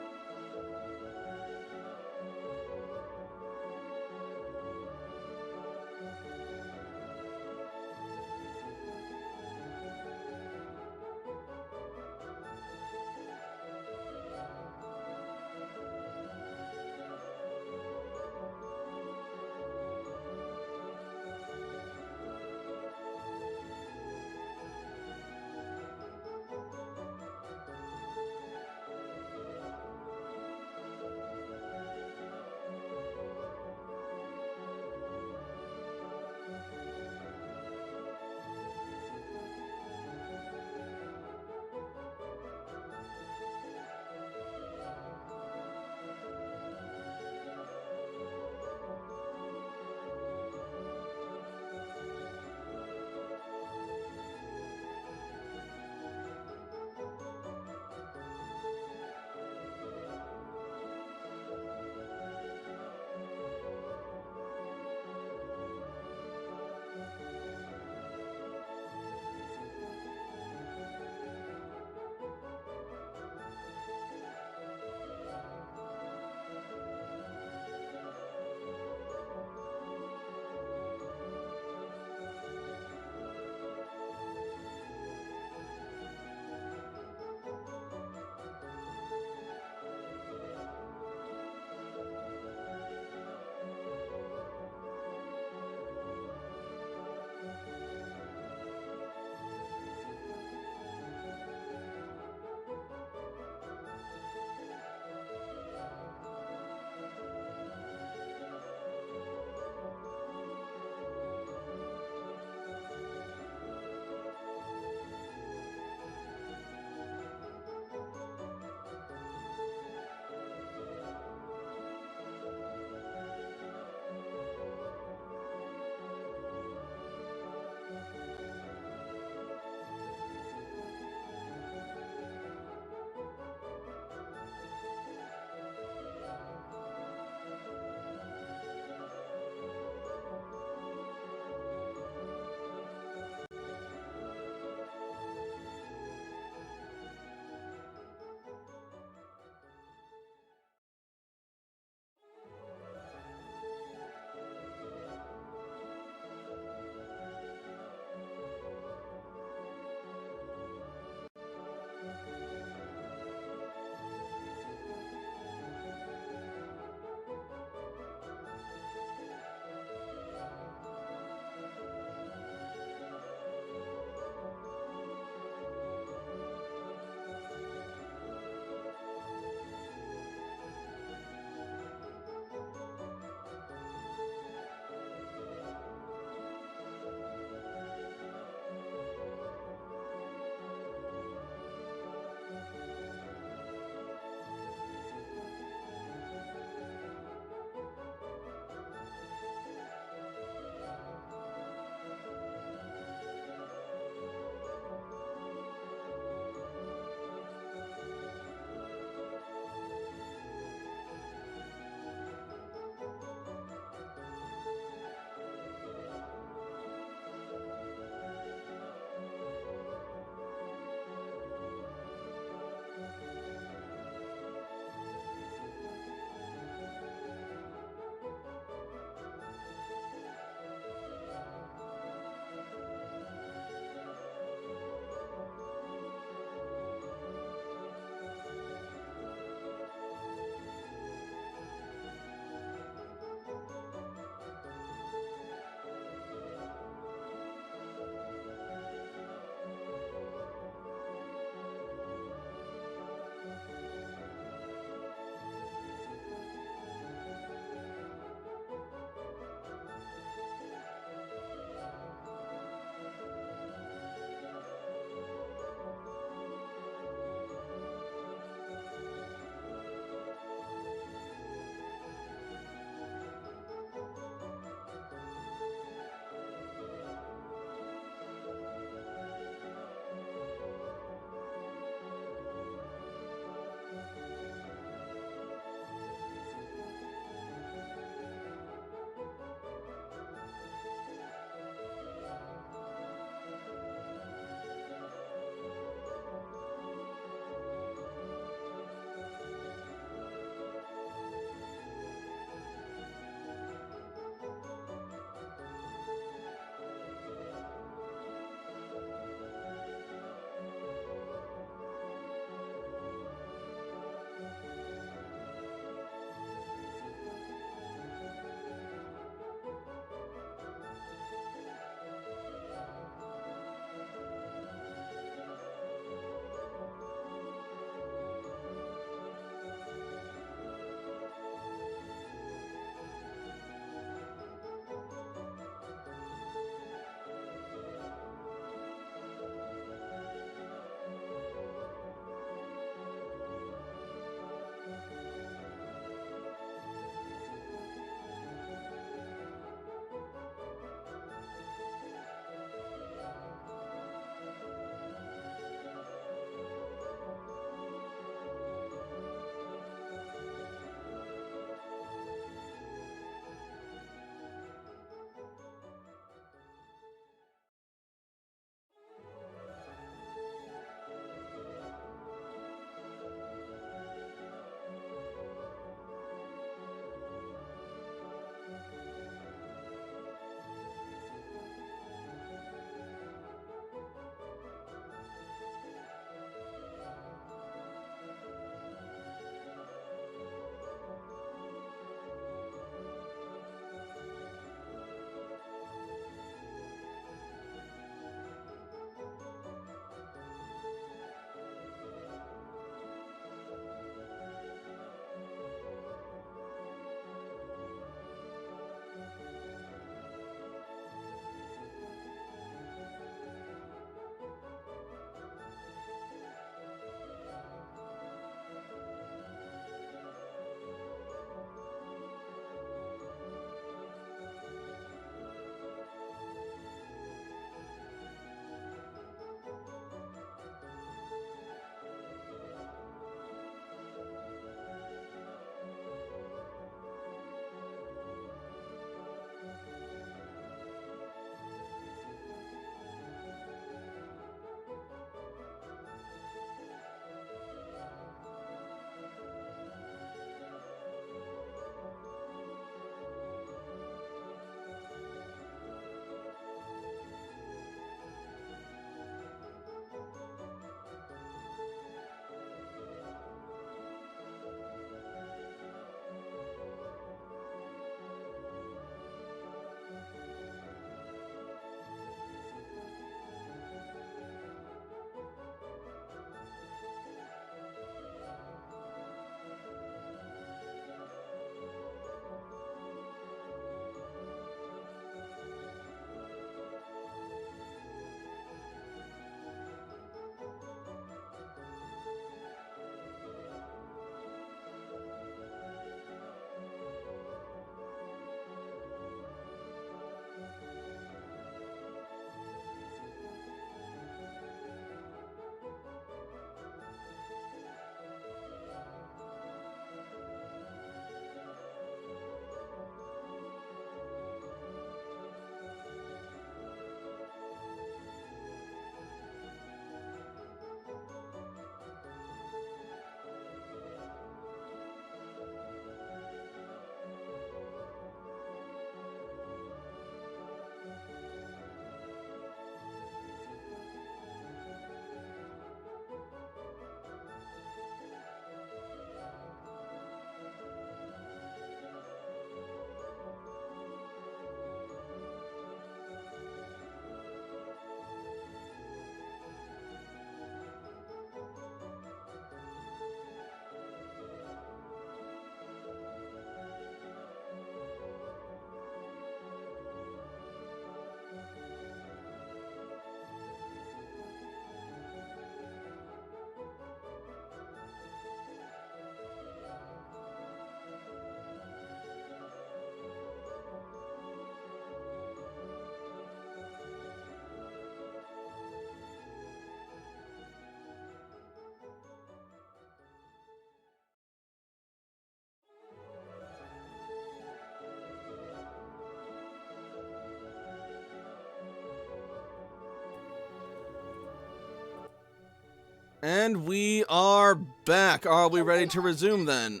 And we are back. Are we ready to resume then?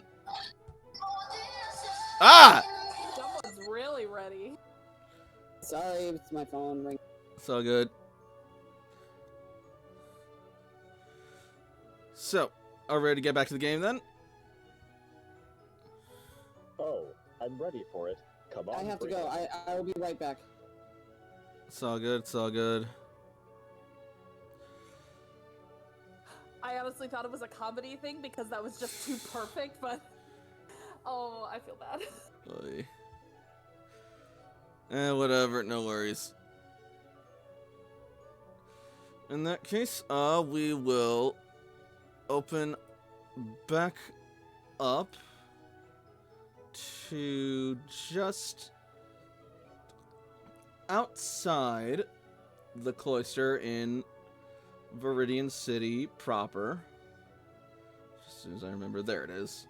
Ah! Someone's really ready. Sorry, it's my phone ring. So good. So, are we ready to get back to the game then? Oh, I'm ready for it. Come on. I have to bring go. it. I will be right back. It's all good. It's all good. I honestly thought it was a comedy thing because that was just too perfect, but oh, I feel bad. Oy. Whatever. No worries. In that case, we will open back up to just outside the cloister in Viridian City proper. As soon as I remember, there it is.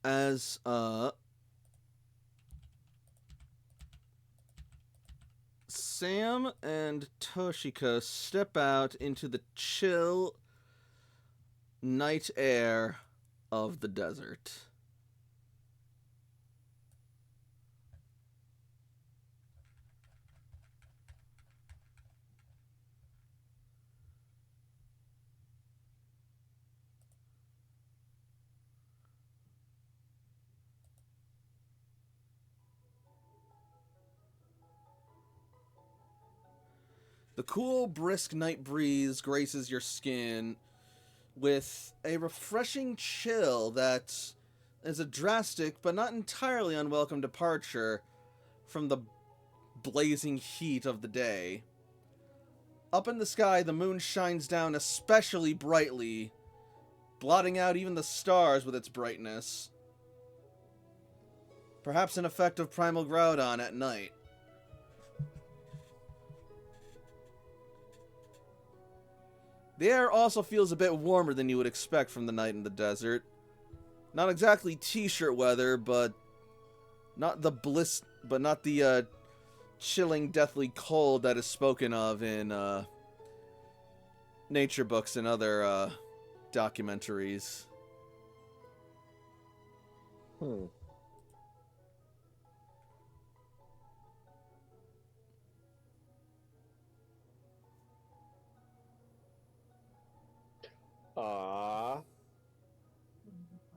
As Sam and Toshiko step out into the chill night air of the desert. The cool, brisk night breeze graces your skin with a refreshing chill that is a drastic but not entirely unwelcome departure from the blazing heat of the day. Up in the sky, the moon shines down especially brightly, blotting out even the stars with its brightness. Perhaps an effect of Primal Groudon at night. The air also feels a bit warmer than you would expect from the night in the desert. Not exactly t-shirt weather, but not the chilling, deathly cold that is spoken of in nature books and other documentaries.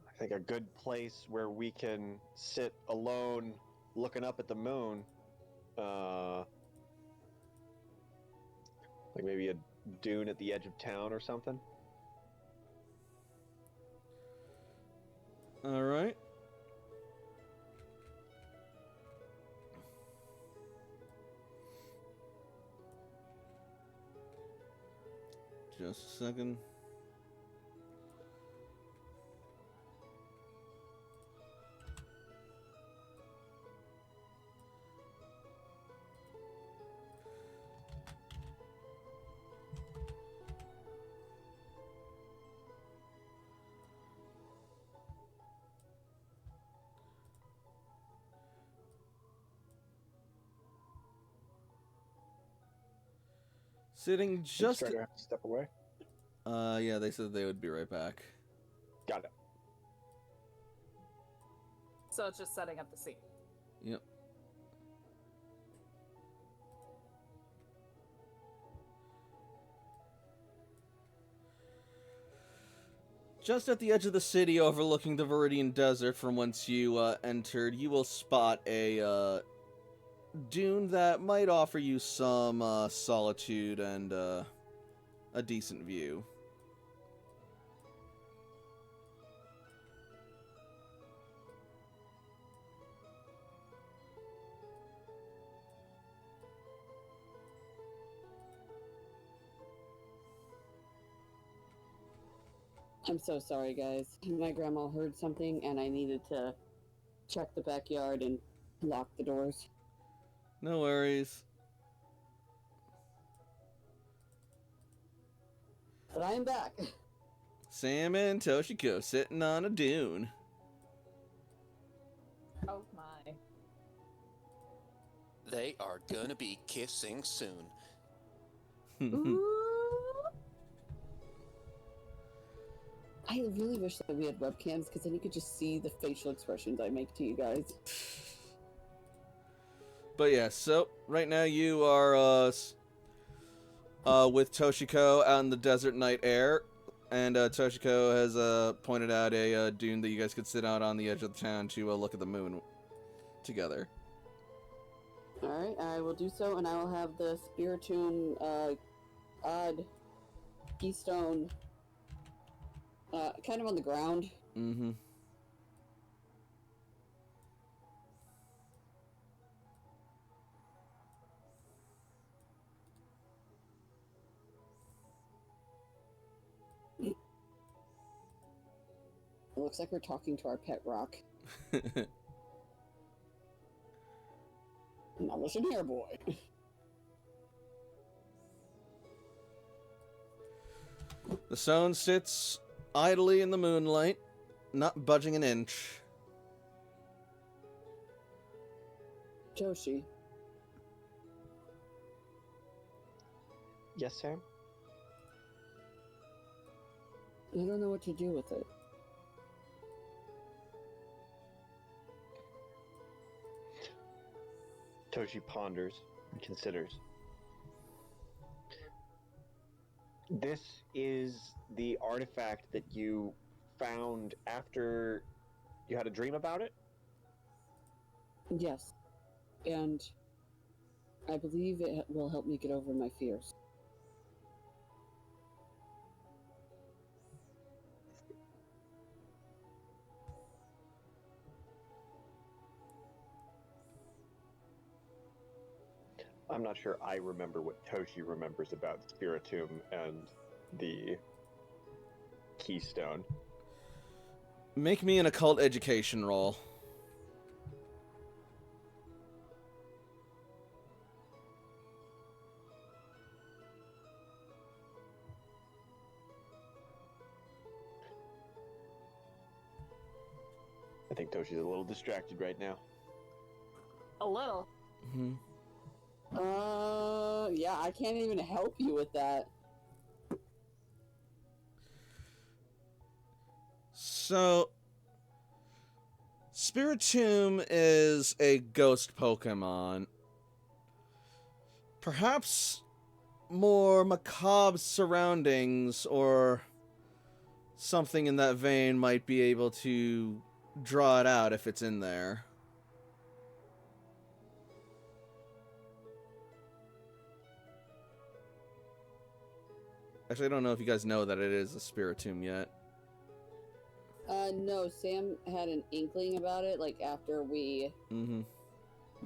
I think a good place where we can sit alone looking up at the moon. Like maybe a dune at the edge of town or something. All right. Just a second. Sitting just... Strider have to step away. Yeah, they said they would be right back. Got it. So it's just setting up the scene. Yep. Just at the edge of the city overlooking the Viridian Desert from whence you entered, you will spot a dune that might offer you some solitude and a decent view. I'm so sorry, guys. My grandma heard something, and I needed to check the backyard and lock the doors. No worries. But I am back. Sam and Toshiko sitting on a dune. Oh my. They are gonna be kissing soon. Ooh. I really wish that we had webcams because then you could just see the facial expressions I make to you guys. But yeah, so right now you are with Toshiko out in the desert night air, and Toshiko has pointed out a dune that you guys could sit out on the edge of the town to look at the moon together. Alright, I will do so, and I will have the Spiritomb odd keystone kind of on the ground. Mm-hmm. It looks like we're talking to our pet rock. Now listen here, boy. The stone sits idly in the moonlight, not budging an inch. Joshi, Yes, Sam? I don't know what to do with it. Toshi ponders and considers. This is the artifact that you found after you had a dream about it? Yes. And I believe it will help me get over my fears. I'm not sure I remember what Toshi remembers about Spiritomb and the Keystone. Make me an occult education roll. I think Toshi's a little distracted right now. A little. Mm-hmm. Yeah, I can't even help you with that. So, Spiritomb is a ghost Pokemon. Perhaps more macabre surroundings or something in that vein might be able to draw it out if it's in there. Actually, I don't know if you guys know that it is a Spiritomb yet. No, Sam had an inkling about it, like, after we Mm-hmm.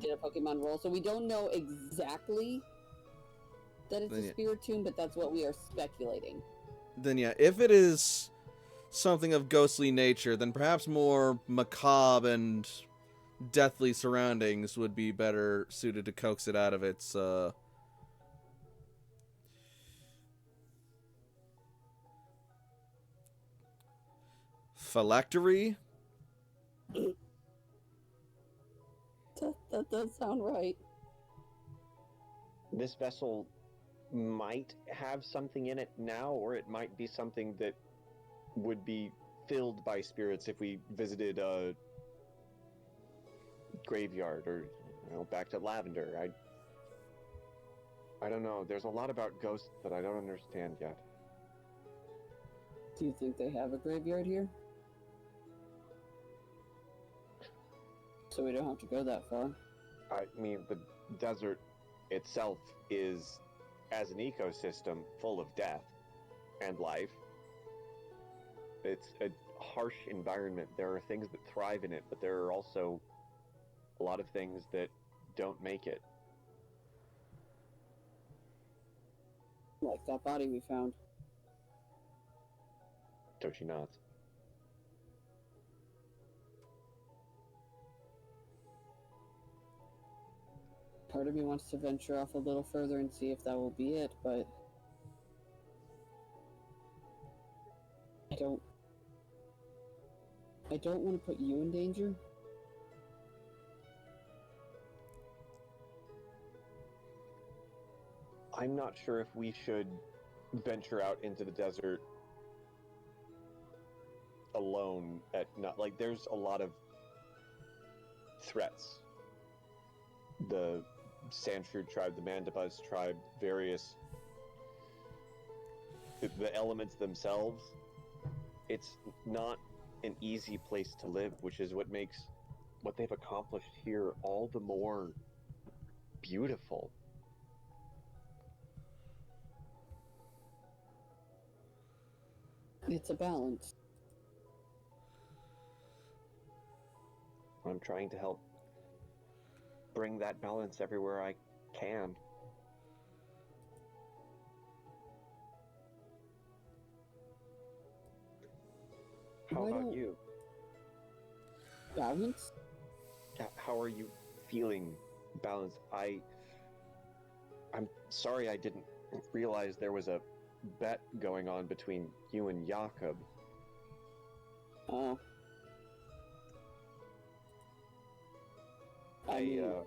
did a Pokemon roll, so we don't know exactly that it's Then a yeah. Spiritomb, but that's what we are speculating. Then yeah, if it is something of ghostly nature, then perhaps more macabre and deathly surroundings would be better suited to coax it out of its phylactery. That does sound right. This vessel might have something in it now, or it might be something that would be filled by spirits if we visited a graveyard or, back to Lavender. I don't know. There's a lot about ghosts that I don't understand yet. Do you think they have a graveyard here? So we don't have to go that far. I mean, the desert itself is, as an ecosystem, full of death and life. It's a harsh environment. There are things that thrive in it, but there are also a lot of things that don't make it. Like that body we found. Toshi nods. Part of me wants to venture off a little further and see if that will be it, but I don't want to put you in danger. I'm not sure if we should venture out into the desert alone at not like there's a lot of threats. The Sandshrew tribe, the Mandibuzz tribe, various the elements themselves. It's not an easy place to live, which is what makes what they've accomplished here all the more beautiful. It's a balance. I'm trying to help bring that balance everywhere I can. How Why about don't- you? Balance? How are you feeling balanced? I'm sorry I didn't realize there was a bet going on between you and Jakob. Oh. I mean,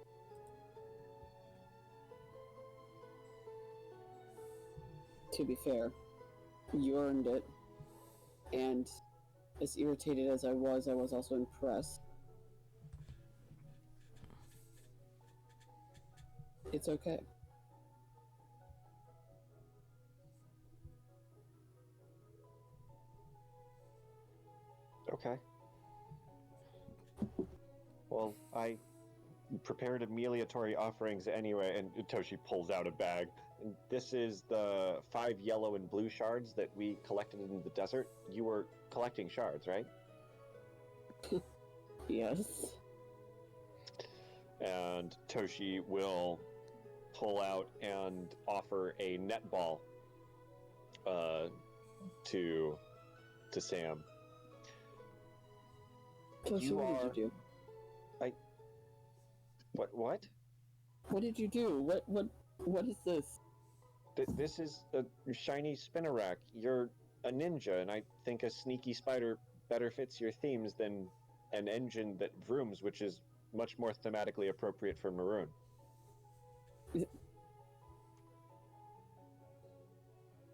to be fair, you earned it. And as irritated as I was also impressed. It's okay. Okay. Well, I prepared amelioratory offerings anyway, and Toshi pulls out a bag. And this is the 5 yellow and blue shards that we collected in the desert. You were collecting shards, right? Yes. And Toshi will pull out and offer a netball to Sam. Toshi, You what are- did you do? What? What did you do? What is this? This is a shiny spinnerack. You're a ninja, and I think a sneaky spider better fits your themes than an engine that vrooms, which is much more thematically appropriate for Maroon.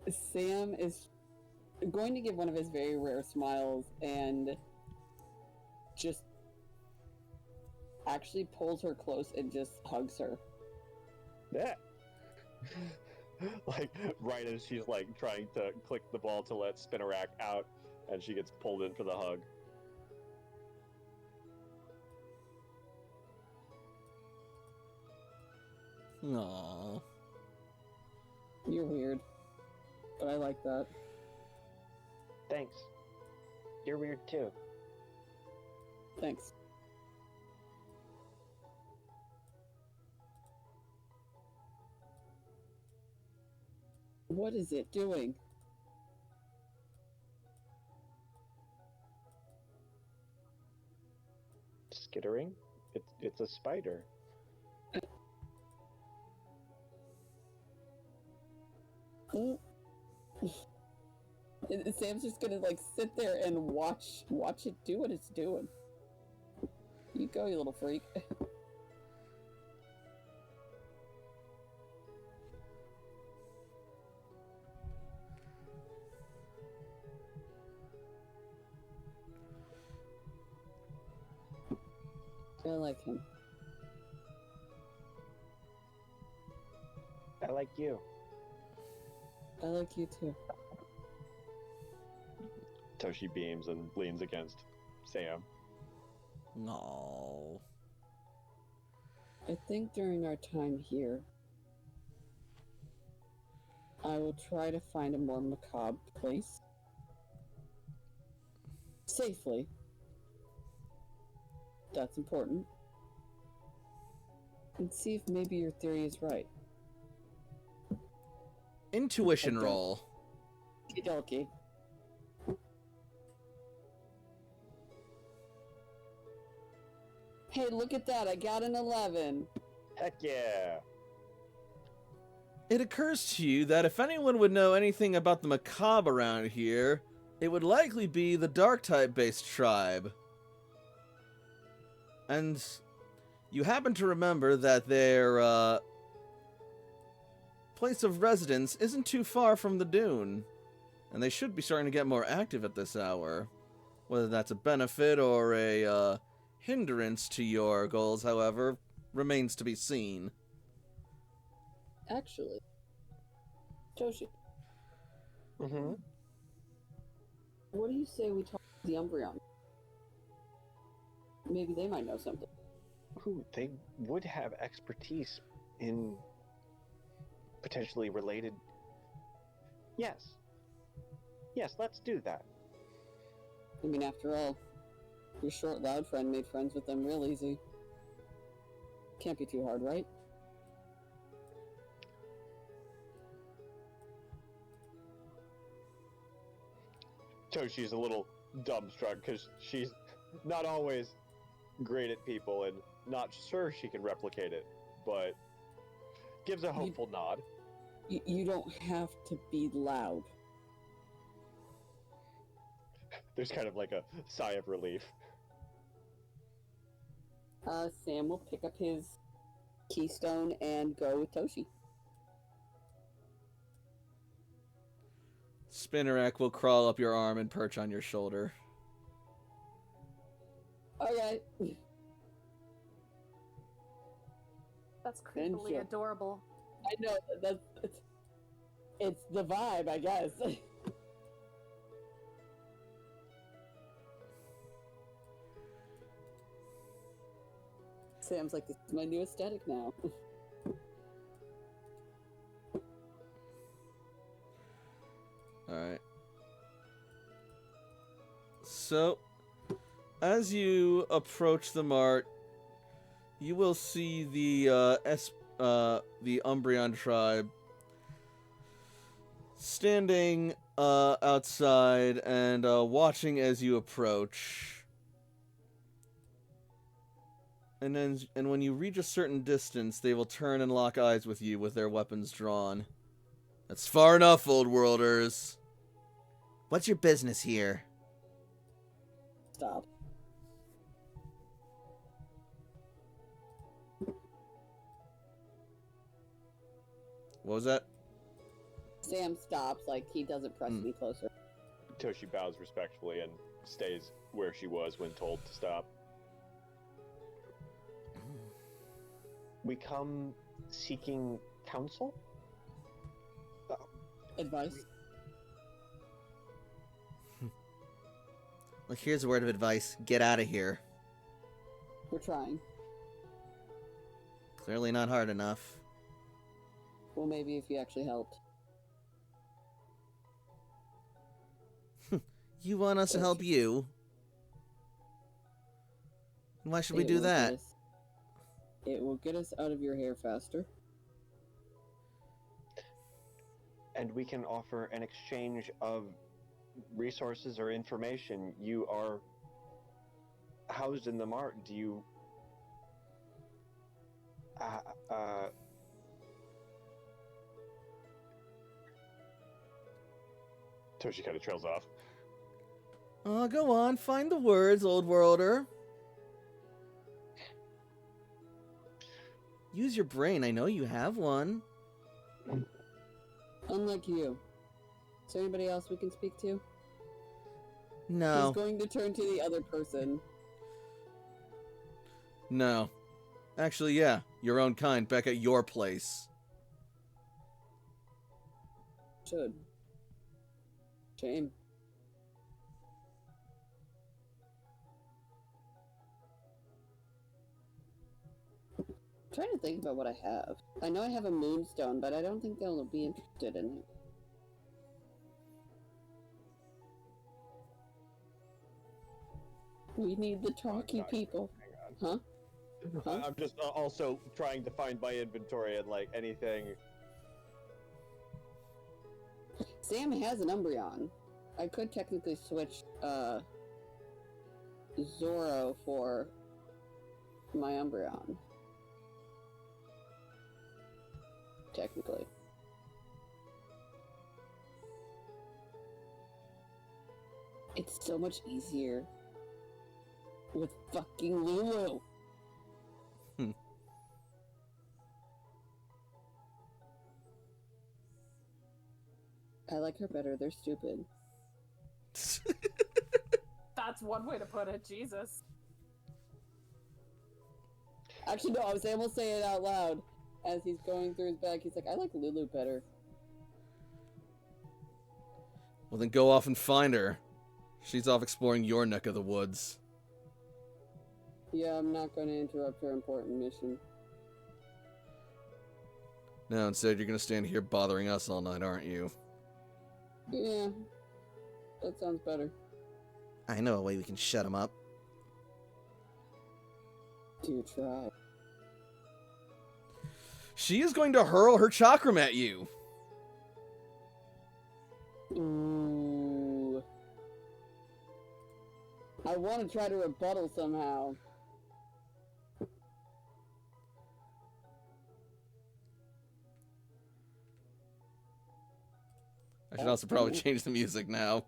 Sam is going to give one of his very rare smiles and just actually pulls her close and just hugs her. Yeah. Like, right as she's, like, trying to click the ball to let Spinnerack out, and she gets pulled in for the hug. Aww. You're weird, but I like that. Thanks. You're weird, too. Thanks. What is it doing? Skittering? It's a spider. Oh. And Sam's just gonna like sit there and watch it do what it's doing. You go, you little freak. I like him. I like you. I like you too. Toshi beams and leans against Sam. No. I think during our time here, I will try to find a more macabre place. Safely. That's important. And see if maybe your theory is right. Intuition Okay. roll. Okey-dokey. Hey, look at that. I got an 11. Heck yeah! It occurs to you that if anyone would know anything about the macabre around here, it would likely be the Dark-type based tribe. And you happen to remember that place of residence isn't too far from the dune, and they should be starting to get more active at this hour. Whether that's a benefit or a hindrance to your goals, however, remains to be seen. Actually, Toshi, Mm-hmm. what do you say we talk to the Umbreon? Maybe they might know something. Ooh, they would have expertise in potentially related. Yes. Yes, let's do that. I mean, after all, your short, loud friend made friends with them real easy. Can't be too hard, right? Toshi's a little dumbstruck because she's not always great at people and not sure she can replicate it, but gives a hopeful nod. You don't have to be loud. There's kind of like a sigh of relief. Sam will pick up his keystone and go with Toshi. Spinnerack will crawl up your arm and perch on your shoulder. Okay. That's Then creepily sure. adorable. I know it's the vibe, I guess. Sam's like, this is my new aesthetic now. Alright. So, as you approach the mart, you will see the Umbreon tribe standing outside and watching as you approach. And when you reach a certain distance, they will turn and lock eyes with you with their weapons drawn. That's far enough, Old Worlders. What's your business here? Stop. What was that? Sam stops, like he doesn't press any closer. Toshi bows respectfully and stays where she was when told to stop. We come seeking counsel? Advice? Look, here's a word of advice. Get out of here. We're trying. Clearly not hard enough. Well, maybe if you actually helped. You want us to help you? Why should we It do will that? get us- It will get us out of your hair faster. And we can offer an exchange of resources or information. You are housed in the mart. Do you... Toshi kind of trails off. Go on. Find the words, Old Worlder. Use your brain. I know you have one. Unlike you. Is there anybody else we can speak to? No. He's going to turn to the other person. No. Actually, yeah. Your own kind back at your place. Should. Shame. I'm trying to think about what I have. I know I have a moonstone, but I don't think they'll be interested in it. We need the talky people. Huh? Huh? I'm just also trying to find my inventory and like anything. Sam has an Umbreon. I could technically switch Zoro for my Umbreon. Technically. It's so much easier with fucking Lulu. I like her better. They're stupid. That's one way to put it. Jesus. Actually, no, I was able to say it out loud as he's going through his bag. He's like, I like Lulu better. Well, then go off and find her. She's off exploring your neck of the woods. Yeah, I'm not going to interrupt her important mission. No, instead you're gonna stand here bothering us all night, aren't you? Yeah, that sounds better. I know a way we can shut him up. Do try. She is going to hurl her chakram at you. Ooh. I want to try to rebuttal somehow. I should also probably change the music now.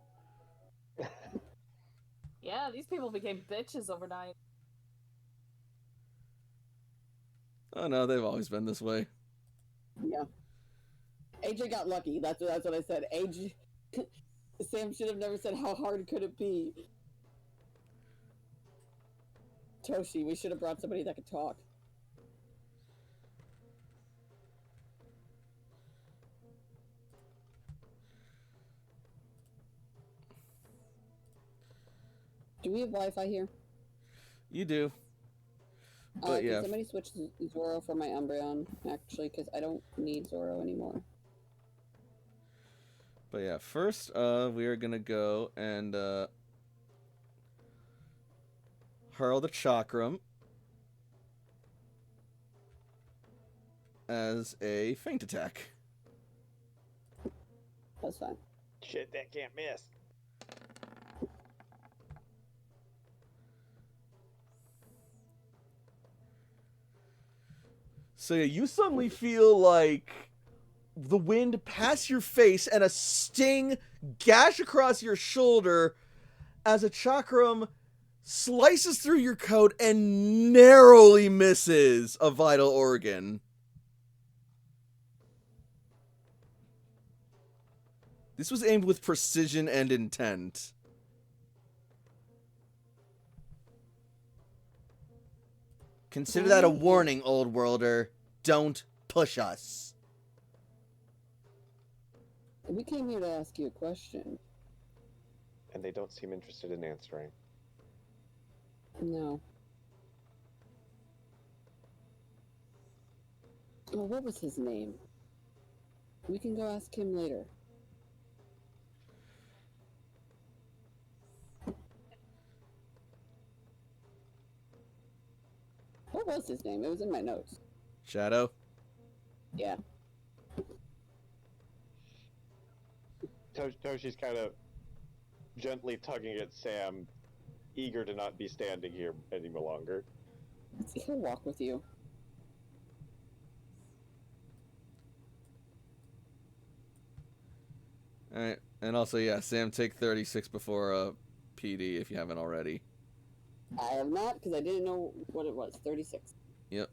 Yeah, these people became bitches overnight. Oh no, they've always been this way. Yeah. AJ got lucky. That's what I said. AJ. Sam should have never said how hard could it be. Toshi, we should have brought somebody that could talk. Do we have Wi-Fi here? You do. But Can yeah. somebody switch Zoro for my Umbreon, actually, because I don't need Zoro anymore. But yeah, first, we are gonna go and, hurl the chakram as a feint attack. That's fine. Shit, that can't miss. So yeah, you suddenly feel like the wind pass your face and a sting gash across your shoulder as a chakram slices through your coat and narrowly misses a vital organ. This was aimed with precision and intent. Consider that a warning, Old Worlder. Don't push us. We came here to ask you a question. And they don't seem interested in answering. No. Well, what was his name? We can go ask him later. What was his name? It was in my notes. Shadow? Yeah. Toshi's kind of gently tugging at Sam, eager to not be standing here any longer. He'll walk with you. Alright, and also, yeah, Sam, take 36 before PD if you haven't already. I have not, because I didn't know what it was. 36. Yep.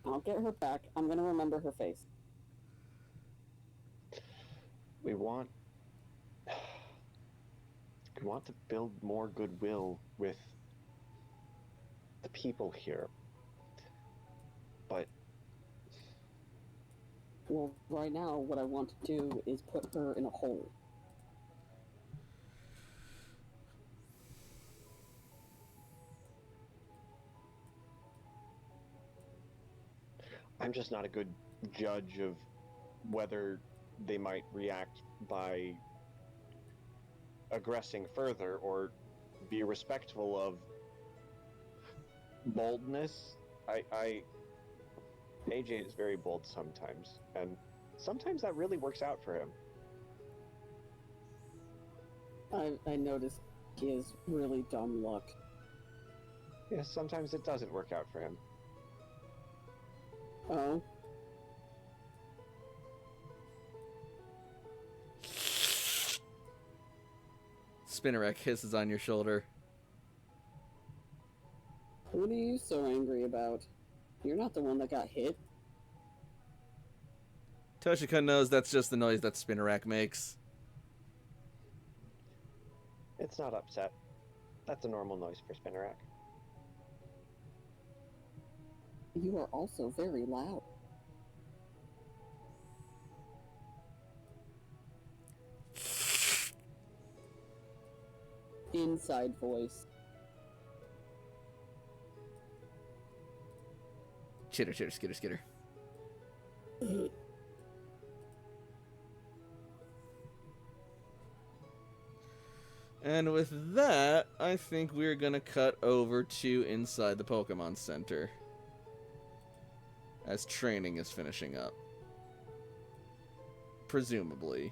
I'll get her back. I'm going to remember her face. We want to build more goodwill with the people here. But Well, right now, what I want to do is put her in a hole. I'm just not a good judge of whether they might react by aggressing further or be respectful of boldness. AJ is very bold sometimes, and sometimes that really works out for him. I noticed he has really dumb luck. Yes, sometimes it doesn't work out for him. Oh? Spinnerack hisses on your shoulder. What are you so angry about? You're not the one that got hit. Toshiko knows that's just the noise that Spinnerack makes. It's not upset. That's a normal noise for Spinnerack. You are also very loud. Inside voice. Chitter, chitter, skitter, skitter. And with that, I think we're gonna cut over to inside the Pokemon Center. As training is finishing up. Presumably.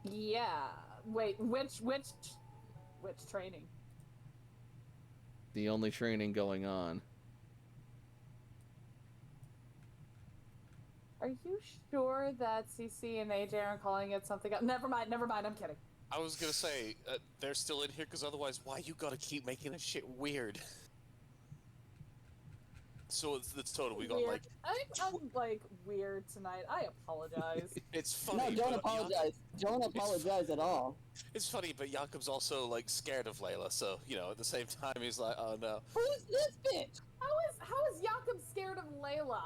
Yeah. Wait, which training? The only training going on. Are you sure that CC and AJ aren't calling it something else? Never mind, I'm kidding. I was gonna say, they're still in here, because otherwise, why you gotta keep making this shit weird? So it's total, we got Weird. like... I'm like weird tonight. I apologize. It's No, funny, don't but apologize. Don't apologize at all. It's funny, but Jakob's also, like, scared of Layla, so, you know, at the same time, he's like, oh no. Who's this bitch? How is Jakob scared of Layla?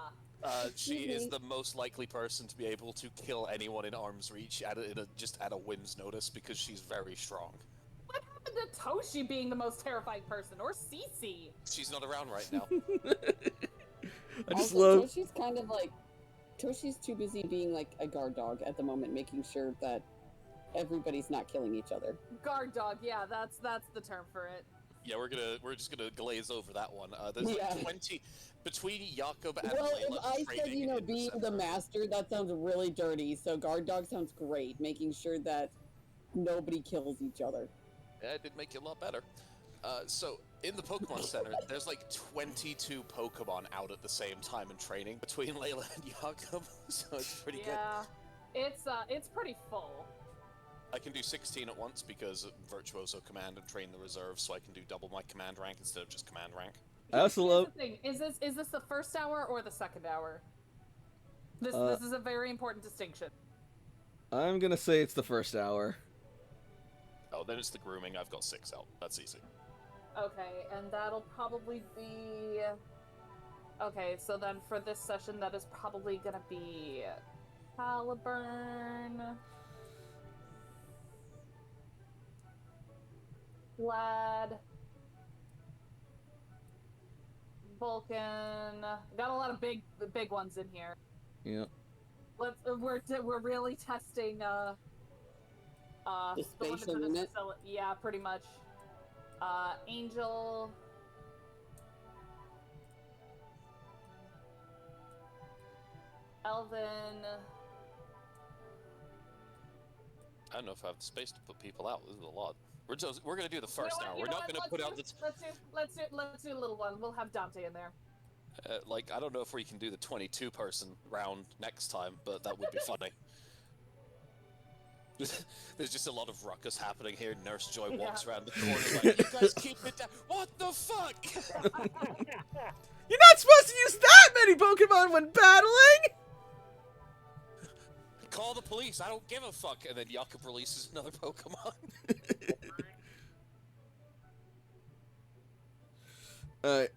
She Excuse is me. the most likely person to be able to kill anyone in arm's reach just at a whim's notice, because she's very strong. What happened to Toshi being the most terrifying person, or Cece? She's not around right now. I just Also, love... Toshi's kind of like... Toshi's too busy being like a guard dog at the moment, making sure that everybody's not killing each other. Guard dog, yeah, that's the term for it. Yeah, we're just gonna glaze over that one. There's Yeah. like 20 between Jakob and Well, Layla if I said, training you know, in the being the center. master, that sounds really dirty. So guard dog sounds great, making sure that nobody kills each other. Yeah, it did make it a lot better. So in the Pokemon Center, there's like 22 Pokemon out at the same time in training between Layla and Jakob, so it's pretty good. Yeah, it's pretty full. I can do 16 at once because Virtuoso Command and train the reserves, so I can do double my command rank instead of just command rank. I also Here's love... the thing: is this the first hour or the second hour? This is a very important distinction. I'm gonna say it's the first hour. Oh, then it's the grooming. I've got 6 out. That's easy. Okay, and that'll probably be... Okay, so then for this session, that is probably gonna be... Caliburn... Vlad... Vulcan... Got a lot of big ones in here. Yeah. We're really testing, The limits spatial of this unit? facility. Yeah, pretty much. Angel... Elvin... I don't know if I have the space to put people out. This is a lot. We're gonna do the first hour. You We're know not what? gonna put out the Let's do a little one. We'll have Dante in there. like I don't know if we can do the 22 person round next time, but that would be funny. There's just a lot of ruckus happening here. Nurse Joy walks around the corner like, "You guys keep it down." What the fuck? You're not supposed to use that many Pokemon when battling! Call the police. I don't give a fuck. And then Jakob releases another Pokemon. Alright.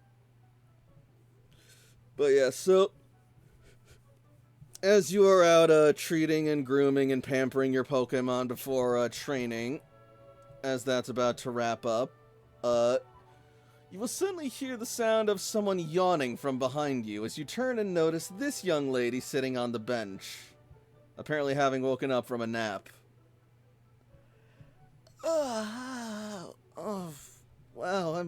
But yeah, so... As you are out treating and grooming and pampering your Pokemon before training, as that's about to wrap up, you will suddenly hear the sound of someone yawning from behind you as you turn and notice this young lady sitting on the bench, apparently having woken up from a nap. Oh, wow, I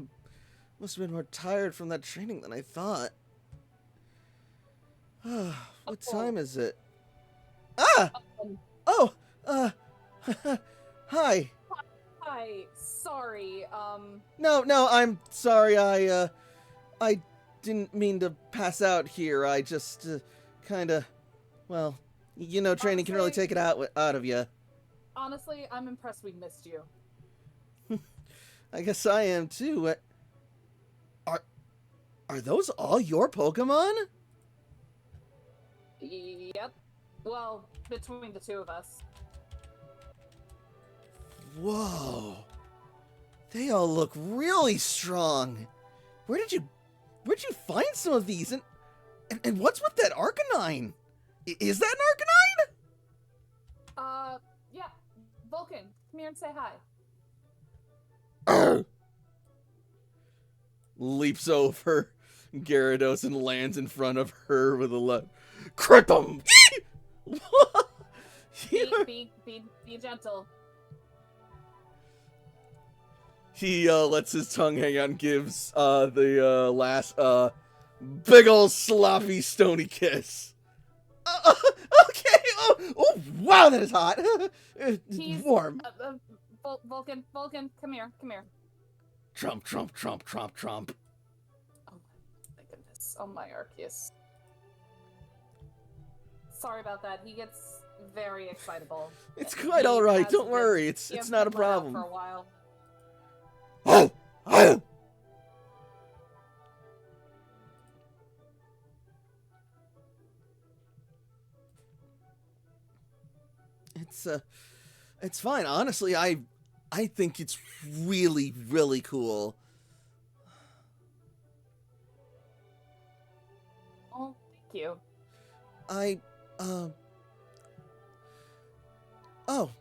must have been more tired from that training than I thought. What time is it? Ah! Oh! Hi. Hi. Sorry. No, I'm sorry. I didn't mean to pass out here. I just, kinda, well, you know, training can really Honestly- take it out of you. Honestly, I'm impressed we missed you. I guess I am too. Are those all your Pokemon? Yep. Well, between the two of us. Whoa. They all look really strong. Where'd you find some of these? And what's with that Arcanine? Is that an Arcanine? Yeah. Vulcan, come here and say hi. Leaps over Gyarados and lands in front of her with a left. Crit them! Be gentle. He lets his tongue hang out and gives the last big ol' sloppy stony kiss. Okay. Oh, wow, that is hot. He's Warm. Vulcan, come here. Trump. Oh my goodness. Oh my Arceus. Sorry about that. He gets very excitable. It's quite He all right. has Don't been- worry. he It's hasn't not a been let out problem. For a while. It's fine. Honestly, I think it's really, really cool. Oh, thank you.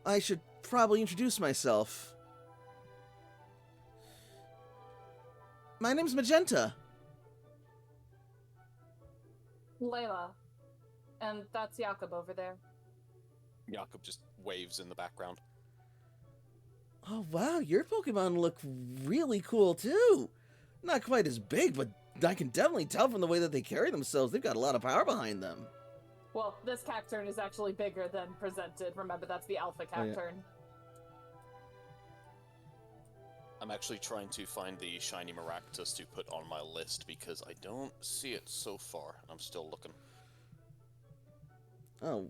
I should probably introduce myself. My name's Magenta. Layla. And that's Jakob over there. Jakob just waves in the background. Oh, wow, your Pokemon look really cool, too. Not quite as big, but I can definitely tell from the way that they carry themselves. They've got a lot of power behind them. Well, this Cacturn is actually bigger than presented. Remember, that's the Alpha Oh, yeah. Cacturn. I'm actually trying to find the shiny Maractus to put on my list because I don't see it so far. I'm still looking. Oh,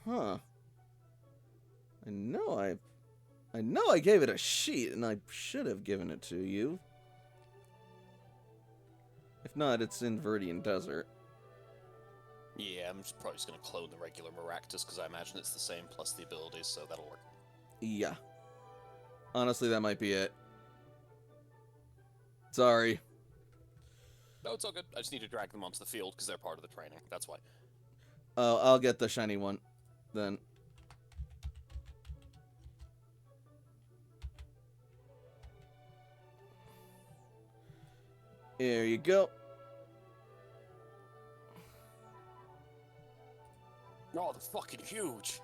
huh. I know I gave it a sheet, and I should have given it to you. If not, it's in Viridian Desert. Yeah, I'm probably just going to clone the regular Maractus because I imagine it's the same plus the abilities, so that'll work. Yeah. Honestly, that might be it. Sorry. No, it's all good. I just need to drag them onto the field because they're part of the training. That's why. Oh, I'll get the shiny one, then. There you go. Oh, they're fucking huge.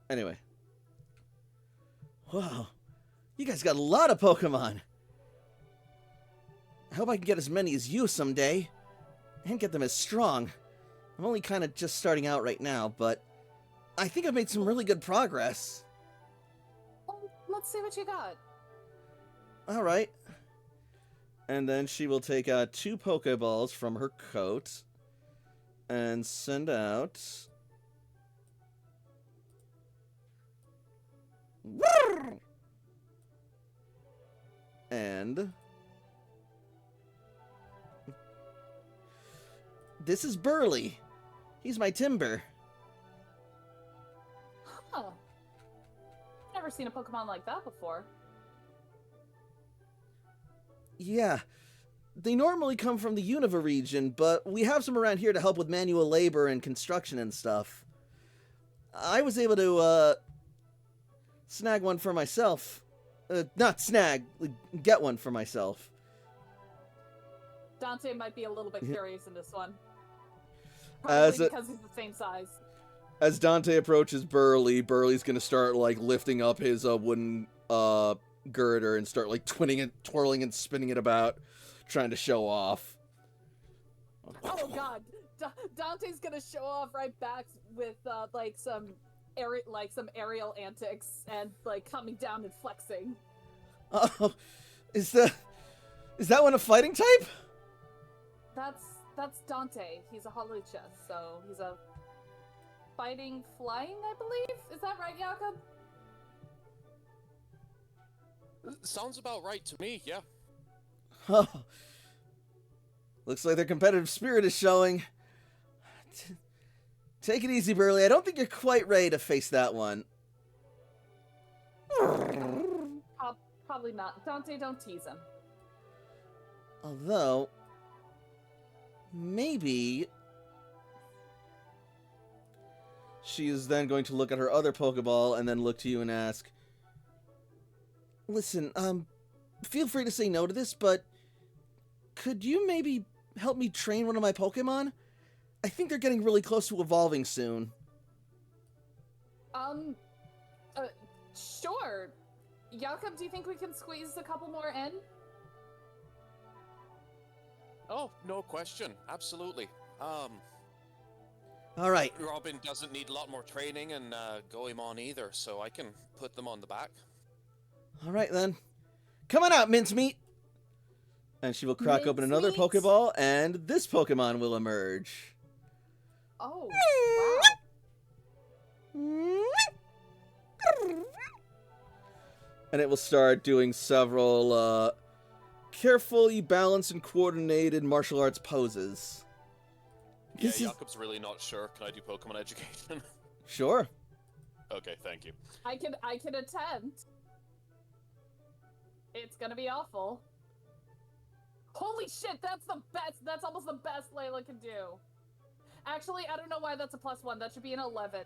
Anyway. Wow. You guys got a lot of Pokemon. I hope I can get as many as you someday. And get them as strong. I'm only kind of just starting out right now, but I think I've made some really good progress. Well, let's see what you got. Alright. And then she will take out 2 Pokeballs from her coat and send out... And... This is Burley. He's my Timber. Huh. Never seen a Pokemon like that before. Yeah. They normally come from the Unova region, but we have some around here to help with manual labor and construction and stuff. I was able to, snag one for myself. Not snag, get one for myself. Dante might be a little bit curious in this one. As Probably because he's the same size. As Dante approaches Burley, Burley's gonna start, lifting up his, wooden, girder and start, twirling and spinning it about, trying to show off. Oh god, Dante's gonna show off right back with some aerial antics and coming down and flexing. Oh, is that one a fighting type? That's Dante. He's a Hawlucha, so he's a fighting, flying, I believe? Is that right, Jakob? Sounds about right to me, yeah. Oh. Looks like their competitive spirit is showing. Take it easy, Burley. I don't think you're quite ready to face that one. Probably not. Dante, don't tease him. Although, maybe she is then going to look at her other Pokeball and then look to you and ask, listen, feel free to say no to this, but could you maybe help me train one of my Pokemon? I think they're getting really close to evolving soon. Sure. Jakob, do you think we can squeeze a couple more in? Oh, no question. Absolutely. All right. Robin doesn't need a lot more training, and Goemon either, so I can put them on the back. All right, then. Come on out, Mincemeat! And she will crack open another Mincemeat. Pokeball, and this Pokemon will emerge. Oh, wow. And it will start doing several, carefully balanced and coordinated martial arts poses. Yeah, This is- Jakob's really not sure. Can I do Pokemon education? Sure. Okay, thank you. I can attempt. It's gonna be awful. Holy shit, that's the best. That's almost the best Layla can do. Actually, I don't know why that's a +1. That should be an 11.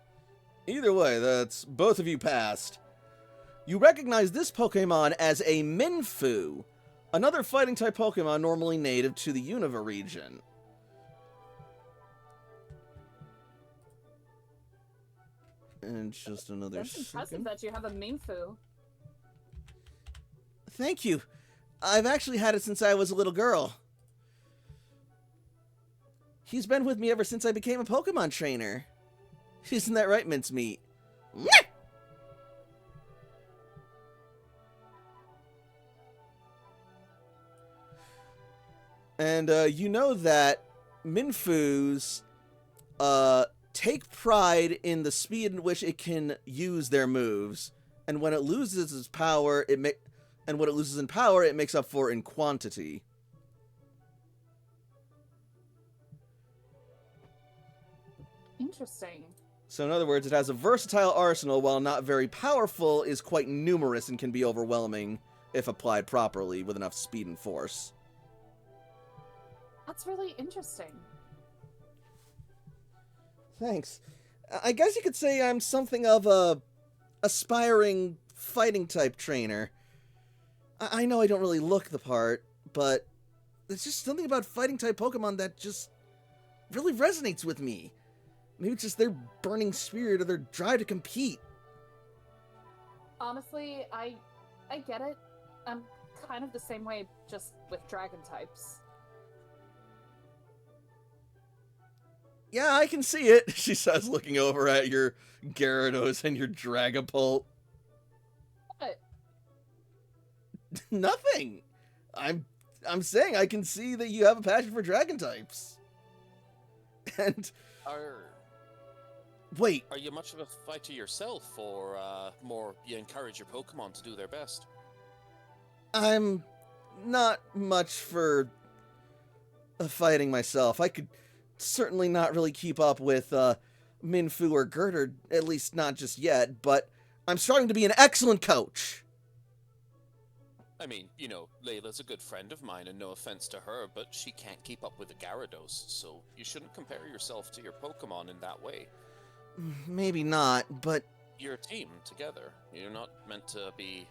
Either way, that's both of you passed. You recognize this Pokemon as a Minfu, another fighting-type Pokemon normally native to the Unova region. And just another That's impressive second. that you have a Minfu. Thank you. I've actually had it since I was a little girl. He's been with me ever since I became a Pokemon trainer. Isn't that right, Mincemeat? And you know that Minfus take pride in the speed in which it can use their moves, and when it loses its power, it makes up for in quantity. Interesting. So in other words, it has a versatile arsenal, while not very powerful, is quite numerous and can be overwhelming if applied properly with enough speed and force. That's really interesting. Thanks. I guess you could say I'm something of a aspiring fighting type trainer. I know I don't really look the part, but there's just something about fighting type Pokemon that just really resonates with me. Maybe it's just their burning spirit or their drive to compete. Honestly, I get it. I'm kind of the same way, just with dragon types. Yeah, I can see it, she says, looking over at your Gyarados and your Dragapult. What? Nothing. I'm saying I can see that you have a passion for dragon types. And wait, Are you much of a fighter yourself, or more you encourage your Pokemon to do their best? I'm not much for fighting myself. I could certainly not really keep up with Minfu or Girder, at least not just yet, but I'm starting to be an excellent coach. I mean, you know, Layla's a good friend of mine, and no offense to her, but she can't keep up with the Gyarados, so you shouldn't compare yourself to your Pokemon in that way. Maybe not, but You're a team together. You're not meant to be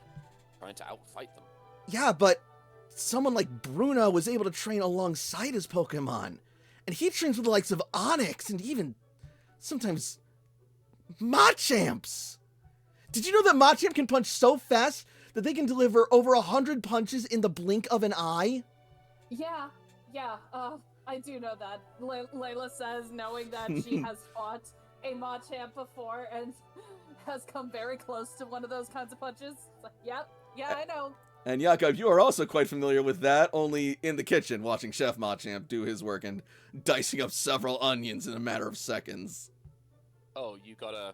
trying to outfight them. yeah, but someone like Bruno was able to train alongside his Pokemon. And he trains with the likes of Onix and even sometimes Machamps. Did you know that Machamp can punch so fast that they can deliver over 100 punches in the blink of an eye? Yeah, I do know that. Layla says, knowing that she has fought a Machamp before and has come very close to one of those kinds of punches. It's like, yep, yeah, I know. And Jakob, you are also quite familiar with that, only in the kitchen, watching Chef Machamp do his work and dicing up several onions in a matter of seconds. Oh, you gotta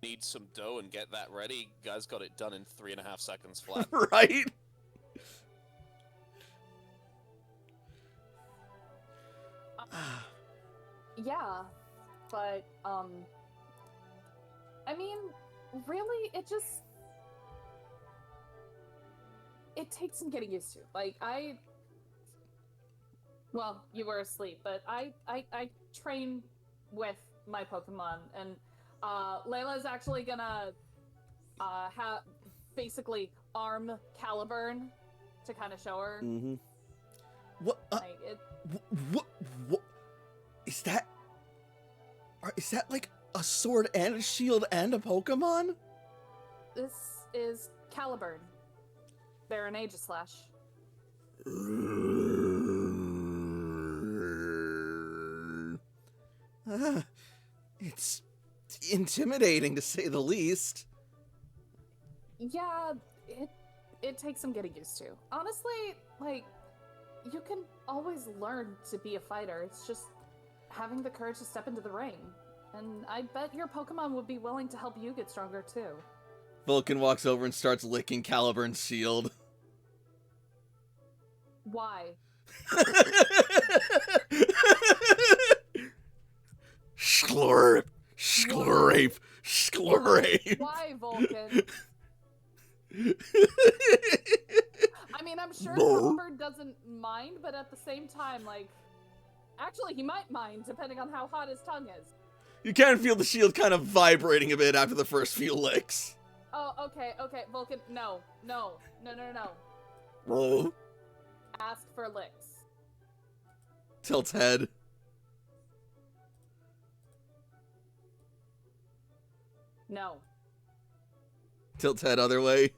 need some dough and get that ready. Guys got it done in 3.5 seconds flat. Right? Yeah, but I mean, really, it takes some getting used to. Like well, you were asleep, but I train with my Pokemon, and Layla's actually gonna have basically arm Caliburn to kind of show her. Mm-hmm. What? Like it. What? Is that? Is that like a sword and a shield and a Pokemon? This is Caliburn. They're an Aegislash. It's intimidating to say the least. Yeah, it takes some getting used to. Honestly, like, you can always learn to be a fighter. It's just having the courage to step into the ring. And I bet your Pokemon would be willing to help you get stronger too. Vulcan walks over and starts licking Caliburn's shield. Why? Schlurp, schlurape, schlurape. Why, Vulcan? I mean, I'm sure No. Caliburn doesn't mind, but at the same time, like, actually, he might mind, depending on how hot his tongue is. You can feel the shield kind of vibrating a bit after the first few licks. Oh, okay, Vulcan, no. Oh. Ask for licks. Tilt's head. No. Tilt's head other way.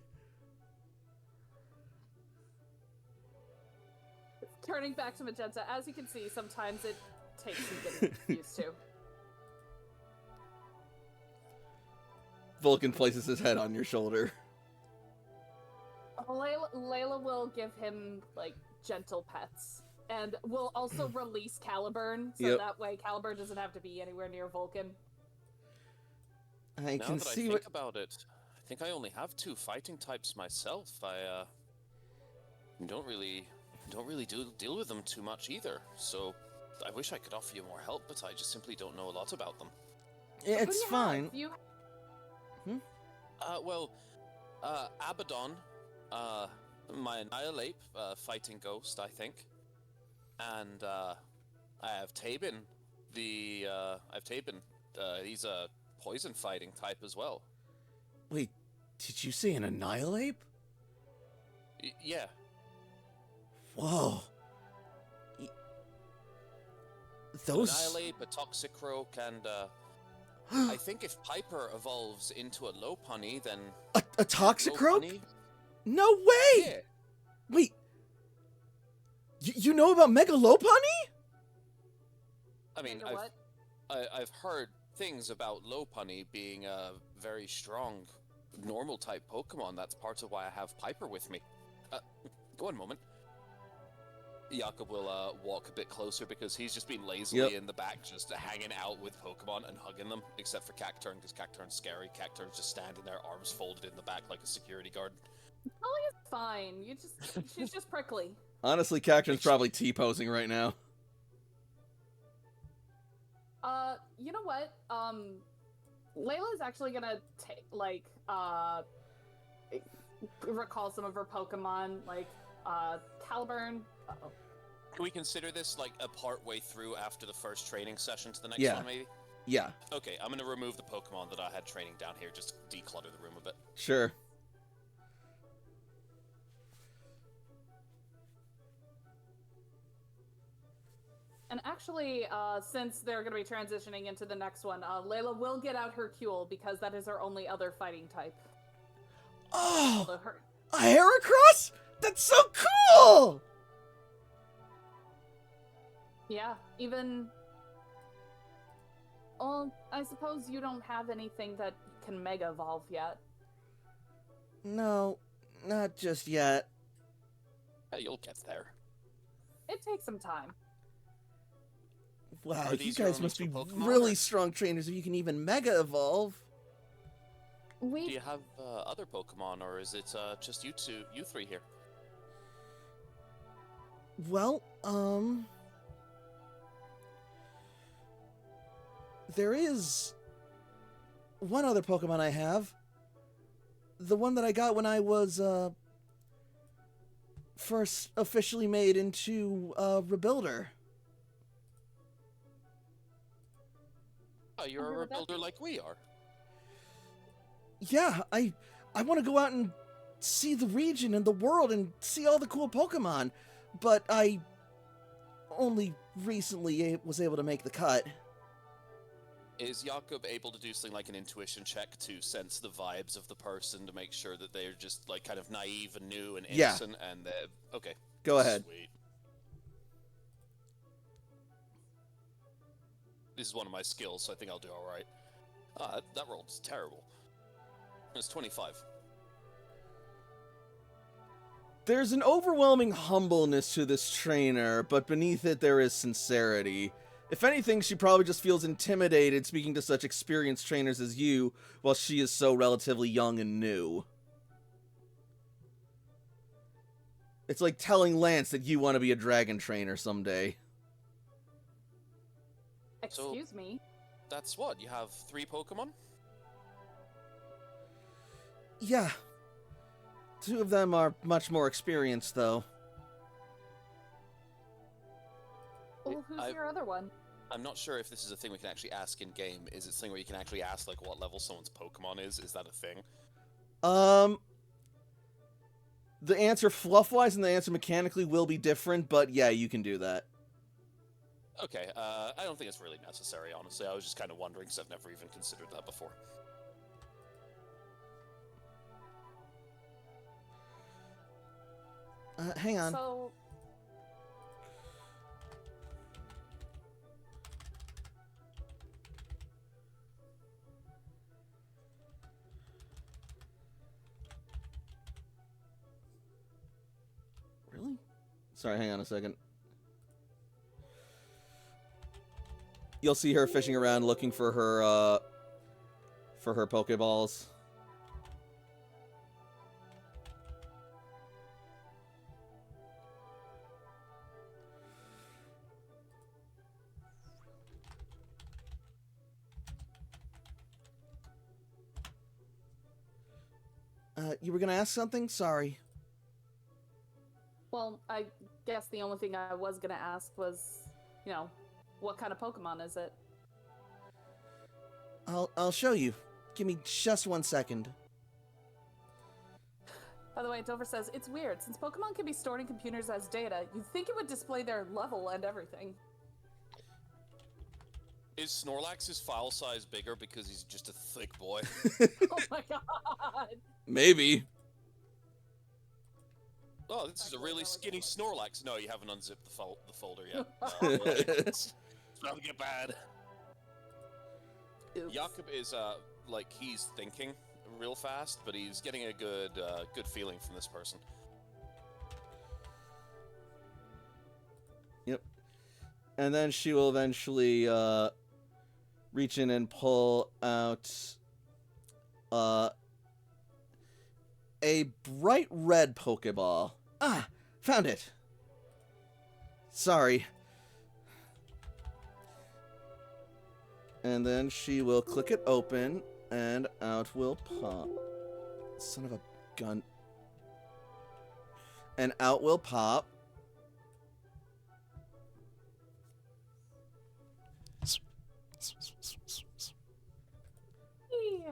Turning back to Magenta, as you can see, sometimes it takes some getting used to. Vulcan places his head on your shoulder. Layla will give him, like, gentle pets. And will also release Caliburn, so Yep. that way Caliburn doesn't have to be anywhere near Vulcan. I Now can that I see think what. about it, I think I only have 2 fighting types myself. I don't really deal with them too much either. So I wish I could offer you more help, but I just simply don't know a lot about them. Yeah, Who do it's you fine. have? You Abaddon, my Annihilate, fighting ghost, I think. And, I have Tabin, he's a poison fighting type as well. Wait, did you say an Annihilate? Yeah. Whoa. Those. Annihilate, a Toxicroak, and, I think if Piper evolves into a Lopunny, then... A Toxicroak? Lopunny- No way! Yeah. Wait. You know about Mega Lopunny? I mean, know what? I've heard things about Lopunny being a very strong, normal type Pokemon. That's part of why I have Piper with me. One moment. Jakob will walk a bit closer because he's just been lazily in the back, just hanging out with Pokemon and hugging them, except for Cacturn, because Cacturn's scary. Cacturn's just standing there, arms folded in the back like a security guard. Holly is fine. She's just prickly. Honestly, Cacturn's probably T-posing right now. You know what? Layla's actually gonna recall some of her Pokemon, like, Caliburn. Uh-oh. Can we consider this like a part way through after the first training session to the next Yeah. one, maybe? Yeah, Okay, I'm gonna remove the Pokemon that I had training down here, just to declutter the room a bit. sure. And actually, since they're going to be transitioning into the next one, Layla will get out Hercule because that is her only other fighting type. Oh, Although her, a Heracross? That's so cool! yeah, even. Well, I suppose you don't have anything that can Mega Evolve yet. No, not just yet. Yeah, you'll get there. It takes some time. Wow, Are you these your guys only must be two Pokemon, really or- strong trainers if you can even Mega Evolve. Do We you have other Pokemon, or is it just you three here? Well, there is one other Pokemon I have. The one that I got when I was, first officially made into, Rebuilder. Oh, you're who a would that rebuilder be? like we are. Yeah, I want to go out and see the region and the world and see all the cool Pokemon, but I only recently was able to make the cut. Is Jakob able to do something like an intuition check to sense the vibes of the person to make sure that they're just like kind of naive and new and Yeah. innocent and okay. Go ahead. Sweet. This is one of my skills, so I think I'll do all right. That roll's terrible. It's 25. There's an overwhelming humbleness to this trainer, but beneath it there is sincerity. If anything, she probably just feels intimidated speaking to such experienced trainers as you, while she is so relatively young and new. It's like telling Lance that you want to be a dragon trainer someday. excuse me. That's what? You have 3 Pokemon? Yeah. 2 of them are much more experienced, though. Oh, who's I- your other one? I'm not sure if this is a thing we can actually ask in game. Is it something where you can actually ask like what level someone's Pokemon is? Is that a thing? The answer fluff-wise and the answer mechanically will be different, but yeah, you can do that. Okay, I don't think it's really necessary, honestly. I was just kind of wondering because I've never even considered that before. Hang on. So, Really? Sorry, hang on a second. You'll see her fishing around looking for her Pokeballs. You were gonna ask something? Sorry. well, I guess the only thing I was gonna ask was, what kind of Pokemon is it? I'll show you. Give me just 1 second. By the way, Dover says, it's weird. Since Pokemon can be stored in computers as data, you'd think it would display their level and everything. Is Snorlax's file size bigger because he's just a thick boy? Oh my god! Maybe. Oh, this is a really skinny Snorlax. No, you haven't unzipped the folder yet. It's about to get bad. Oops. Jakob is like he's thinking real fast, but he's getting a good feeling from this person. Yep. And then she will eventually reach in and pull out a bright red Pokeball. Ah, found it. Sorry. And then she will click it open, and out will pop. Son of a gun. And out will pop. Yeah.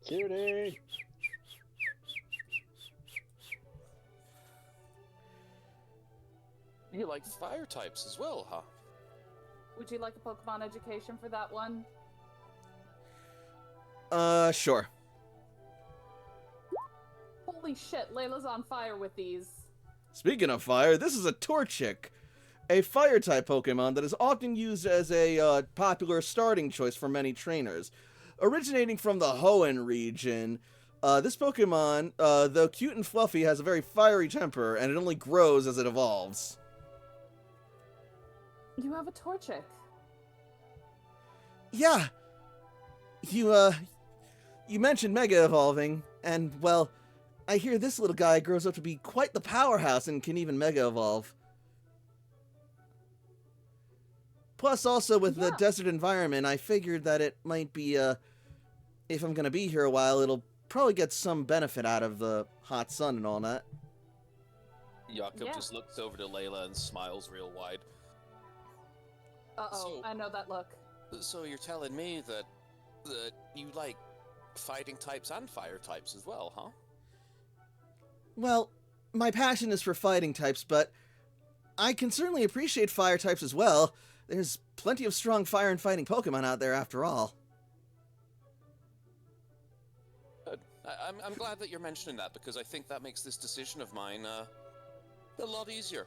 Cutie! You like fire types as well, huh? Would you like a Pokemon education for that one? Sure. Holy shit, Layla's on fire with these. Speaking of fire, this is a Torchic, a fire-type Pokemon that is often used as a popular starting choice for many trainers. Originating from the Hoenn region, this Pokemon, though cute and fluffy, has a very fiery temper, and it only grows as it evolves. Is Snorlax fire type? Is that what you said? Yes. Okay. Oops. Sweet. You have a Torchic. Yeah. You mentioned Mega Evolving, and, well, I hear this little guy grows up to be quite the powerhouse and can even Mega Evolve. Plus, also with the Yeah. desert environment, I figured that it might be, if I'm gonna be here a while, it'll probably get some benefit out of the hot sun and all that. Jakob Yeah. just looks over to Layla and smiles real wide. Uh-oh, So- I know that look. So you're telling me that you like fighting types and fire types as well, huh? Well, my passion is for fighting types, but I can certainly appreciate fire types as well. There's plenty of strong fire and fighting Pokemon out there after all. Good. I'm glad that you're mentioning that because I think that makes this decision of mine a lot easier.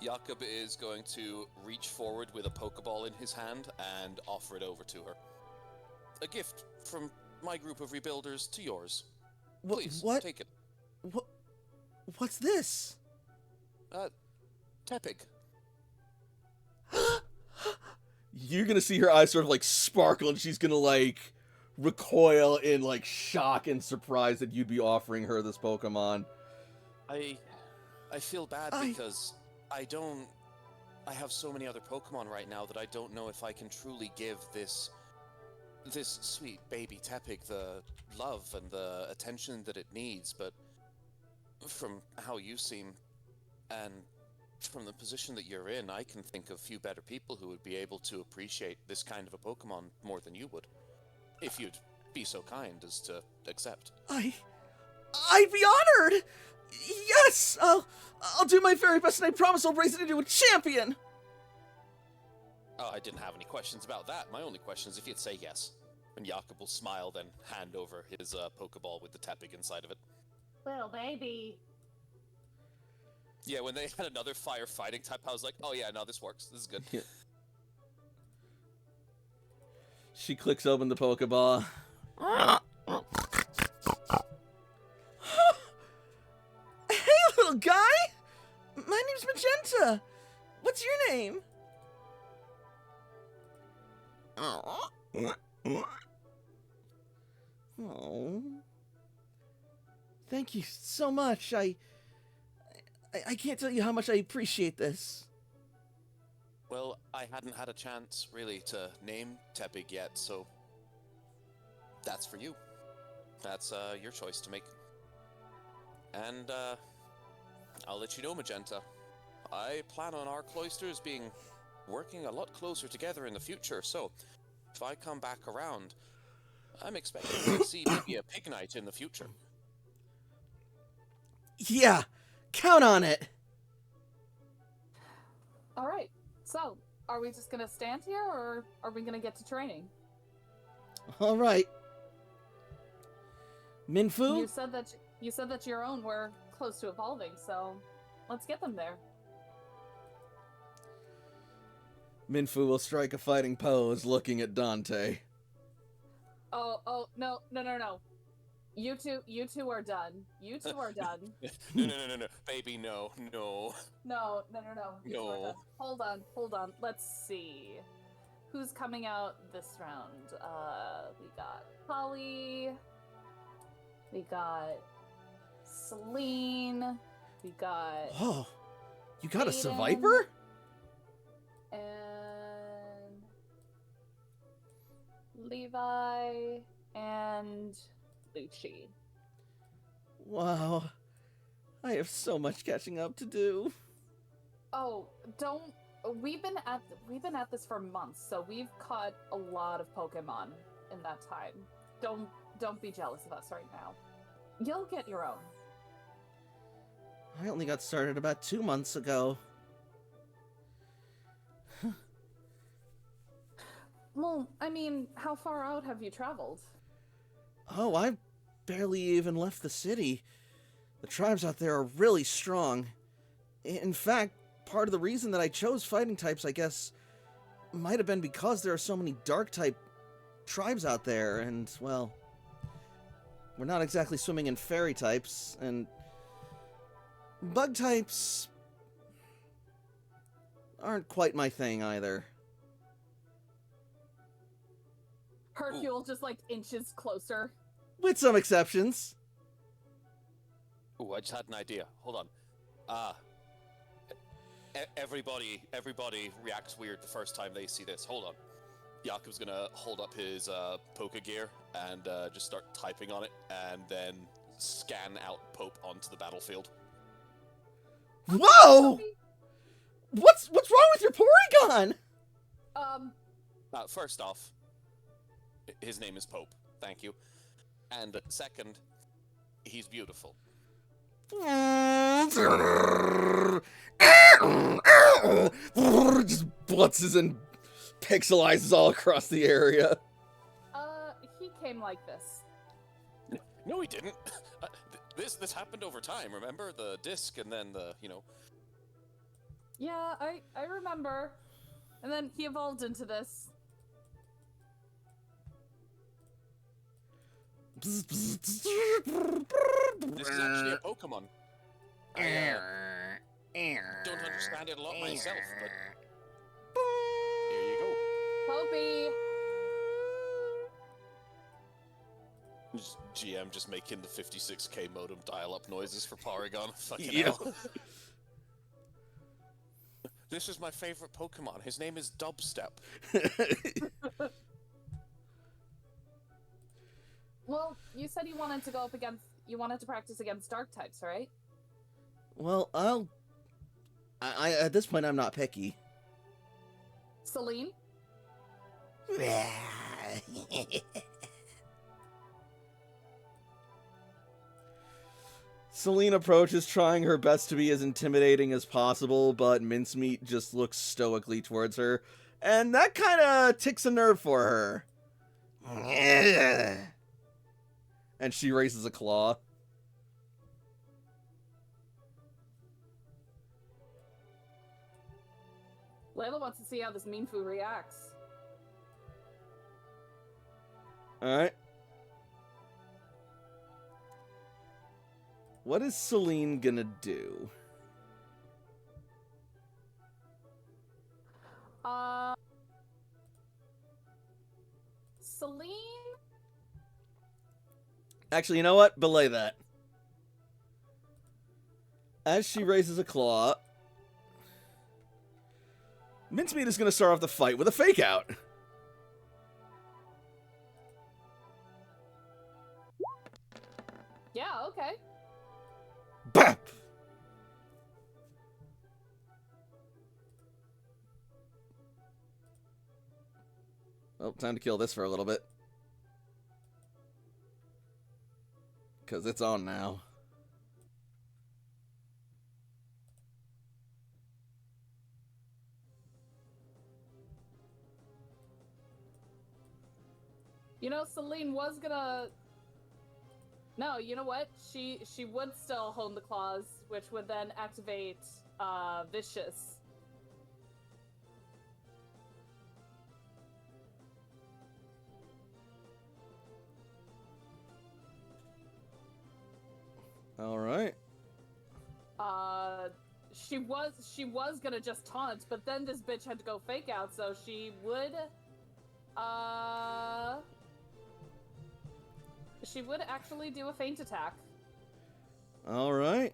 Jakob is going to reach forward with a Pokeball in his hand and offer it over to her. A gift from my group of rebuilders to yours. Please, What? take it. What's this? Tepig. You're gonna see her eyes sort of like sparkle, and she's gonna like recoil in like shock and surprise that you'd be offering her this Pokemon. I feel bad I- because I have so many other Pokemon right now that I don't know if I can truly give this sweet baby Tepig the love and the attention that it needs, but from how you seem and from the position that you're in, I can think of few better people who would be able to appreciate this kind of a Pokemon more than you would. If you'd be so kind as to accept. I'd be honored! Yes! I'll do my very best, and I promise I'll raise it into a champion! Oh, I didn't have any questions about that. My only question is if you'd say yes. And Jakob will smile, then hand over his Pokeball with the Tepig inside of it. Little baby. Yeah, when they had another fire fighting type, I was like, oh yeah, no, this works. This is good. Yeah. She clicks open the Pokeball. Hey, little guy! My name's Magenta! What's your name? Oh. Thank you so much. I can't tell you how much I appreciate this. Well, I hadn't had a chance, really, to name Tepig yet, so that's for you. That's your choice to make. And I'll let you know, Magenta. I plan on our cloisters working a lot closer together in the future, so if I come back around, I'm expecting to see maybe a pig night in the future. Yeah, count on it. All right. So, are we just gonna stand here, or are we gonna get to training? All right. Minfu? You said that your own were close to evolving, so let's get them there. Minfu will strike a fighting pose looking at Dante. Oh, no. You two are done. You two are done. No, baby, no. No. You two are No. done. Hold on. Let's see. Who's coming out this round? We got Polly. We got Celine. We got Oh, you got a Aiden. Seviper? and Levi and Lucci. Wow. I have so much catching up to do. Oh, don't. We've been at this for months, so we've caught a lot of Pokemon in that time. Don't be jealous of us right now. You'll get your own. I only got started about 2 months ago. Well, I mean, how far out have you traveled? Oh, I've barely even left the city. The tribes out there are really strong. In fact, part of the reason that I chose fighting types, I guess, might have been because there are so many dark type tribes out there, and, well, we're not exactly swimming in fairy types, and bug types aren't quite my thing either. Hercule just like inches closer. With some exceptions. Ooh, I just had an idea. Hold on. Everybody reacts weird the first time they see this. Hold on. Jakob's gonna hold up his poker gear and just start typing on it, and then scan out Pope onto the battlefield. Whoa! What's wrong with your Porygon? First off, his name is Pope. Thank you. And second, he's beautiful. Just blitzes and pixelizes all across the area. He came like this. No, he didn't. This happened over time. Remember the disc, and then the Yeah, I remember. And then he evolved into this. This is actually a Pokemon. I don't understand it a lot myself, but here you go. Popey! GM just making the 56k modem dial-up noises for Porygon. Fucking Yeah. hell. This is my favorite Pokemon. His name is Dubstep. Well, you said you wanted to go up against. You wanted to practice against dark types, right? Well, I at this point I'm not picky. Celine? Celine approaches, trying her best to be as intimidating as possible, but Mincemeat just looks stoically towards her, and that kind of ticks a nerve for her. And she raises a claw. Layla wants to see how this Minfu reacts. Alright. What is Celine gonna do? Celine? Actually, you know what? Belay that. As she raises a claw, Mincemeat is going to start off the fight with a fake out. Yeah, okay. Bap! Well, time to kill this for a little bit. Because it's on now. You know, Celine was gonna... No, you know what? She would still hone the claws, which would then activate Vicious. All right. She was gonna just taunt, but then this bitch had to go fake out, so she would actually do a feint attack. All right.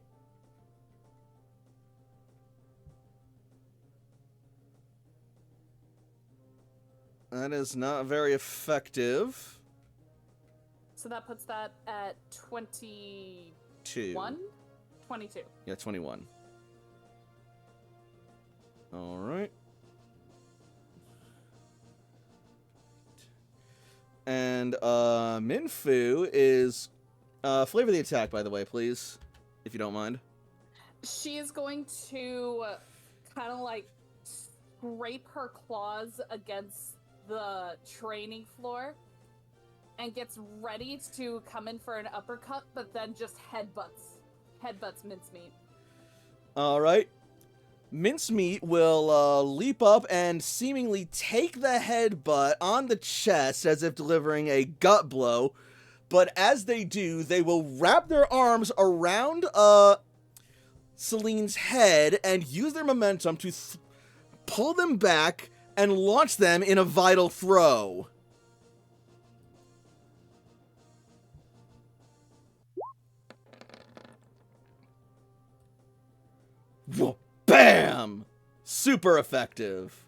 That is not very effective. So that puts that at 21? 22. Yeah, 21. All right. And Minfu is flavor the attack, by the way, please, if you don't mind. She is going to kind of like scrape her claws against the training floor and gets ready to come in for an uppercut, but then just headbutts Mincemeat. All right. Mincemeat will leap up and seemingly take the headbutt on the chest as if delivering a gut blow. But as they do, they will wrap their arms around Celine's head and use their momentum to pull them back and launch them in a vital throw. Whoa, bam! Super effective.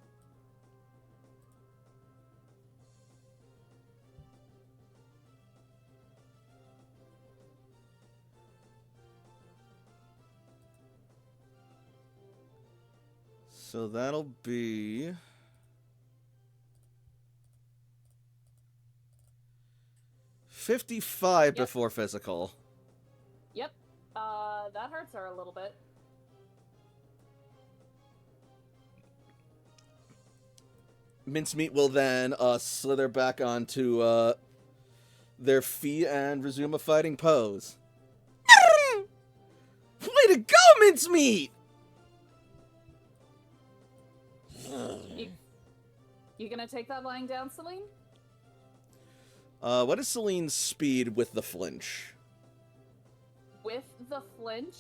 So that'll be 55 Yep. before physical. Yep. That hurts her a little bit. Mincemeat will then slither back onto their feet and resume a fighting pose. Way to go, Mincemeat! You gonna take that lying down, Celine? What is Celine's speed with the flinch? With the flinch,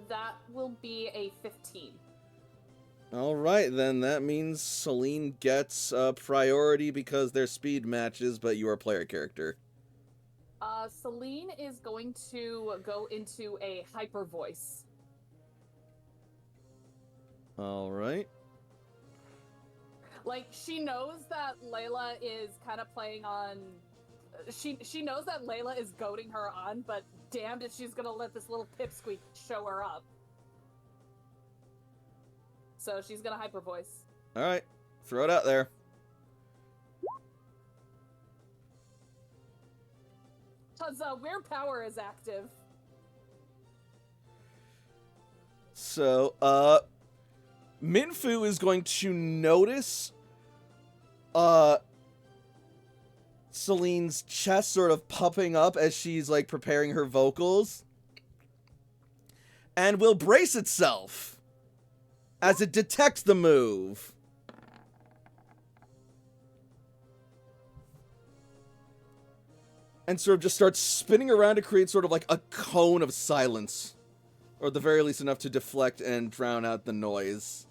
that will be a 15. Alright, then that means Celine gets priority because their speed matches, but you are a player character. Celine is going to go into a hyper voice. Alright. Like, she knows that Layla is kind of playing on... She knows that Layla is goading her on, but damned if she's gonna let this little pipsqueak show her up. So she's gonna hyper voice. Alright, throw it out there. Cause weird power is active. So, Minfu is going to notice, Celine's chest sort of puffing up as she's, like, preparing her vocals. And will brace itself as it detects the move. And sort of just starts spinning around to create sort of like a cone of silence. Or at the very least enough to deflect and drown out the noise.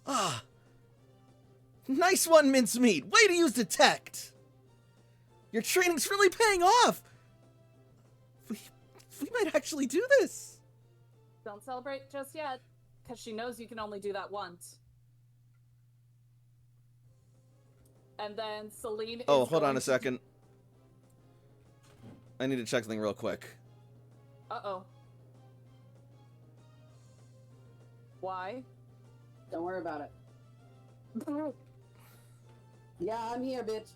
Ah. Nice one, Mincemeat. Way to use Detect. Your training's really paying off. We might actually do this. Don't celebrate just yet, because she knows you can only do that once. And then Celine is Hold on going a to- second. I need to check something real quick. Uh-oh. Why? Don't worry about it. Yeah, I'm here, bitch.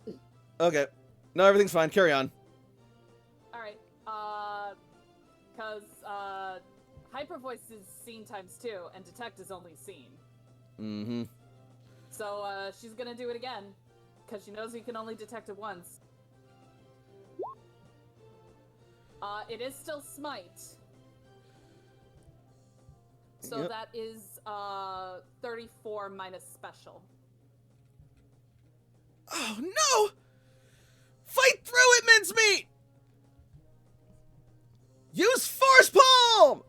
Okay. No, everything's fine. Carry on. Alright, because, hyper voice is seen times 2, and detect is only seen. Mm-hmm. So, she's gonna do it again, because she knows you can only detect it once. It is still Smite. So Yep. that is, 34 minus special. Oh, no! Fight through it, Mincemeat! Use Force Palm!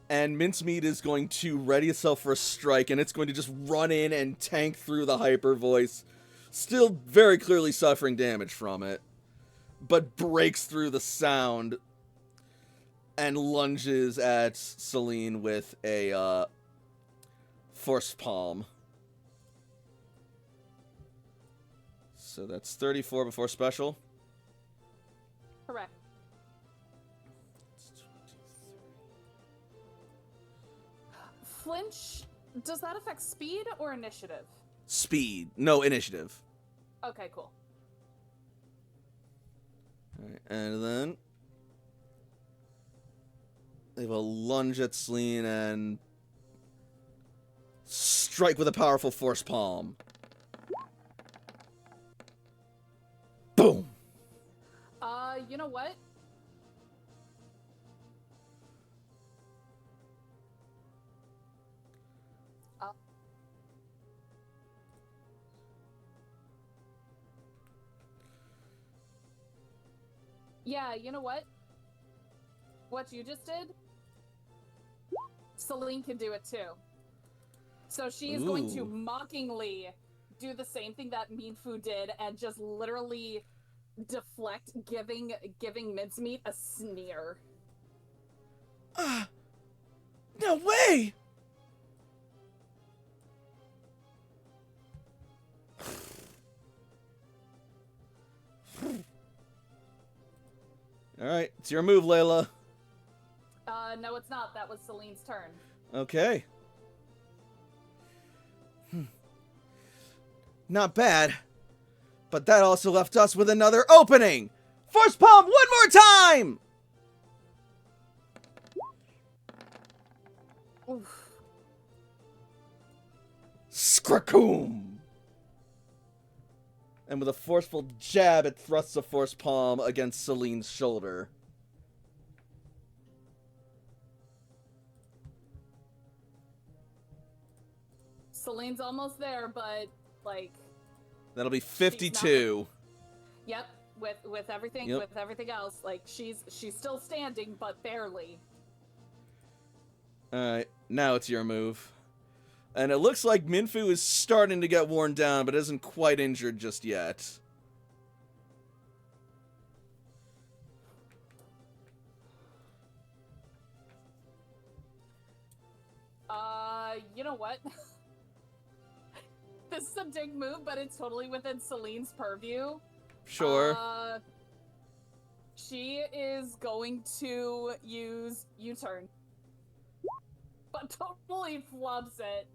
And Mincemeat is going to ready itself for a strike, and it's going to just run in and tank through the hyper voice. Still very clearly suffering damage from it, but breaks through the sound and lunges at Celine with a Force Palm. So that's 34 before special. Correct. Flinch, does that affect speed or initiative? Speed, no initiative. Okay, cool. Alright, and then they will lunge at Celine and strike with a powerful Force Palm. Boom! You know what? Yeah, you know what? What you just did? Celine can do it too. So she is going to Ooh. mockingly do the same thing that Minfu did and just literally deflect, giving Mincemeat a sneer. No way! Alright, it's your move, Layla. No, it's not. That was Celine's turn. Okay. Not bad. But that also left us with another opening! Force Palm one more time! Oof. Skrakoom! And with a forceful jab, it thrusts a Force Palm against Celine's shoulder. Celine's almost there, but like, That'll be 52. yep, with everything Yep. with everything else, like she's still standing, but barely. Alright, now it's your move. And it looks like Minfu is starting to get worn down, but isn't quite injured just yet. You know what? This is a dig move, but it's totally within Celine's purview. Sure. She is going to use U-turn. But totally flubs it.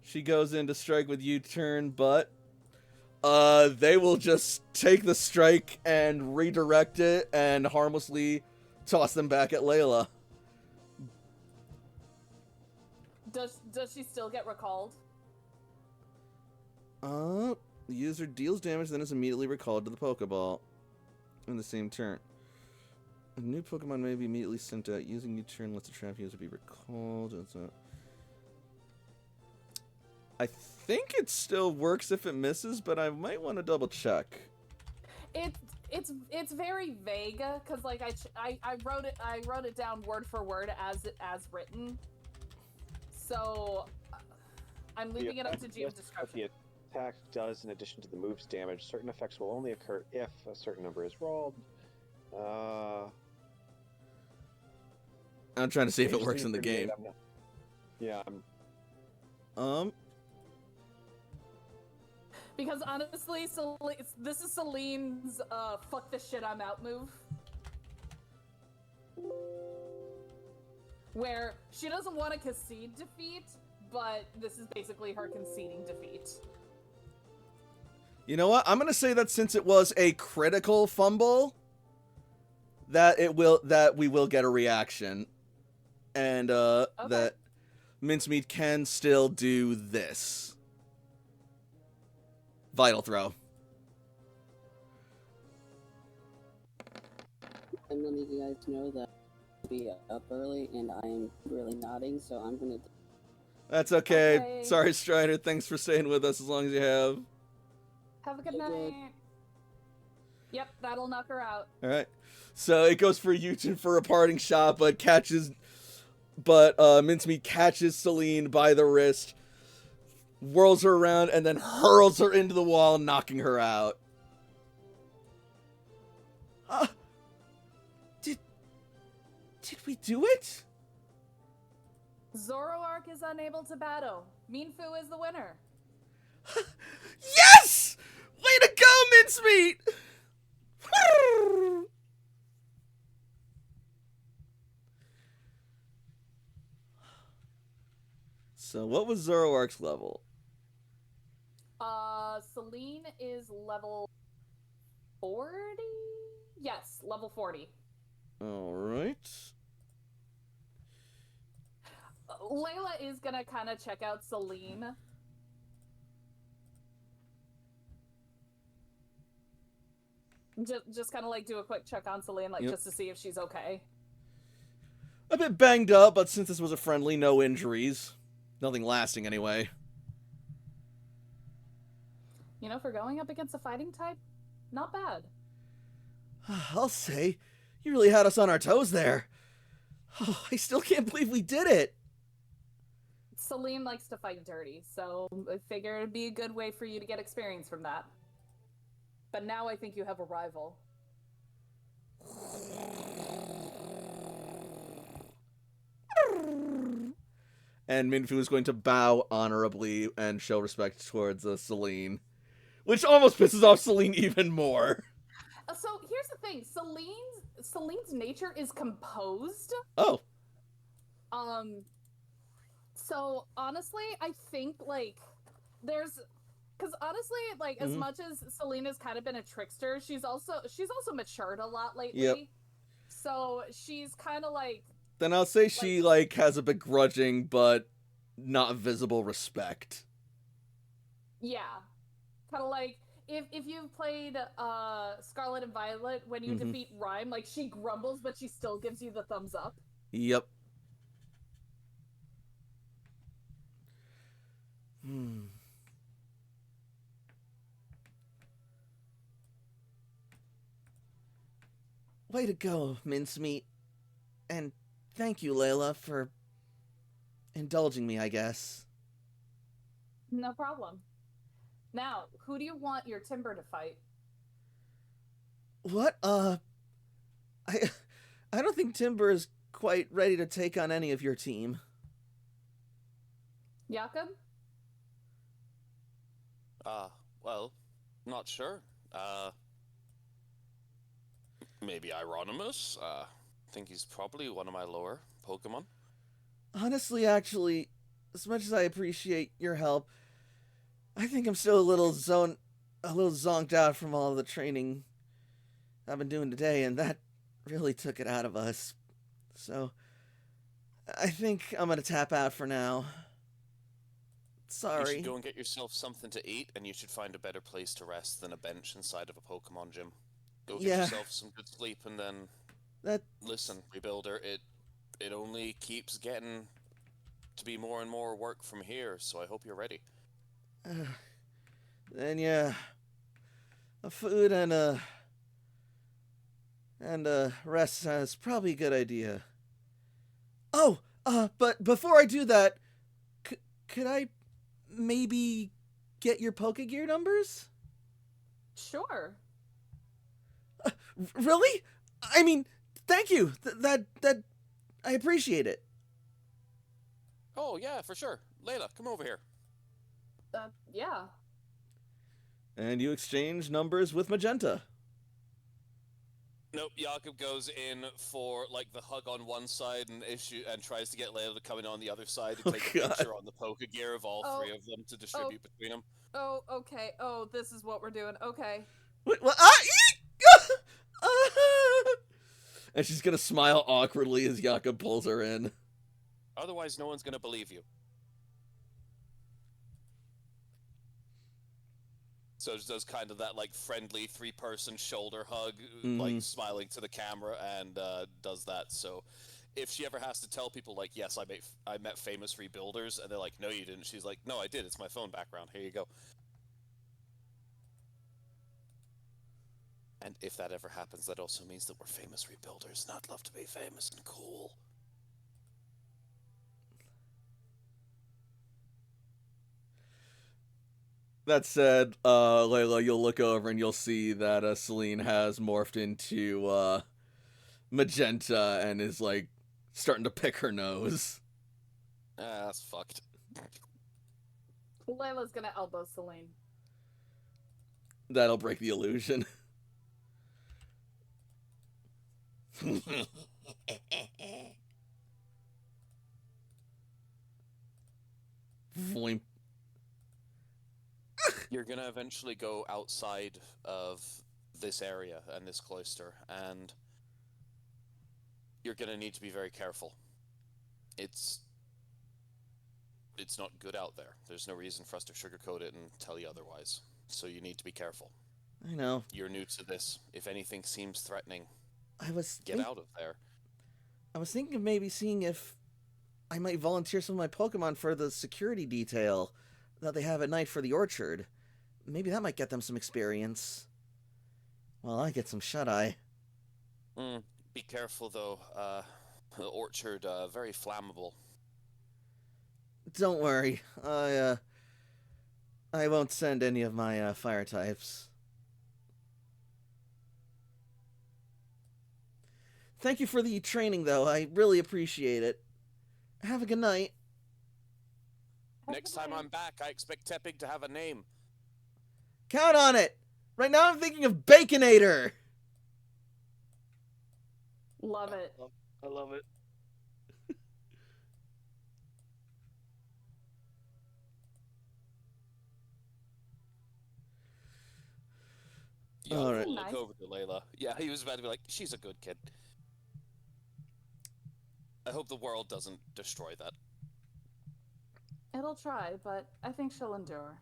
She goes in to strike with U-turn, but they will just take the strike and redirect it and harmlessly toss them back at Layla. Does she still get recalled? The user deals damage, then is immediately recalled to the Pokeball in the same turn. A new Pokemon may be immediately sent out. Using U-turn lets the trap user be recalled. I think it still works if it misses, but I might want to double check. It's very vague because like I wrote it down word for word as written. So I'm leaving it up to Geo's discretion. The attack does, in addition to the move's damage, certain effects will only occur if a certain number is rolled. I'm trying to see if it works in the game. Yeah. Because honestly, this is Celine's fuck this shit I'm out move. Where she doesn't want to concede defeat, but this is basically her conceding defeat. You know what? I'm gonna say that since it was a critical fumble, that we will get a reaction, and that Mincemeat can still do this. Vital throw. I'm letting you guys know that I'll be up early and I am really nodding, so I'm gonna. That's okay. Okay. Sorry, Strider. Thanks for staying with us as long as you have. Have a good You're good. night. Yep, that'll knock her out. All right. So it goes for Yujin for a parting shot, but Mincemeat catches Celine by the wrist, whirls her around, and then hurls her into the wall, knocking her out. Did we do it? Zoroark is unable to battle. Minfu is the winner. Yes! Way to go, Mincemeat! So what was Zoroark's level? Celine is level 40? Yes, level 40. Alright. Layla is gonna kind of check out Celine. Just kind of like do a quick check on Celine, like Yep. just to see if she's okay. A bit banged up, but since this was a friendly, no injuries. Nothing lasting anyway. You know, for going up against a fighting type, Not bad. I'll say, you really had us on our toes there. Oh, I still can't believe we did it. Celine likes to fight dirty, so I figure it'd be a good way for you to get experience from that. But now I think you have a rival. And Minfu is going to bow honorably and show respect towards Celine, which almost pisses off Celine even more. So here's the thing: Celine's nature is composed. Oh. So honestly, I think like there's, because honestly, like as much as Celine has kind of been a trickster, she's also matured a lot lately. Yep. So she's kind of like. Then I'll say she like has a begrudging but not visible respect. Yeah, kind of like if you've played Scarlet and Violet, when you defeat Rhyme, like she grumbles but she still gives you the thumbs up. Yep. Way to go, Mincemeat. And thank you, Layla, for indulging me, I guess. No problem. Now, who do you want your Timber to fight? What? I don't think Timber is quite ready to take on any of your team. Jakob? Well, not sure. Maybe Ironimus? I think he's probably one of my lower Pokemon. Honestly, actually, as much as I appreciate your help, I think I'm still a little zonked out from all the training I've been doing today, and that really took it out of us. So, I think I'm gonna tap out for now. Sorry. You should go and get yourself something to eat, and you should find a better place to rest than a bench inside of a Pokemon gym. Go get yourself some good sleep, and then... Listen, Rebuilder, it only keeps getting to be more and more work from here, so I hope you're ready. Then yeah, a food and rest is probably a good idea. Oh, but before I do that, could I maybe get your Pokegear numbers? Sure. Really? I mean, thank you. That I appreciate it. Oh, yeah, for sure. Layla, come over here. Yeah. And you exchange numbers with Magenta. Nope, Jakob goes in for, like, the hug on one side and tries to get Layla to come in on the other side to take a picture on the Pokegear of all three of them to distribute between them. Oh, okay. Oh, this is what we're doing. Okay. Wait, what? And she's gonna smile awkwardly as Jakob pulls her in. Otherwise, no one's gonna believe you. So she does kind of that, like, friendly three-person shoulder hug, like, smiling to the camera, and does that. So if she ever has to tell people, like, yes, I met famous rebuilders, and they're like, no, you didn't. She's like, no, I did. It's my phone background. Here you go. And if that ever happens, that also means that we're famous rebuilders, and I'd love to be famous and cool. That said, Layla, you'll look over and you'll see that Celine has morphed into Magenta and is, like, starting to pick her nose. That's fucked. Layla's gonna elbow Celine. That'll break the illusion. Voimp. You're gonna eventually go outside of this area and this cloister, and you're gonna need to be very careful. It's not good out there. There's no reason for us to sugarcoat it and tell you otherwise. So you need to be careful. I know. You're new to this. If anything seems threatening, get out of there. I was thinking of maybe seeing if I might volunteer some of my Pokemon for the security detail that they have at night for the orchard. Maybe that might get them some experience. while I get some shut-eye. Be careful, though. The orchard, very flammable. Don't worry. I won't send any of my fire types. Thank you for the training, though. I really appreciate it. Have a good night. Next time I'm back, I expect Teppig to have a name. Count on it! Right now I'm thinking of Baconator! Love it. I love it. Yeah, All right. look Nice. over to Layla. Yeah, he was about to be like, she's a good kid. I hope the world doesn't destroy that. It'll try, but I think she'll endure.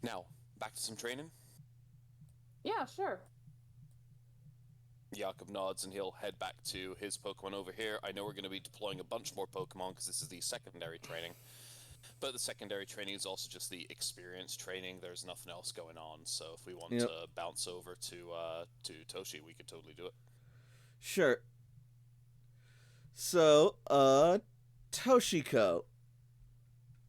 Now, back to some training. Yeah, sure. Jakob nods and he'll head back to his Pokemon over here. I know we're going to be deploying a bunch more Pokemon because this is the secondary training. But the secondary training is also just the experience training. There's nothing else going on. So if we want Yep. to bounce over to Toshi, we could totally do it. Sure. So, Toshiko.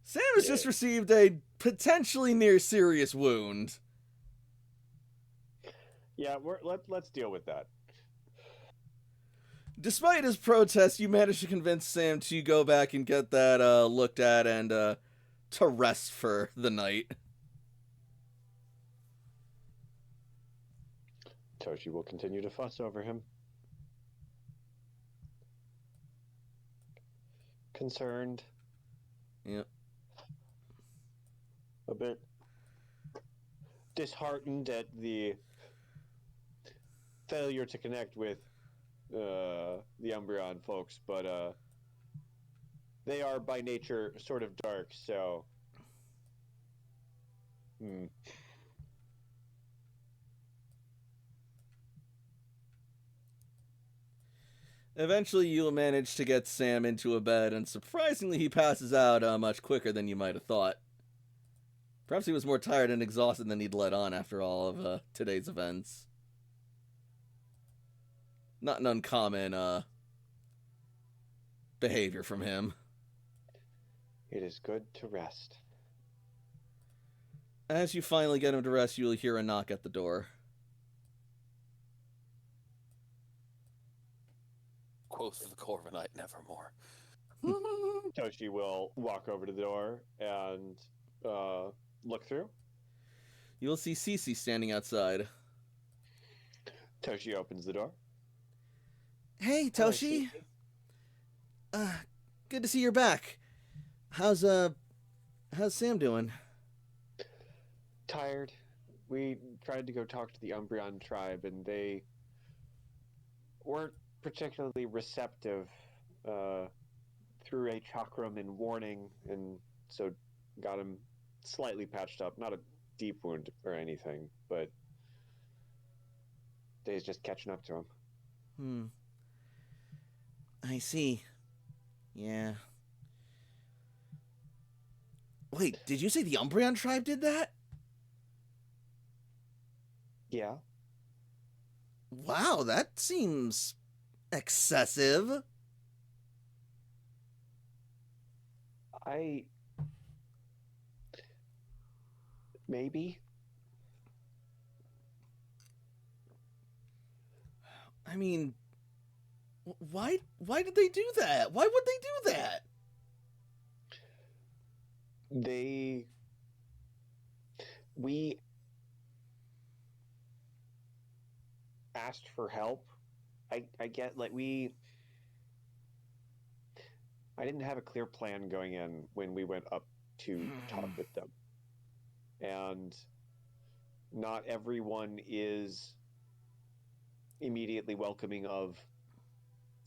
Sam has just received a potentially near serious wound. Yeah, let's deal with that. Despite his protest, you managed to convince Sam to go back and get that looked at and to rest for the night. Toshi will continue to fuss over him. Concerned. Yep. A bit disheartened at the failure to connect with the Umbreon folks, but they are by nature sort of dark, so Eventually, you'll manage to get Sam into a bed, and surprisingly, he passes out much quicker than you might have thought. Perhaps he was more tired and exhausted than he'd let on after all of today's events. Not an uncommon behavior from him. it is good to rest. As you finally get him to rest, you'll hear a knock at the door. Quoth the Corviknight, nevermore. Toshi will walk over to the door and look through. You'll see Cece standing outside. Toshi opens the door. Hey, Hello, Toshi. Cece. Good to see you're back. How's Sam doing? Tired. We tried to go talk to the Umbreon tribe, and they weren't particularly receptive. Threw a chakram in warning, and so got him slightly patched up. Not a deep wound or anything, but day's just catching up to him. I see. Yeah. Wait, did you say the Umbreon tribe did that? Yeah. Wow, that seems excessive. Maybe. I mean, why did they do that? Why would they do that? We asked for help. I get, like, I didn't have a clear plan going in when we went up to talk with them. And not everyone is immediately welcoming of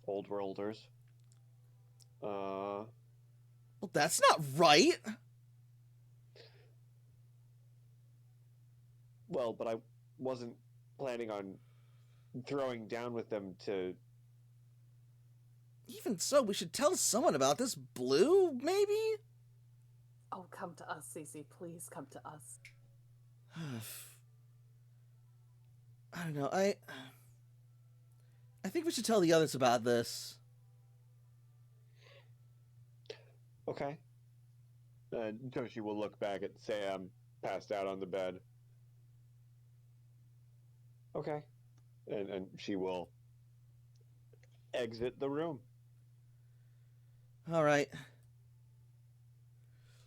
Old Worlders. Well, that's not right. Well, but I wasn't planning on throwing down with them to... Even so, we should tell someone about this. Blue, maybe? Oh, come to us, Cece. Please come to us. I don't know. I think we should tell the others about this. Okay. Toshi will look back at Sam, passed out on the bed. Okay. And she will exit the room. All right.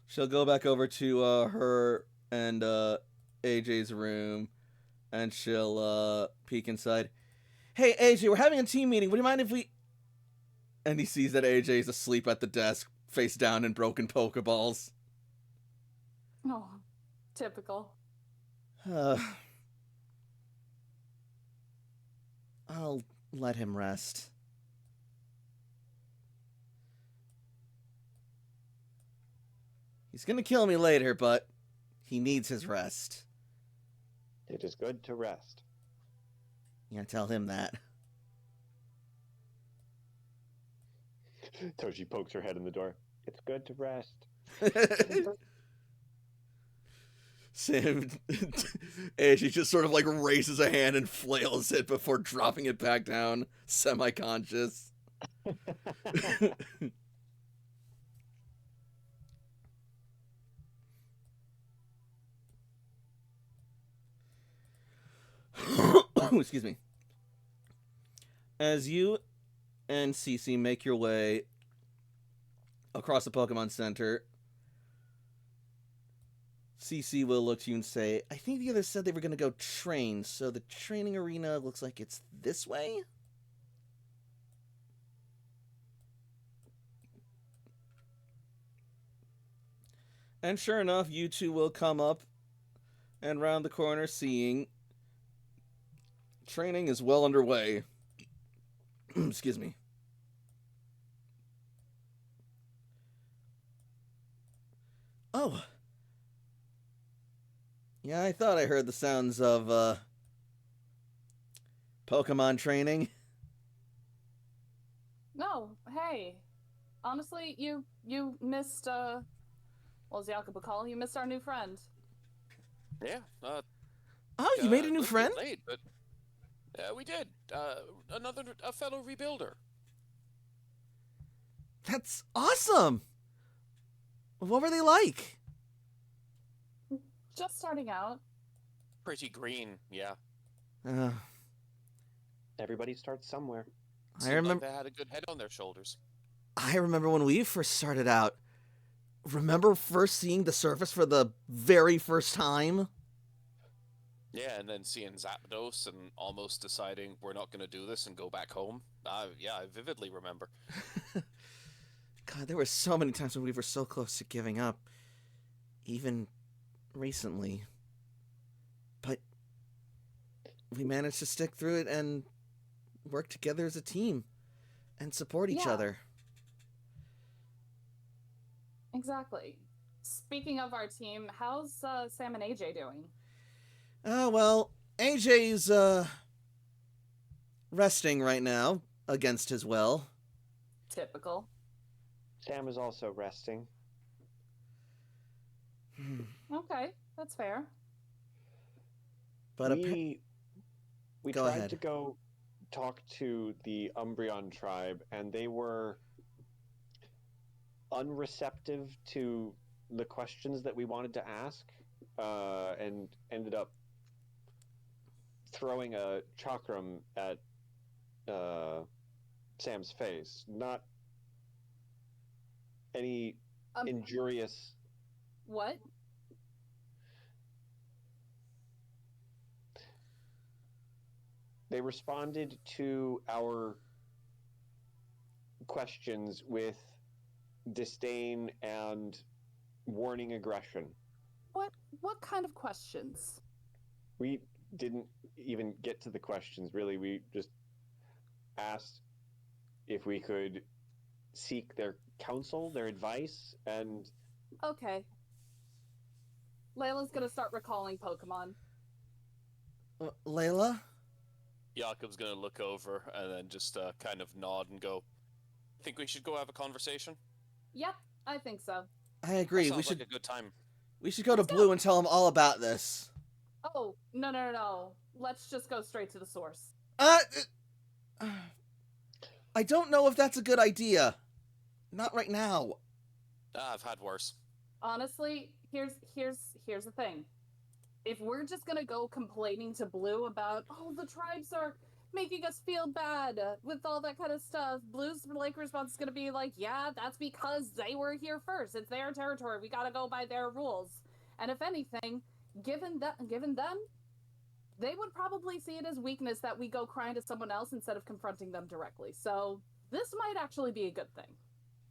She'll go back over to her and AJ's room, and she'll peek inside. Hey, AJ, we're having a team meeting. Would you mind if we... And he sees that AJ's asleep at the desk, face down in broken Pokeballs. Oh, typical. I'll let him rest. He's gonna kill me later, but he needs his rest. It is good to rest. Yeah, tell him that. Toshi pokes her head in the door. It's good to rest. Sam, she just sort of like raises a hand and flails it before dropping it back down, semi-conscious. Excuse me. As you and Cece make your way across the Pokemon Center, Cece will look to you and say, I think the others said they were going to go train, so the training arena looks like it's this way? And sure enough, you two will come up and round the corner, seeing training is well underway. Excuse me. Oh. Yeah, I thought I heard the sounds of, Pokemon training. No, hey. Honestly, you missed, well, as Jakob would call, you missed our new friend. Yeah. Oh, you made a new little bit friend? Late, but we did. A fellow rebuilder. That's awesome! What were they like? Just starting out. Pretty green, yeah. Everybody starts somewhere. Seemed remember- like they had a good head on their shoulders. I remember when we first started out. Remember first seeing the surface for the very first time? Yeah, and then seeing Zapdos and almost deciding we're not going to do this and go back home. Yeah, I vividly remember. God, there were so many times when we were so close to giving up. Even recently. But we managed to stick through it and work together as a team and support each Yeah. other. Exactly. Speaking of our team, how's Sam and AJ doing? Oh, well, AJ's, resting right now, against his will. Typical. Sam is also resting. Okay, that's fair. But we Go tried ahead. to go talk to the Umbreon tribe, and they were unreceptive to the questions that we wanted to ask, and ended up throwing a chakram at Sam's face. Not any injurious. What? They responded to our questions with disdain and warning aggression. What kind of questions? We didn't even get to the questions, really. We just asked if we could seek their counsel, their advice, and Okay. Layla's gonna start recalling Pokemon. Layla? Jakob's going to look over and then just kind of nod and go, think we should go have a conversation? Yep, I think so. I agree. That We sounds should like a good time. we should go to Let's go. Blue and tell him all about this. Oh, no. Let's just go straight to the source. I don't know if that's a good idea. Not right now. I've had worse. Honestly, here's the thing. If we're just gonna go complaining to Blue about, oh, the tribes are making us feel bad with all that kind of stuff, Blue's response is gonna be like, yeah, that's because they were here first. It's their territory. We gotta go by their rules. And if anything, given them, they would probably see it as weakness that we go crying to someone else instead of confronting them directly. So this might actually be a good thing.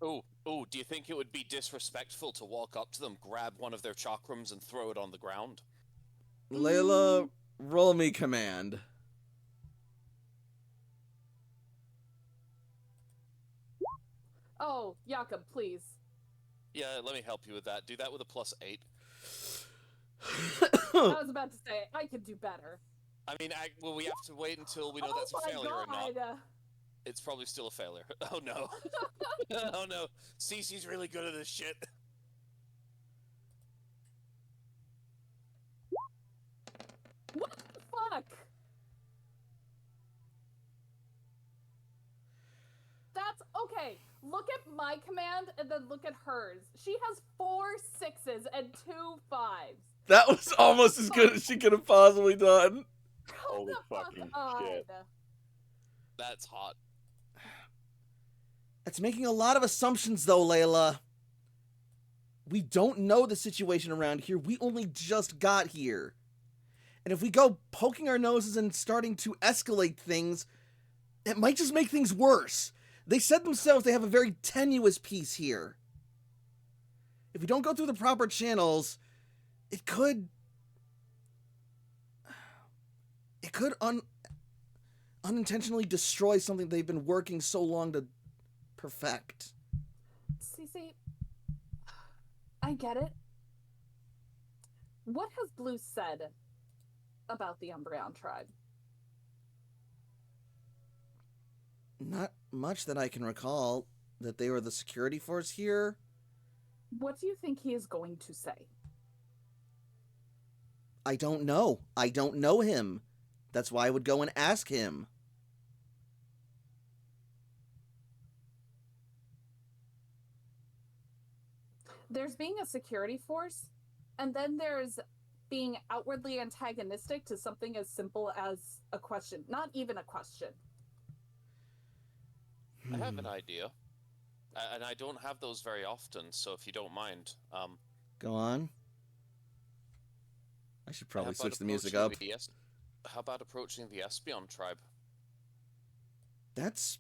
Oh, do you think it would be disrespectful to walk up to them, grab one of their chakrams, and throw it on the ground? Layla, roll me command. Oh, Jakob, please. Yeah, let me help you with that. Do that with a +8. I was about to say, I could do better. I mean, well, we have to wait until we know that's a failure or not. It's probably still a failure. Oh no. Oh no. Cece's really good at this shit. What the fuck? That's okay. Look at my command and then look at hers. She has 4 6s and 2 5s. That was almost as good as she could have possibly done. Holy fucking shit. That's hot. That's making a lot of assumptions, though, Layla. We don't know the situation around here. We only just got here. And if we go poking our noses and starting to escalate things, it might just make things worse. They said themselves they have a very tenuous peace here. If we don't go through the proper channels, it could unintentionally destroy something they've been working so long to perfect. Cece, I get it. What has Blue said about the Umbreon tribe? Not much that I can recall. That they were the security force here. What do you think he is going to say? I don't know. I don't know him. That's why I would go and ask him. There's being a security force, and then there's being outwardly antagonistic to something as simple as a question. Not even a question. I have an idea. And I don't have those very often, so if you don't mind, Go on. I should probably switch the music up. How about approaching the Espeon tribe? That's...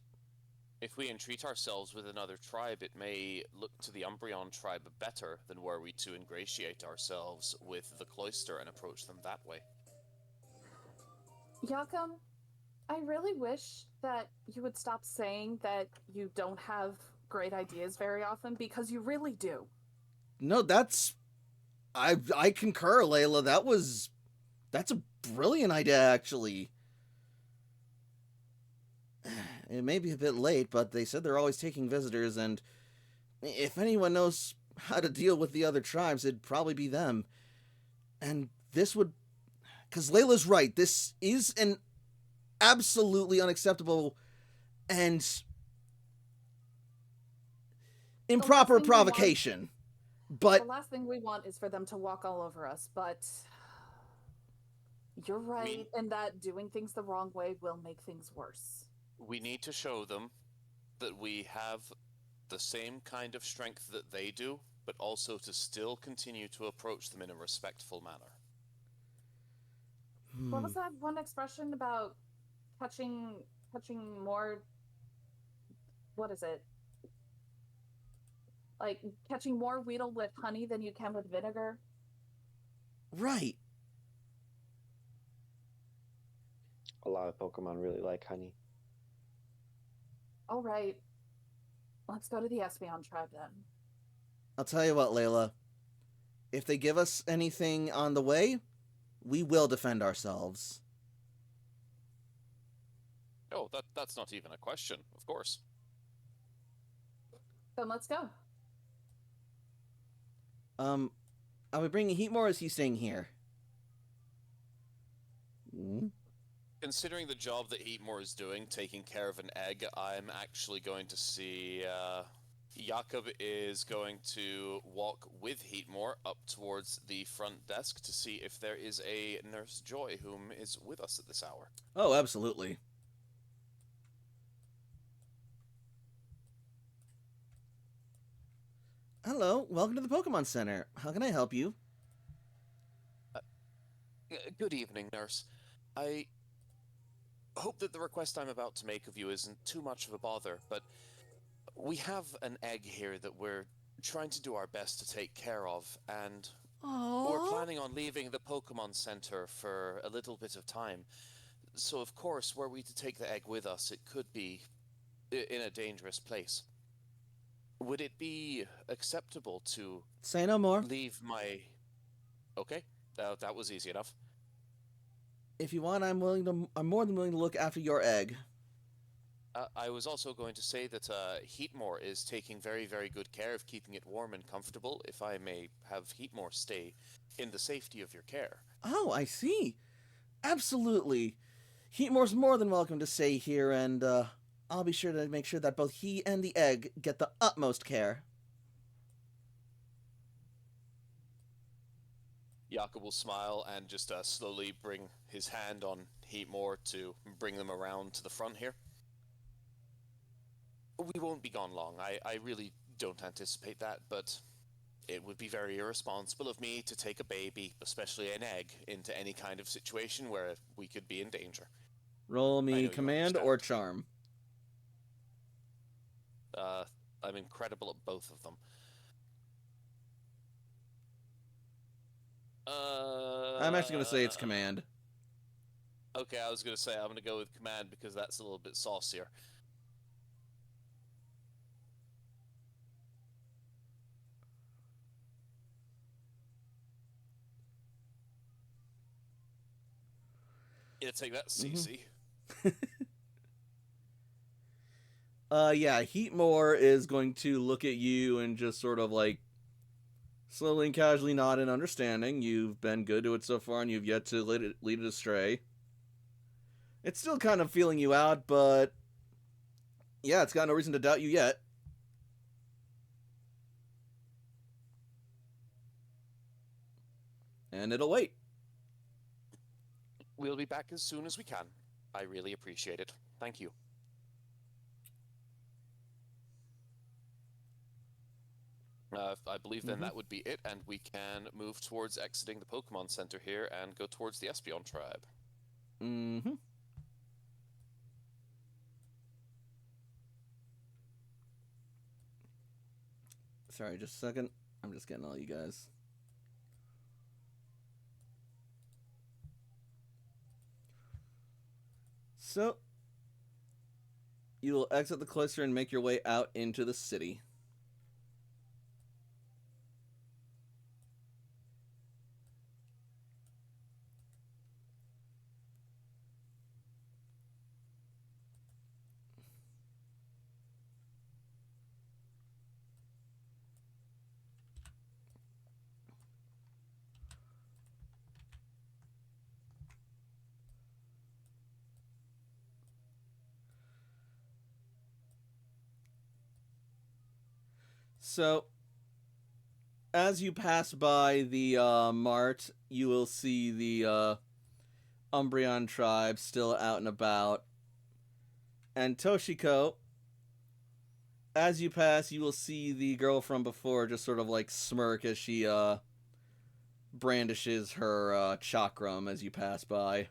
If we entreat ourselves with another tribe, it may look to the Umbreon tribe better than were we to ingratiate ourselves with the Cloister and approach them that way. Jakob, I really wish that you would stop saying that you don't have great ideas very often, because you really do. No, that's... I concur, Layla. That's a brilliant idea, actually. It may be a bit late, but they said they're always taking visitors, and if anyone knows how to deal with the other tribes, it'd probably be them. And this would... Because Layla's right, this is an absolutely unacceptable and improper provocation. But the last thing we want is for them to walk all over us, but you're right in that doing things the wrong way will make things worse. We need to show them that we have the same kind of strength that they do, but also to still continue to approach them in a respectful manner. What was that one expression about catching more? What is it? Like catching more Weedle with honey than you can with vinegar? Right. A lot of Pokemon really like honey. All right. Let's go to the Espeon tribe then. I'll tell you what, Layla. If they give us anything on the way, we will defend ourselves. Oh, that's not even a question, of course. Then let's go. Are we bringing Heatmore, or is he staying here? Considering the job that Heatmore is doing, taking care of an egg, I'm actually going to see. Jakob is going to walk with Heatmore up towards the front desk to see if there is a Nurse Joy whom is with us at this hour. Oh, absolutely. Hello, welcome to the Pokemon Center. How can I help you? Good evening, Nurse. I hope that the request I'm about to make of you isn't too much of a bother, but we have an egg here that we're trying to do our best to take care of, and we're planning on leaving the Pokemon Center for a little bit of time. So, of course, were we to take the egg with us, it could be in a dangerous place. Would it be acceptable to Say no more. leave my... Okay, that was easy enough. If you want, I'm more than willing to look after your egg. I was also going to say that Heatmore is taking very, very good care of keeping it warm and comfortable, if I may have Heatmore stay in the safety of your care. Oh, I see. Absolutely. Heatmore's more than welcome to stay here, and I'll be sure to make sure that both he and the egg get the utmost care. Jakob will smile and just slowly bring his hand on Heatmore to bring them around to the front here. We won't be gone long. I really don't anticipate that, but it would be very irresponsible of me to take a baby, especially an egg, into any kind of situation where we could be in danger. Roll I know me you command understand. or charm. I'm incredible at both of them. I'm actually going to say it's command. Okay, I was going to say I'm going to go with command because that's a little bit saucier. Yeah, take that, CC. Yeah, Heatmore is going to look at you and just sort of like slowly and casually nod in understanding. You've been good to it so far, and you've yet to lead it astray. It's still kind of feeling you out, but yeah, it's got no reason to doubt you yet. And it'll wait. We'll be back as soon as we can. I really appreciate it. Thank you. I believe then that would be it, and we can move towards exiting the Pokemon Center here and go towards the Espeon tribe. Mm-hmm. Sorry, just a second. I'm just getting all you guys. So, you will exit the cloister and make your way out into the city. So, as you pass by the mart, you will see the Umbreon tribe still out and about. And Toshiko, as you pass, you will see the girl from before just sort of like smirk as she brandishes her chakram as you pass by.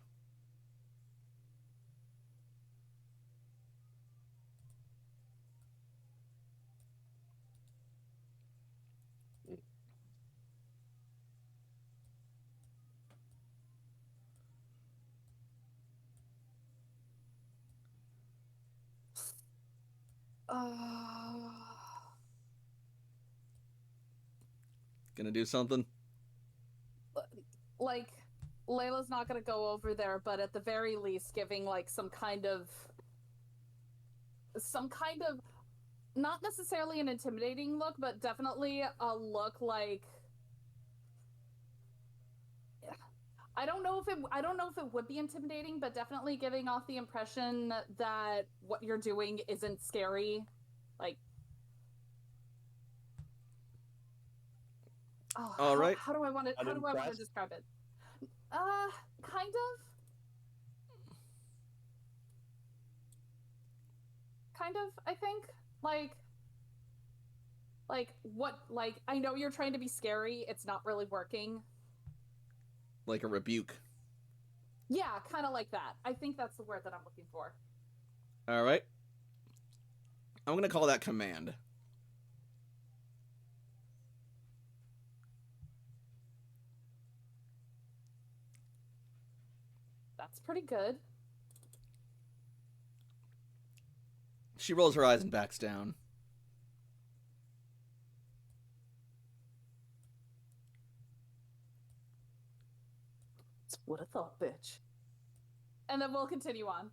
Gonna do something? Like, Layla's not gonna go over there, but at the very least, giving like some kind of, not necessarily an intimidating look, but definitely a look like, I don't know if it would be intimidating, but definitely giving off the impression that what you're doing isn't scary. Like, oh, All right. how do I want to Unimpressed? describe it? Kind of. Kind of, I think. Like I know you're trying to be scary, it's not really working. Like a rebuke. Yeah, kind of like that. I think that's the word that I'm looking for. All right. I'm going to call that command. That's pretty good. She rolls her eyes and backs down. Would have thought, bitch. And then we'll continue on.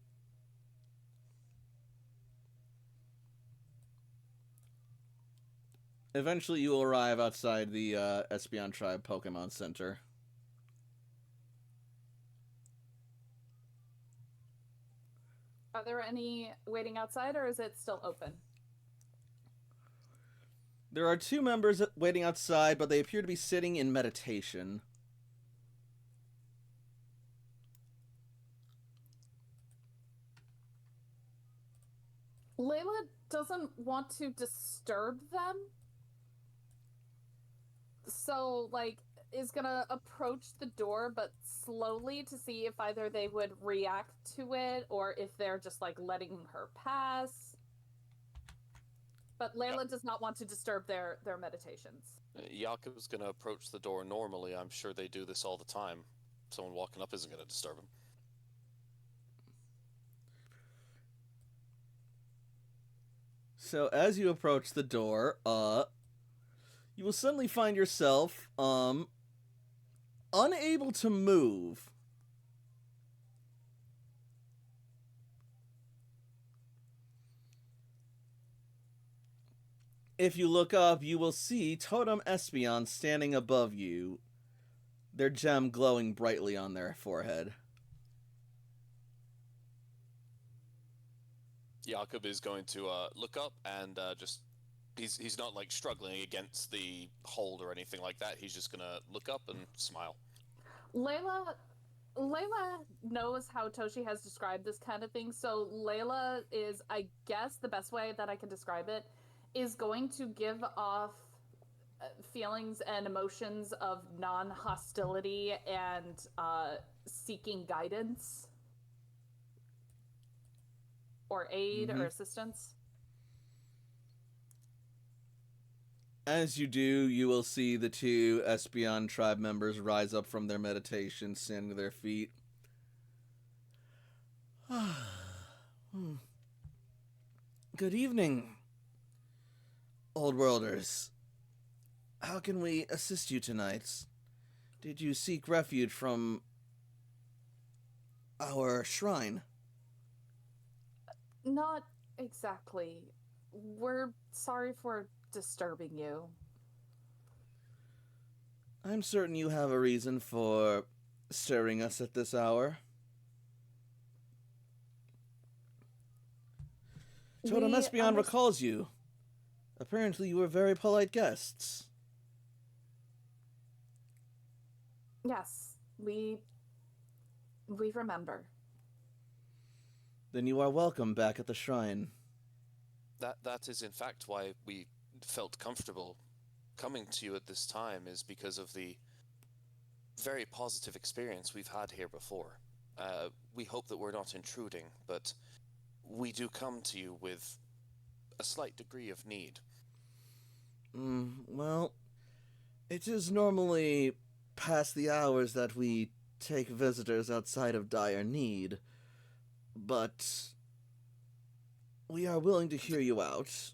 Eventually, you will arrive outside the Espeon Tribe Pokemon Center. Are there any waiting outside, or is it still open? There are 2 members waiting outside, but they appear to be sitting in meditation. Layla doesn't want to disturb them. So, like, is gonna approach the door, but slowly to see if either they would react to it or if they're just, like, letting her pass. But Layla does not want to disturb their meditations. Jakob's gonna approach the door normally. I'm sure they do this all the time. Someone walking up isn't gonna disturb him. So as you approach the door, you will suddenly find yourself, unable to move. If you look up, you will see Totem Espeon standing above you, their gem glowing brightly on their forehead. Jakob is going to look up and just he's not like struggling against the hold or anything like that. He's just gonna look up and smile. Layla knows how Toshi has described this kind of thing, so Layla is, I guess the best way that I can describe it, is going to give off feelings and emotions of non-hostility and seeking guidance or aid or assistance. As you do, you will see the 2 Espeon tribe members rise up from their meditation, standing to their feet. Good evening, Old Worlders. How can we assist you tonight? Did you seek refuge from our shrine? Not exactly. We're sorry for disturbing you. I'm certain you have a reason for stirring us at this hour. Totem Espeon recalls you. Apparently you were very polite guests. Yes, we remember. Then you are welcome back at the shrine. That is in fact why we felt comfortable coming to you at this time, is because of the very positive experience we've had here before. We hope that we're not intruding, but we do come to you with a slight degree of need. Well, it is normally past the hours that we take visitors outside of dire need, but we are willing to hear you out.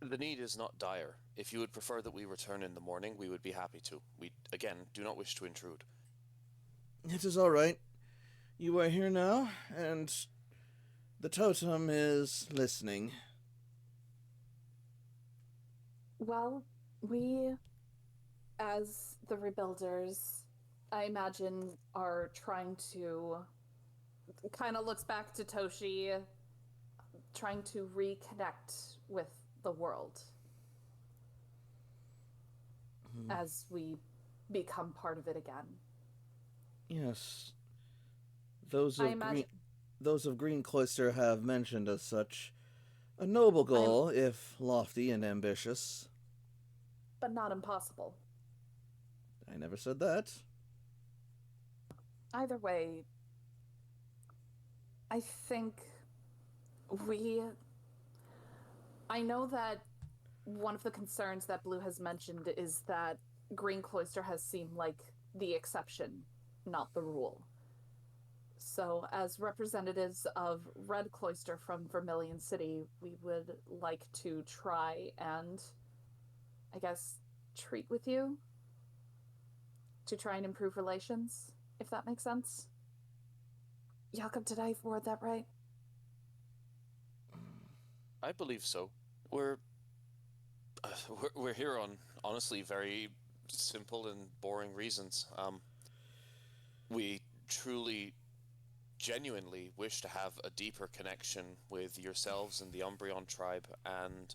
The need is not dire. If you would prefer that we return in the morning, we would be happy to. We, again, do not wish to intrude. It is all right. You are here now, and the totem is listening. Well, we, as the Rebuilders, I imagine, are trying to kind of looks back to Toshi, trying to reconnect with the world as we become part of it again. Yes. Those I of imagine. Green Cloister have mentioned as such a noble goal, if lofty and ambitious. But not impossible. I never said that. Either way, I think we. I know that one of the concerns that Blue has mentioned is that Green Cloister has seemed like the exception, not the rule. So, as representatives of Red Cloister from Vermilion City, we would like to try and, I guess, treat with you to try and improve relations, if that makes sense. Jakob, did I word that right? I believe so. We're we're here on honestly very simple and boring reasons. We truly, genuinely wish to have a deeper connection with yourselves and the Umbreon tribe, and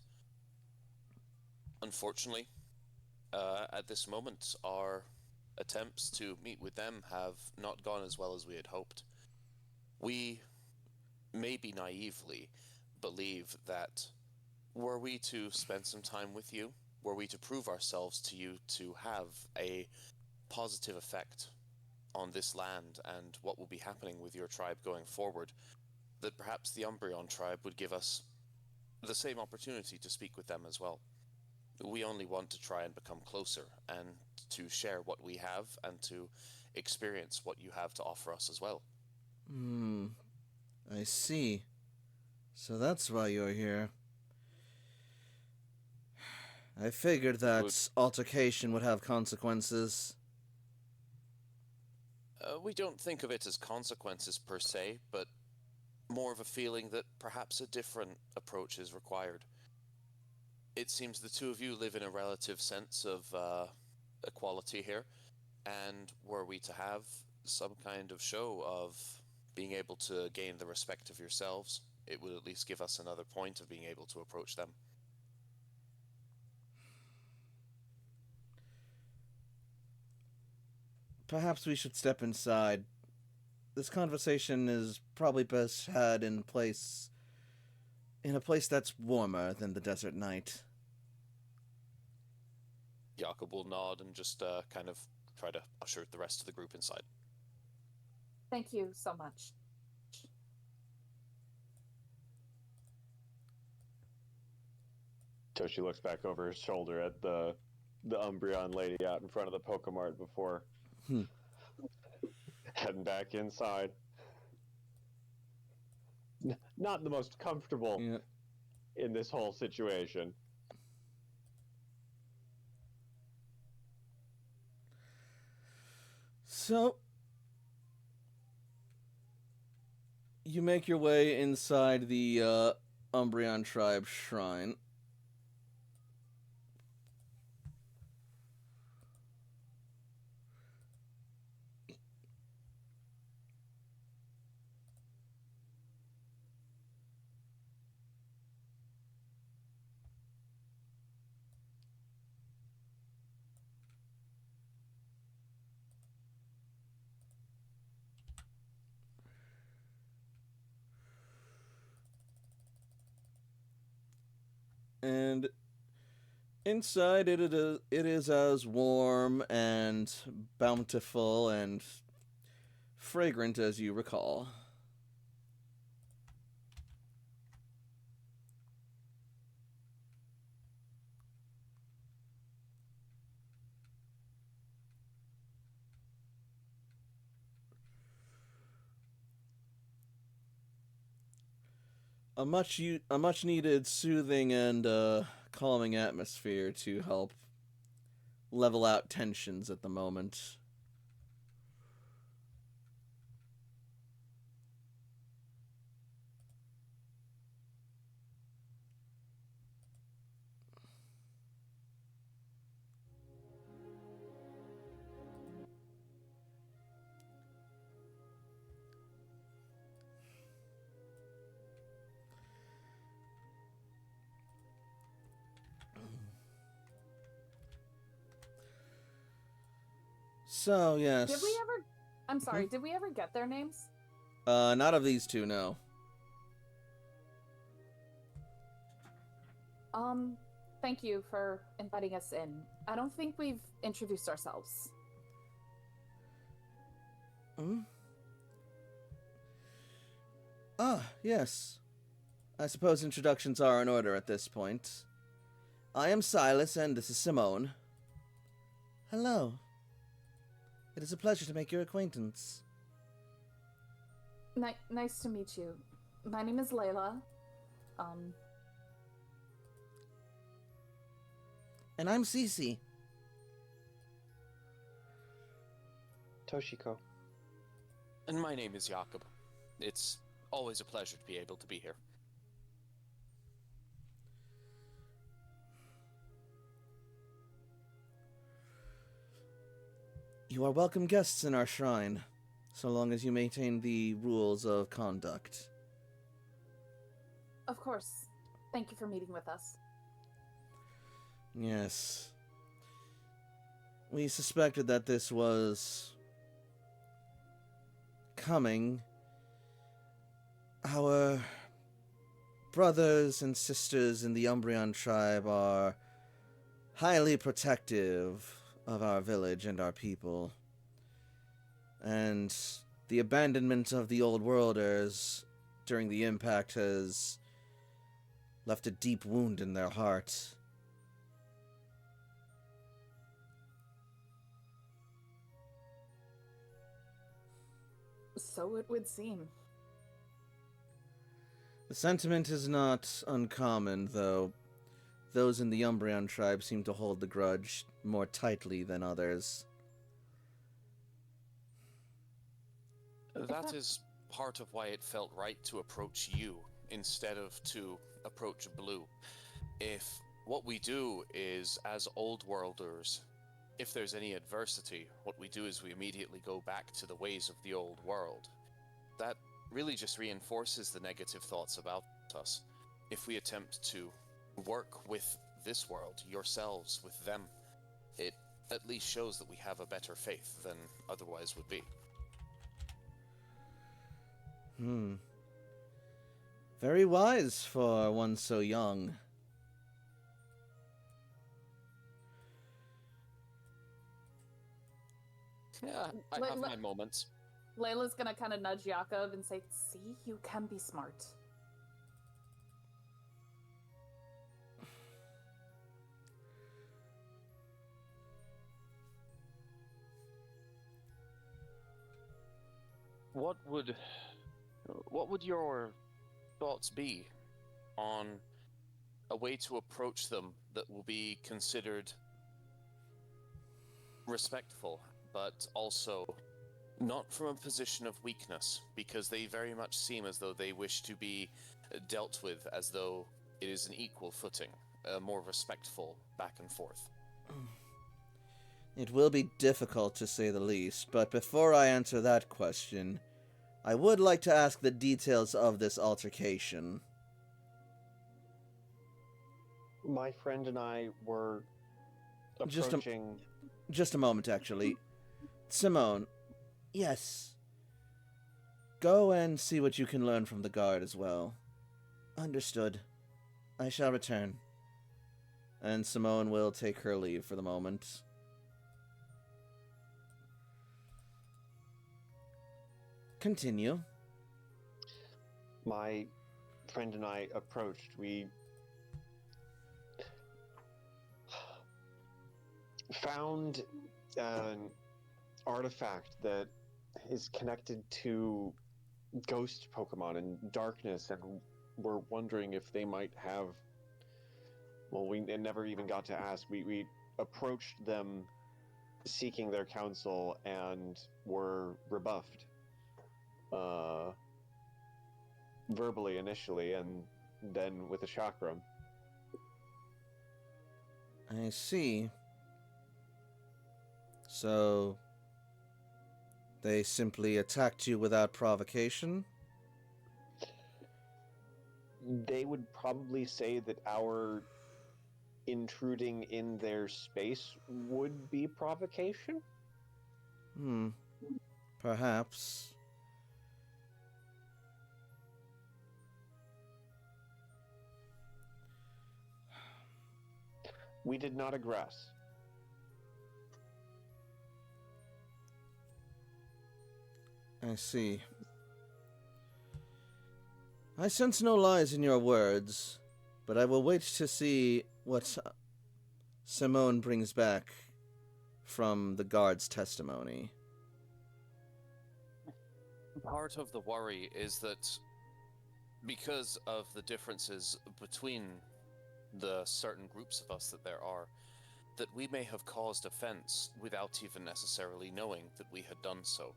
unfortunately, at this moment, our attempts to meet with them have not gone as well as we had hoped. We maybe naively believe that were we to spend some time with you, were we to prove ourselves to you to have a positive effect on this land and what will be happening with your tribe going forward, that perhaps the Umbreon tribe would give us the same opportunity to speak with them as well. We only want to try and become closer and to share what we have and to experience what you have to offer us as well. I see. So that's why you're here. I figured that altercation would have consequences. We don't think of it as consequences per se, but more of a feeling that perhaps a different approach is required. It seems the two of you live in a relative sense of equality here, and were we to have some kind of show of being able to gain the respect of yourselves, it would at least give us another point of being able to approach them. Perhaps we should step inside. This conversation is probably best had in a place that's warmer than the desert night. Jakob will nod and just kind of try to usher the rest of the group inside. Thank you so much. Toshi looks back over his shoulder at the Umbreon lady out in front of the Pokemart before heading back inside. Not the most comfortable in this whole situation. So, you make your way inside the Umbreon tribe shrine. And inside it is as warm and bountiful and fragrant as you recall. A much needed soothing and calming atmosphere to help level out tensions at the moment. So, yes. Did we ever? I'm sorry. Did we ever get their names? Not of these two, no. Thank you for inviting us in. I don't think we've introduced ourselves. Hmm? Ah, yes. I suppose introductions are in order at this point. I am Silas, and this is Simone. Hello. It is a pleasure to make your acquaintance. Nice to meet you. My name is Layla. And I'm Cece. Toshiko. And my name is Jakob. It's always a pleasure to be able to be here. You are welcome guests in our shrine, so long as you maintain the rules of conduct. Of course. Thank you for meeting with us. Yes. We suspected that this was coming. Our brothers and sisters in the Umbreon tribe are highly protective of our village and our people. And the abandonment of the Old Worlders during the impact has left a deep wound in their heart. So it would seem. The sentiment is not uncommon, though those in the Umbreon tribe seem to hold the grudge more tightly than others. That is part of why it felt right to approach you instead of to approach Blue. If what we do is, as Old Worlders, if there's any adversity, what we do is we immediately go back to the ways of the old world. That really just reinforces the negative thoughts about us. If we attempt to work with this world, yourselves with them, it at least shows that we have a better faith than otherwise would be. Very wise for one so young. Yeah, I have my moments. Layla's gonna kind of nudge Jakob and say, "See, you can be smart." What would your thoughts be on a way to approach them that will be considered respectful, but also not from a position of weakness, because they very much seem as though they wish to be dealt with as though it is an equal footing, a more respectful back and forth? It will be difficult to say the least, but before I answer that question, I would like to ask the details of this altercation. My friend and I were Just a- approaching... Just a moment, actually. Simone, yes. Go and see what you can learn from the guard as well. Understood. I shall return. And Simone will take her leave for the moment. Continue. My friend and I approached. We found an artifact that is connected to ghost Pokemon and darkness, and we're wondering if they might have... Well, we never even got to ask. We approached them seeking their counsel and were rebuffed. Verbally initially, and then with a chakram. I see. So, they simply attacked you without provocation? They would probably say that our intruding in their space would be provocation. Perhaps. We did not aggress. I see. I sense no lies in your words, but I will wait to see what Simone brings back from the guard's testimony. Part of the worry is that because of the differences between the certain groups of us that there are, that we may have caused offense without even necessarily knowing that we had done so.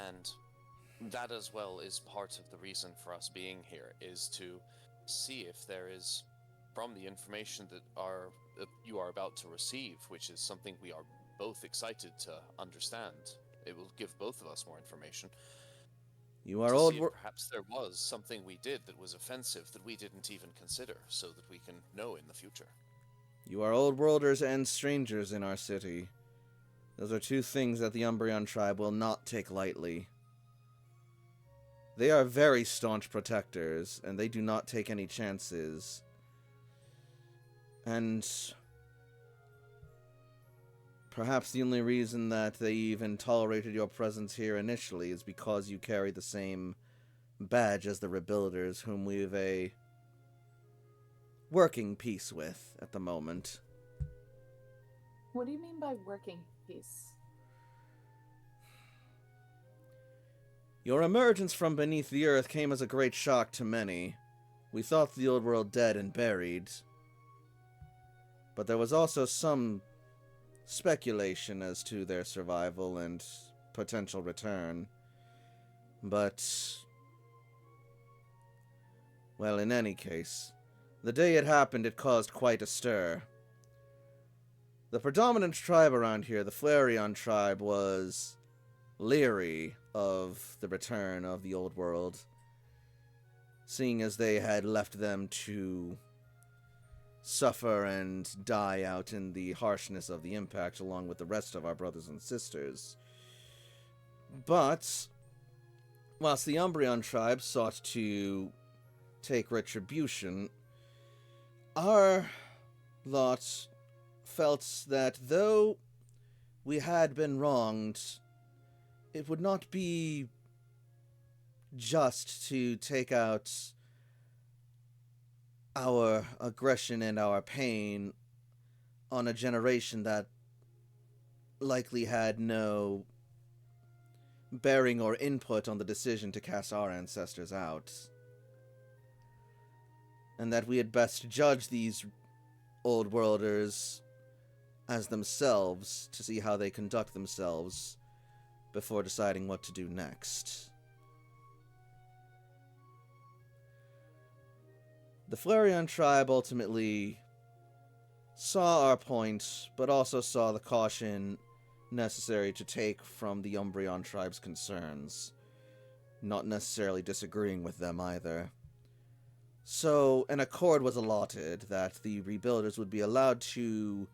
And that as well is part of the reason for us being here, is to see if there is, from the information that you are about to receive, which is something we are both excited to understand. It will give both of us more information. You are to old. see if perhaps there was something we did that was offensive that we didn't even consider, so that we can know in the future. You are old worlders and strangers in our city. Those are two things that the Umbreon tribe will not take lightly. They are very staunch protectors, and they do not take any chances. And perhaps the only reason that they even tolerated your presence here initially is because you carry the same badge as the Rebuilders, whom we've a working peace with at the moment. What do you mean by working peace? Your emergence from beneath the earth came as a great shock to many. We thought the old world dead and buried. But there was also some speculation as to their survival and potential return. But, well, in any case, the day it happened, it caused quite a stir. The predominant tribe around here, the Flareon tribe, was leery of the return of the old world, seeing as they had left them to suffer and die out in the harshness of the impact along with the rest of our brothers and sisters. But whilst the Umbreon tribe sought to take retribution, our lot felt that though we had been wronged, it would not be just to take out our aggression and our pain on a generation that likely had no bearing or input on the decision to cast our ancestors out. And that we had best judge these old worlders as themselves to see how they conduct themselves before deciding what to do next. The Flareon tribe ultimately saw our point, but also saw the caution necessary to take from the Umbreon tribe's concerns, not necessarily disagreeing with them either. So an accord was allotted that the Rebuilders would be allowed to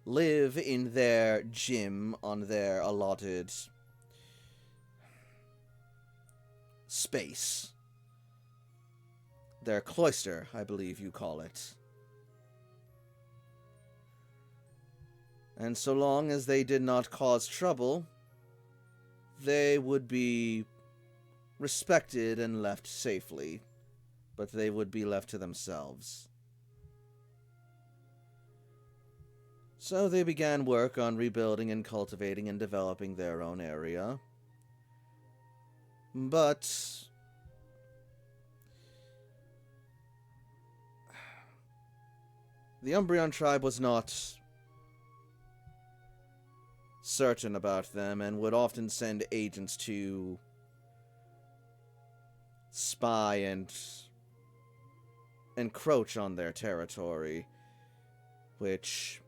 live in their gym on their allotted space. Their cloister, I believe you call it. And so long as they did not cause trouble, they would be respected and left safely, but they would be left to themselves. So they began work on rebuilding and cultivating and developing their own area. But the Umbreon tribe was not certain about them and would often send agents to spy and encroach on their territory, which,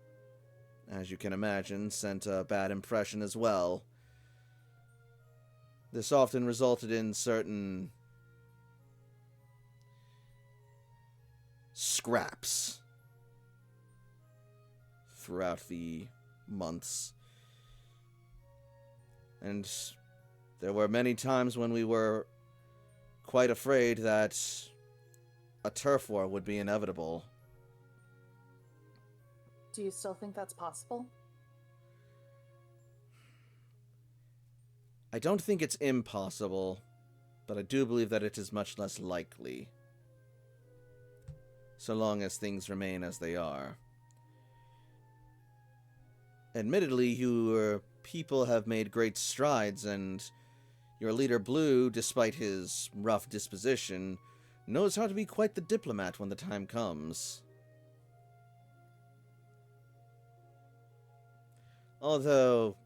as you can imagine, sent a bad impression as well. This often resulted in certain scraps throughout the months. And there were many times when we were quite afraid that a turf war would be inevitable. Do you still think that's possible? I don't think it's impossible, but I do believe that it is much less likely. So long as things remain as they are. Admittedly, your people have made great strides, and your leader Blue, despite his rough disposition, knows how to be quite the diplomat when the time comes. Although,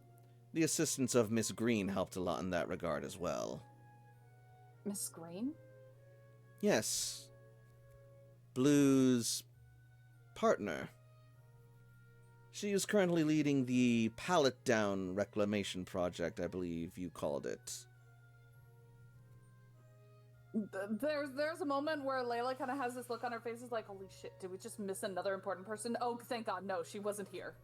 the assistance of Miss Green helped a lot in that regard as well. Miss Green? Yes. Blue's partner. She is currently leading the Pallet Down Reclamation Project, I believe you called it. There's a moment where Layla kind of has this look on her face, is like, holy shit, did we just miss another important person? Oh, thank God, no, she wasn't here.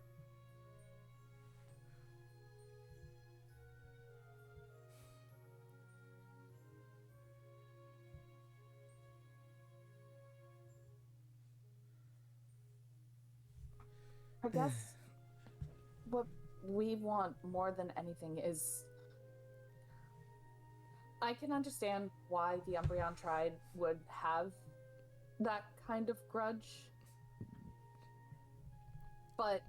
I guess what we want more than anything is... I can understand why the Umbreon tribe would have that kind of grudge. But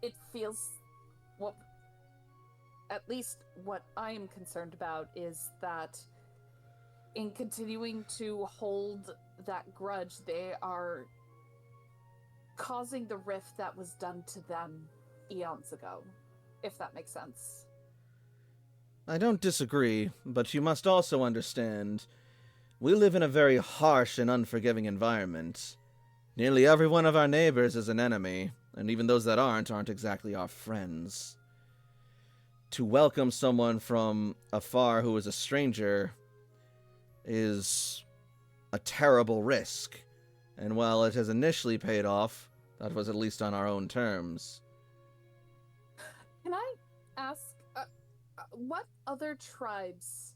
it feels... Well, at least what I am concerned about is that in continuing to hold that grudge, they are causing the rift that was done to them eons ago, if that makes sense. I don't disagree, but you must also understand, we live in a very harsh and unforgiving environment. Nearly every one of our neighbors is an enemy, and even those that aren't exactly our friends. To welcome someone from afar who is a stranger is a terrible risk. And while it has initially paid off, that was at least on our own terms. Can I ask, what other tribes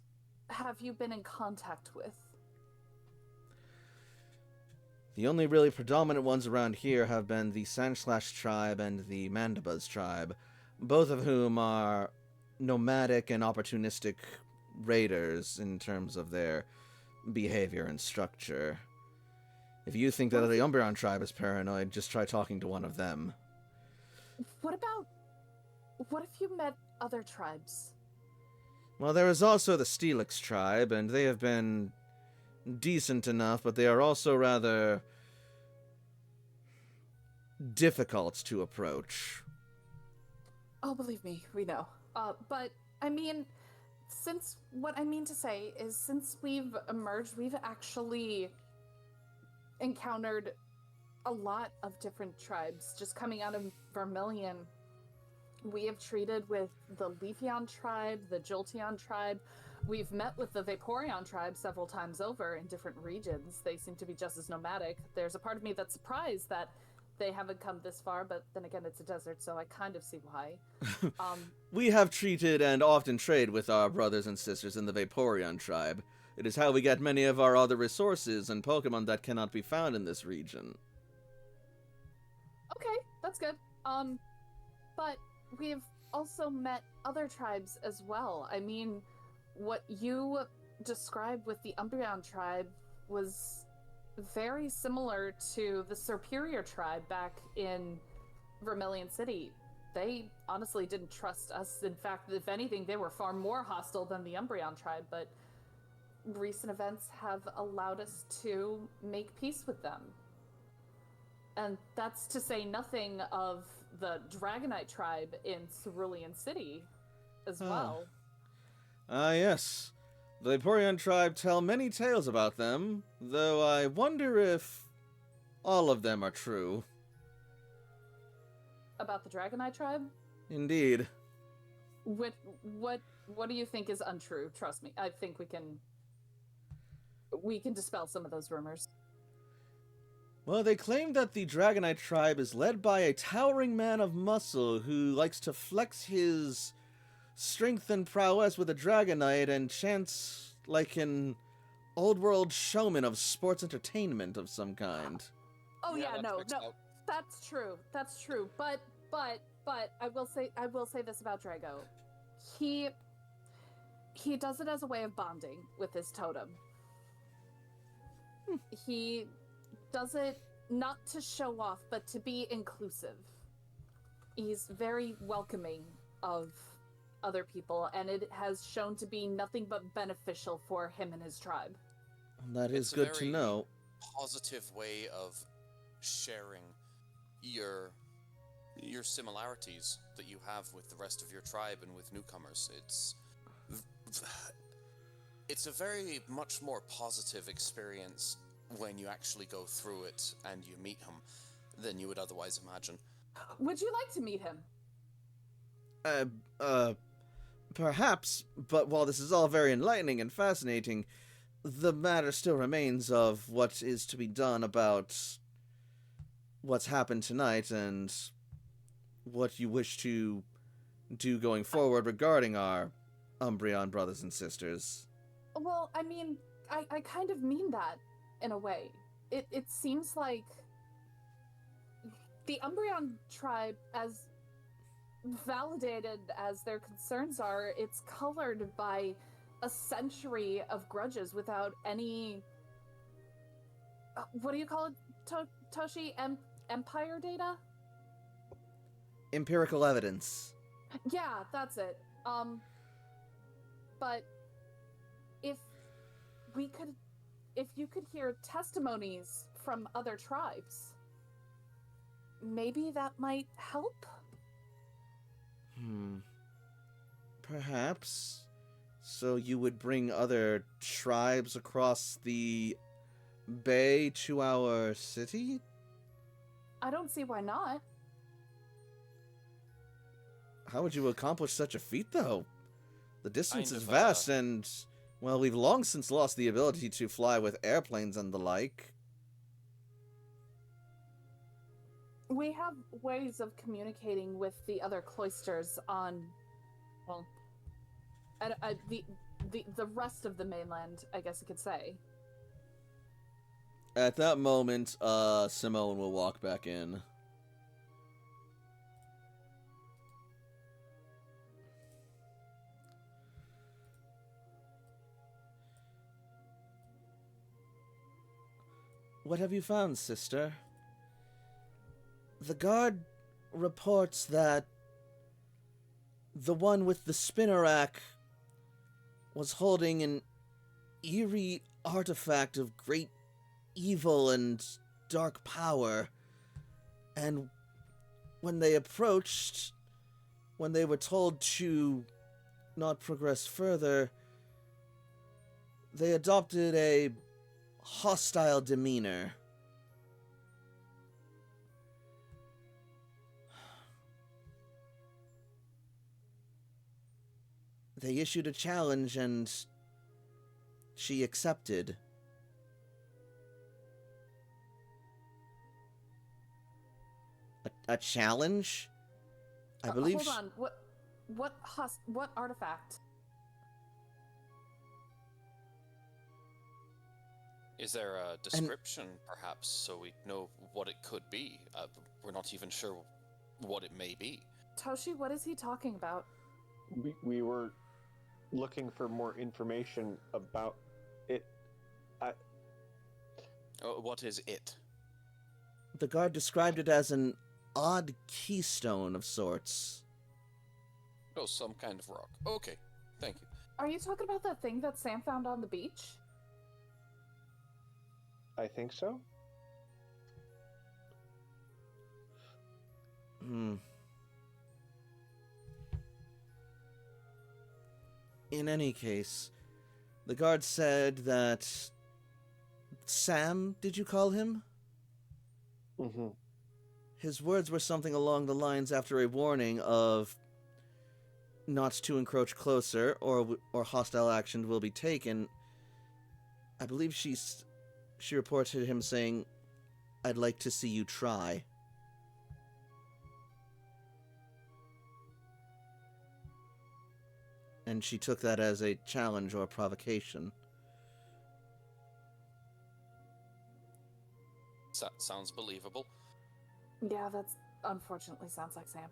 have you been in contact with? The only really predominant ones around here have been the Sandslash tribe and the Mandibuzz tribe, both of whom are nomadic and opportunistic raiders in terms of their behavior and structure. If you think that the Umbreon tribe is paranoid, just try talking to one of them. What if you met other tribes? Well, there is also the Steelix tribe, and they have been decent enough, but they are also rather difficult to approach. Oh, believe me, we know. But, I mean, what I mean to say is, since we've emerged, we've actually encountered a lot of different tribes just coming out of Vermilion. We have treated with the Leafeon tribe, the Jolteon tribe. We've met with the Vaporeon tribe several times over in different regions. They seem to be just as nomadic. There's a part of me that's surprised that they haven't come this far, but then again, it's a desert, so I kind of see why. We have treated and often trade with our brothers and sisters in the Vaporeon tribe. It is how we get many of our other resources and Pokemon that cannot be found in this region. Okay, that's good. But we've also met other tribes as well. I mean, what you described with the Umbreon tribe was very similar to the Superior tribe back in Vermilion City. They honestly didn't trust us. In fact, if anything, they were far more hostile than the Umbreon tribe, but recent events have allowed us to make peace with them. And that's to say nothing of the Dragonite tribe in Cerulean City as well. Yes. The Vaporeon tribe tell many tales about them, though I wonder if all of them are true. About the Dragonite tribe? Indeed. What do you think is untrue? Trust me, I think we can dispel some of those rumors. Well, they claim that the Dragonite tribe is led by a towering man of muscle who likes to flex his strength and prowess with a dragonite and chants like an old world showman of sports entertainment of some kind. Oh yeah, that no, checks no, out. that's true. That's true. But I will say this about Drago. He does it as a way of bonding with his totem. He does it not to show off, but to be inclusive. He's very welcoming of other people, and it has shown to be nothing but beneficial for him and his tribe. That is It's a good to very know. Positive way of sharing your similarities that you have with the rest of your tribe and with newcomers. It's a very much more positive experience when you actually go through it and you meet him than you would otherwise imagine. Would you like to meet him? Perhaps, but while this is all very enlightening and fascinating, the matter still remains of what is to be done about what's happened tonight and what you wish to do going forward regarding our Umbreon brothers and sisters. Well, I mean, I kind of mean that in a way. It seems like the Umbreon tribe, as validated as their concerns are, it's colored by a century of grudges without any. What do you call it, Toshi? Empire data? Empirical evidence. Yeah, that's it. But if you could hear testimonies from other tribes, maybe that might help? Perhaps. So you would bring other tribes across the bay to our city? I don't see why not. How would you accomplish such a feat, though? The distance Kind is of, vast, and, well, we've long since lost the ability to fly with airplanes and the like. We have ways of communicating with the other cloisters on, well, the rest of the mainland, I guess you could say. At that moment, Simone will walk back in. What have you found, sister? The guard reports that the one with the spinnerack was holding an eerie artifact of great evil and dark power, and when they approached, when they were told to not progress further, they adopted a hostile demeanor. They issued a challenge and she accepted. A challenge? I believe. Hold on. What artifact? Is there a description, perhaps, so we know what it could be? We're not even sure what it may be. Toshi, what is he talking about? We were looking for more information about it. What is it? The guard described it as an odd keystone of sorts. Oh, some kind of rock. Okay, thank you. Are you talking about that thing that Sam found on the beach? I think so. In any case, the guard said that Sam, did you call him? Mm-hmm. His words were something along the lines after a warning of not to encroach closer or hostile action will be taken. I believe she reported him saying, "I'd like to see you try." and she took that as a challenge or provocation. Sounds believable. Yeah, that's unfortunately sounds like Sam.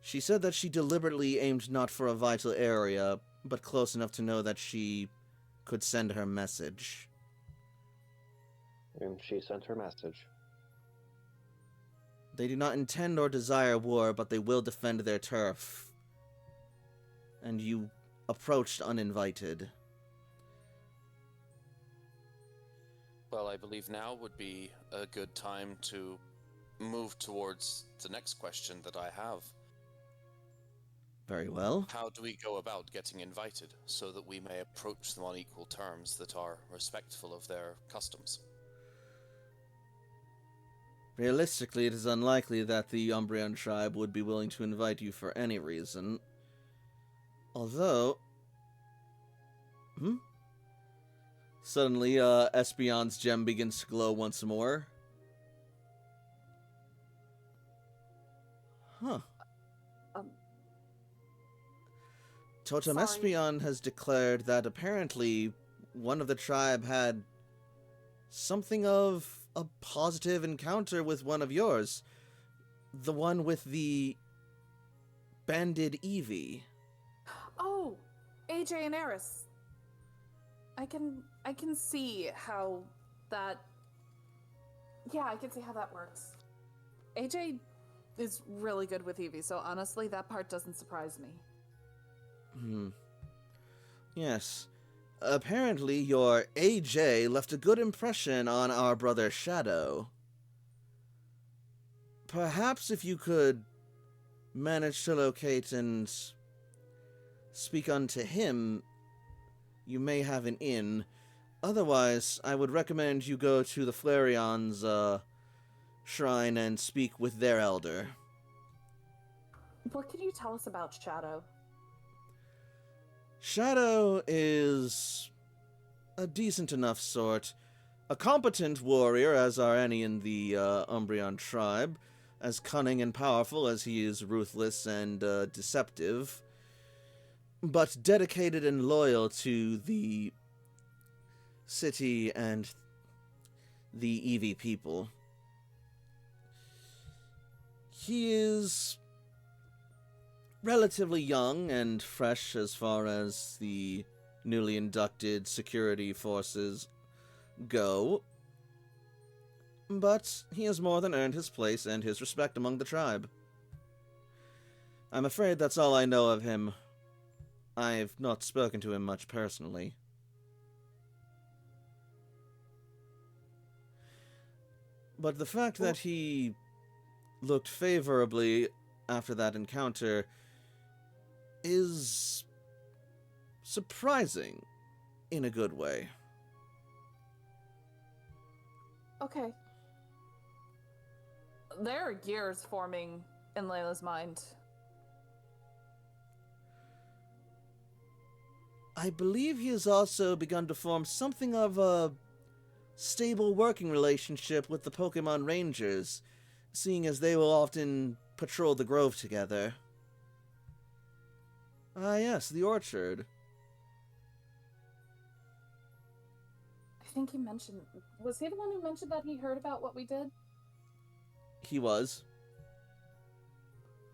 She said that she deliberately aimed not for a vital area, but close enough to know that she could send her message. And she sent her message. They do not intend or desire war, but they will defend their turf. And you approached uninvited. Well, I believe now would be a good time to move towards the next question that I have. Very well. How do we go about getting invited so that we may approach them on equal terms that are respectful of their customs? Realistically, it is unlikely that the Umbreon tribe would be willing to invite you for any reason. Although... Suddenly, Espeon's gem begins to glow once more. Huh. Totem Sorry. Espeon has declared that apparently one of the tribe had something of a positive encounter with one of yours. The one with the banded Eevee. Oh, AJ and Eris. I can see how that. Yeah, I can see how that works. AJ is really good with Eevee, so honestly, that part doesn't surprise me. Yes. Apparently, your AJ left a good impression on our brother Shadow. Perhaps if you could manage to locate and speak unto him, you may have an in. Otherwise, I would recommend you go to the Flareon's shrine and speak with their elder. What can you tell us about Shadow? Shadow is a decent enough sort. A competent warrior, as are any in the Umbreon tribe. As cunning and powerful as he is ruthless and deceptive. But dedicated and loyal to the city and the Eevee people. He is relatively young and fresh as far as the newly inducted security forces go, but he has more than earned his place and his respect among the tribe. I'm afraid that's all I know of him. I've not spoken to him much personally. But the fact that he looked favorably after that encounter is surprising in a good way. Okay. There are gears forming in Layla's mind. I believe he has also begun to form something of a stable working relationship with the Pokemon Rangers, seeing as they will often patrol the grove together. Ah yes, the orchard. I think he mentioned... Was he the one who mentioned that he heard about what we did? He was.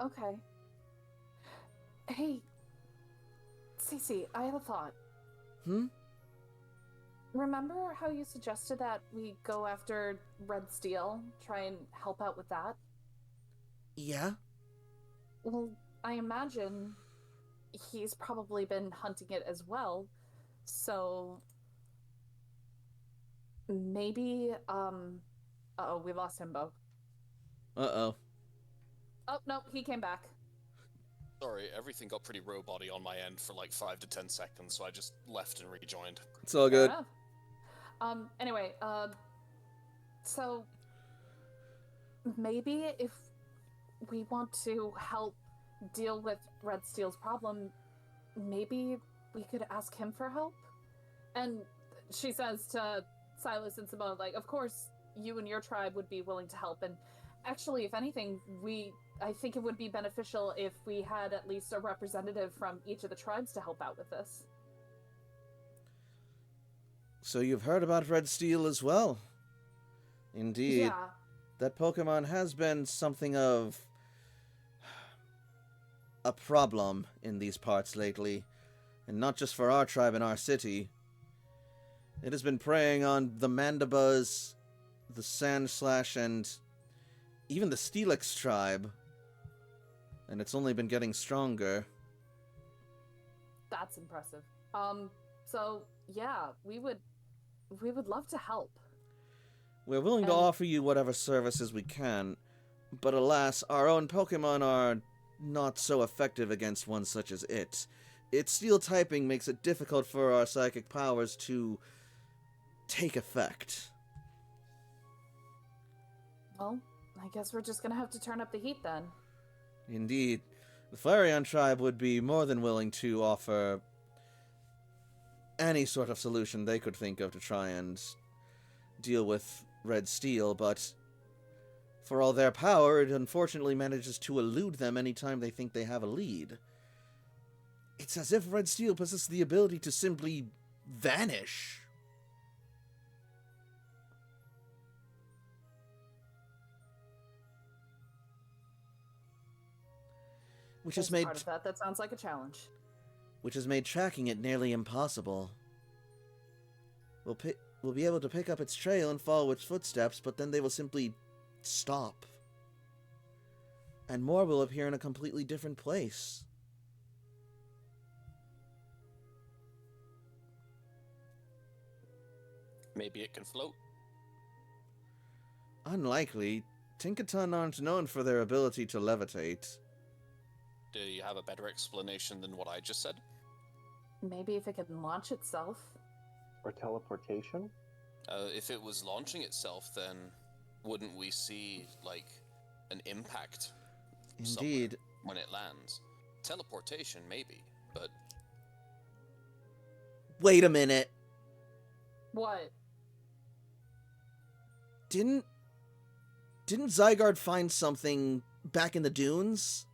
Okay. Hey, Cece, I have a thought. Remember how you suggested that we go after Red Steel, try and help out with that? Yeah? Well, I imagine he's probably been hunting it as well, so maybe, uh-oh, we lost him, Bo. Uh-oh. Oh, no, he came back. Sorry, everything got pretty robot-y on my end for like 5 to 10 seconds, so I just left and rejoined. It's all Fair good. enough. Anyway, so maybe if we want to help deal with Red Steel's problem, maybe we could ask him for help? And she says to Silas and Simone, like, of course, you and your tribe would be willing to help, and actually, if anything, we I think it would be beneficial if we had at least a representative from each of the tribes to help out with this. So you've heard about Red Steel as well? Indeed. Yeah. That Pokemon has been something of a problem in these parts lately, and not just for our tribe and our city. It has been preying on the Mandibuzz, the Sandslash, and even the Steelix tribe, and it's only been getting stronger. That's impressive. So yeah, we would love to help. We're willing to And- offer you whatever services we can, but alas, our own Pokemon are not so effective against one such as it. Its steel typing makes it difficult for our psychic powers to take effect. Well, I guess we're just gonna have to turn up the heat then. Indeed, the Flareon tribe would be more than willing to offer any sort of solution they could think of to try and deal with Red Steel, but for all their power, it unfortunately manages to elude them anytime they think they have a lead. It's as if Red Steel possesses the ability to simply vanish. Which has As made part of that sounds like a challenge. tracking it nearly impossible. We'll be able to pick up its trail and follow its footsteps, but then they will simply stop. And more will appear in a completely different place. Maybe it can float. Unlikely. Tinkaton aren't known for their ability to levitate. Do you have a better explanation than what I just said? Maybe if it can launch itself. Or teleportation? If it was launching itself, then wouldn't we see, like, an impact somewhere Indeed. when it lands? Teleportation, maybe, but Wait a minute. What? Didn't Zygarde find something back in the dunes?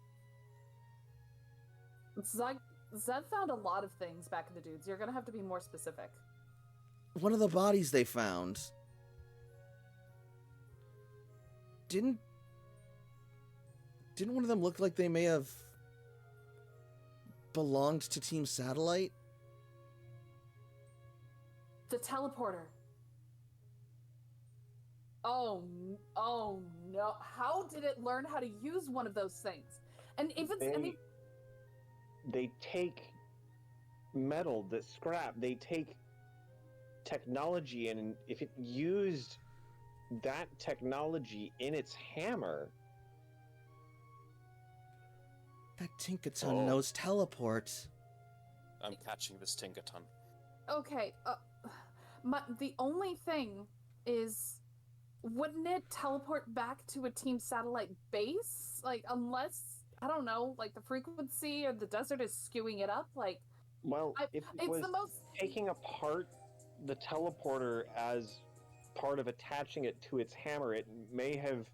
Zed found a lot of things back in the dudes. You're gonna have to be more specific. One of the bodies they found. Didn't one of them look like they may have belonged to Team Satellite? The teleporter. Oh no! How did it learn how to use one of those things? And if it's, I mean, They take metal that's scrap. They take technology, and if it used that technology in its hammer, That Tinkaton knows teleport. I'm catching this Tinkaton. okay. The only thing is, wouldn't it teleport back to a Team Satellite base? Like, unless, I don't know, like the frequency of the desert is skewing it up. Like, well, if it it's was the most. taking apart the teleporter as part of attaching it to its hammer, it may have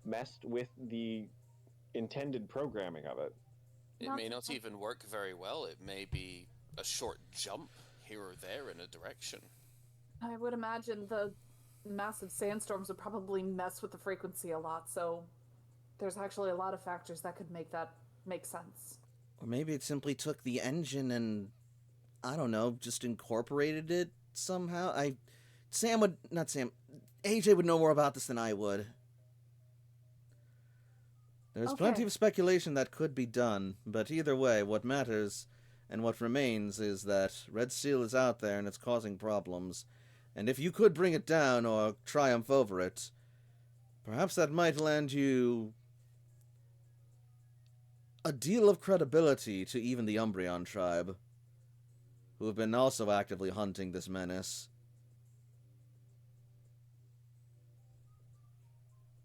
messed with the intended programming of it. It Not may the not fun- even work very well. It may be a short jump here or there in a direction. I would imagine the massive sandstorms would probably mess with the frequency a lot. So, there's actually a lot of factors that could make that make sense. Or maybe it simply took the engine and, I don't know, just incorporated it somehow. AJ would know more about this than I would. There's plenty Okay. of speculation that could be done, but either way, what matters and what remains is that Red Steel is out there and it's causing problems. And if you could bring it down or triumph over it, perhaps that might land you a deal of credibility to even the Umbreon tribe, who have been also actively hunting this menace.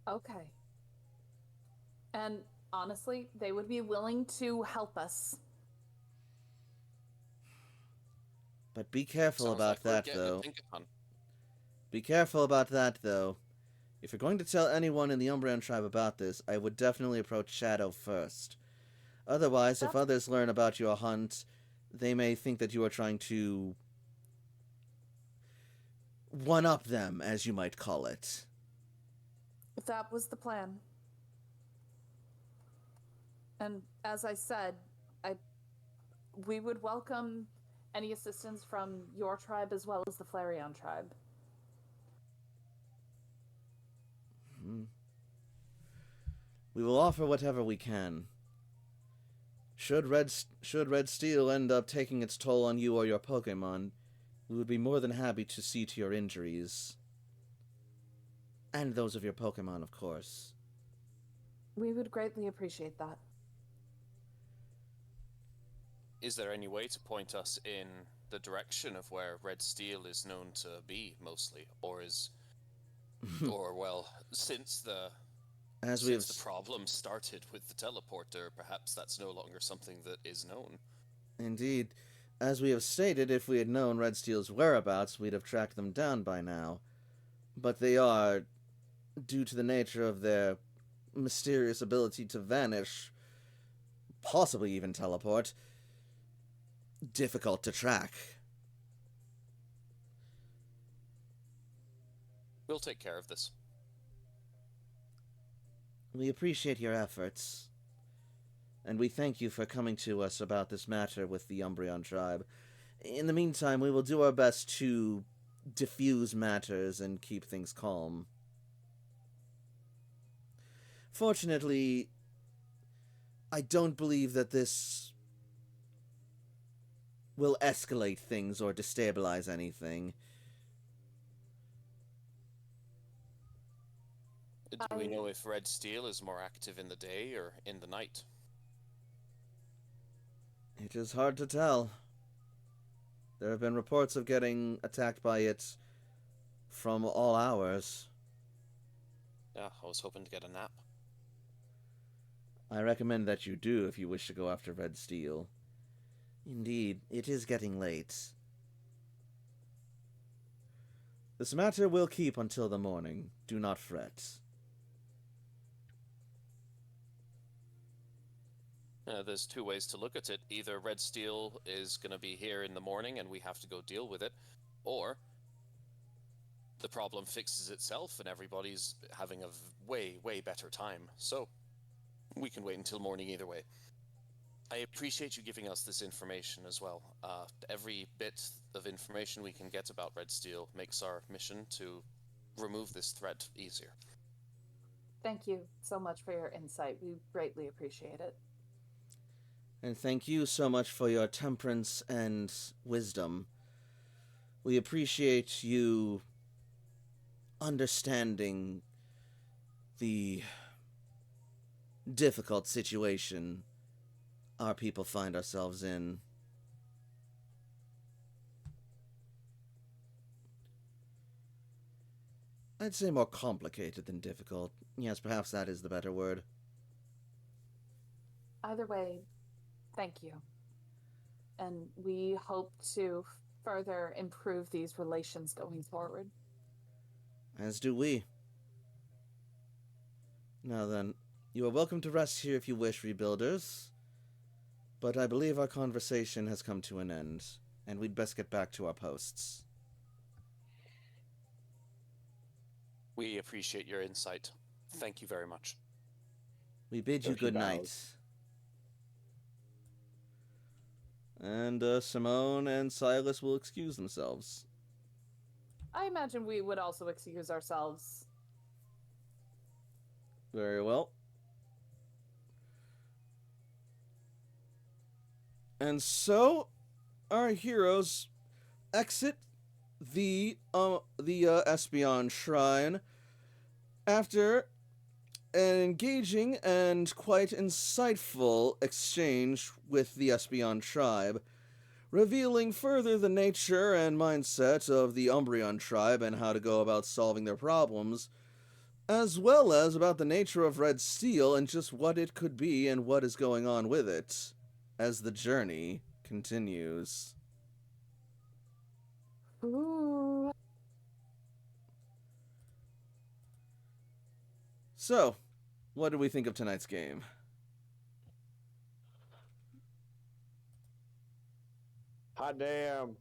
Okay. And honestly, they would be willing to help us. But be careful Sounds about like we're that, getting a though. Tinkaton. Be careful about that, though. If you're going to tell anyone in the Umbreon tribe about this, I would definitely approach Shadow first. Otherwise, if others learn about your hunt, they may think that you are trying to one-up them, as you might call it. That was the plan. And as I said, we would welcome any assistance from your tribe as well as the Flareon tribe. We will offer whatever we can. Should Red Steel end up taking its toll on you or your Pokemon, we would be more than happy to see to your injuries. And those of your Pokemon, of course. We would greatly appreciate that. Is there any way to point us in the direction of where Red Steel is known to be, mostly? Or is... or, well, since the problem started with the teleporter, perhaps that's no longer something that is known. Indeed. As we have stated, if we had known Red Steel's whereabouts, we'd have tracked them down by now. But they are, due to the nature of their mysterious ability to vanish, possibly even teleport, difficult to track. We'll take care of this. We appreciate your efforts, and we thank you for coming to us about this matter with the Umbreon tribe. In the meantime, we will do our best to diffuse matters and keep things calm. Fortunately, I don't believe that this will escalate things or destabilize anything. Do we know if Red Steel is more active in the day or in the night? It is hard to tell. There have been reports of getting attacked by it from all hours. Yeah, I was hoping to get a nap. I recommend that you do if you wish to go after Red Steel. Indeed, it is getting late. This matter will keep until the morning. Do not fret. There's two ways to look at it. Either Red Steel is going to be here in the morning and we have to go deal with it, or the problem fixes itself and everybody's having a way, way better time. So, we can wait until morning either way. I appreciate you giving us this information as well. Every bit of information we can get about Red Steel makes our mission to remove this threat easier. Thank you so much for your insight. We greatly appreciate it. And thank you so much for your temperance and wisdom. We appreciate you understanding the difficult situation our people find ourselves in. I'd say more complicated than difficult. Yes, perhaps that is the better word. Either way, thank you. And we hope to further improve these relations going forward. As do we. Now then, you are welcome to rest here if you wish, Rebuilders. But I believe our conversation has come to an end, and we'd best get back to our posts. We appreciate your insight. Thank you very much. We bid you good night. And Simone and Silas will excuse themselves. I imagine we would also excuse ourselves. Very well. And so, our heroes exit the Espeon Shrine after an engaging and quite insightful exchange with the Espeon tribe, revealing further the nature and mindset of the Umbreon tribe and how to go about solving their problems, as well as about the nature of Red Steel and just what it could be and what is going on with it as the journey continues. Ooh. So, what did we think of tonight's game? Hot damn.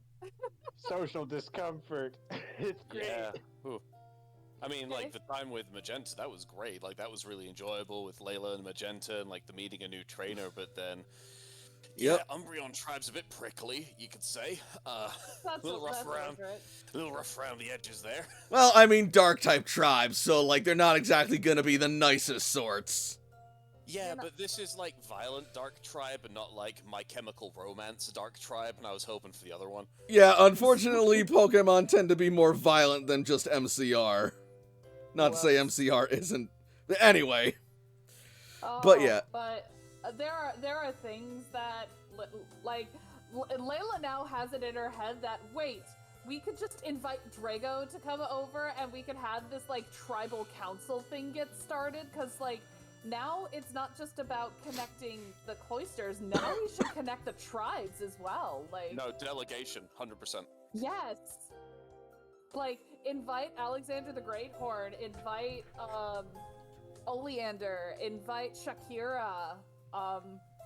Social discomfort. It's great. Yeah. Ooh. I mean, like, the time with Magenta, that was great. Like, that was really enjoyable with Layla and Magenta and, like, the meeting a new trainer, but then... Yep. Yeah, Umbreon Tribe's a bit prickly, you could say. A That's little rough around, accurate. a little rough around the edges there. Well, I mean, Dark-type tribes, so, like, they're not exactly gonna be the nicest sorts. Yeah, but this is like Violent Dark Tribe and not like My Chemical Romance Dark Tribe, and I was hoping for the other one. Yeah, unfortunately, Pokemon tend to be more violent than just MCR. Not to say MCR isn't. Anyway. But yeah. But there are things that, like, Layla now has it in her head that, wait, we could just invite Drago to come over and we could have this, like, tribal council thing get started, because, like, now it's not just about connecting the cloisters, now we should connect the tribes as well. Like, No, delegation, 100%. yes. Like, invite Alexander the Greathorn, invite Oleander, invite Shakira,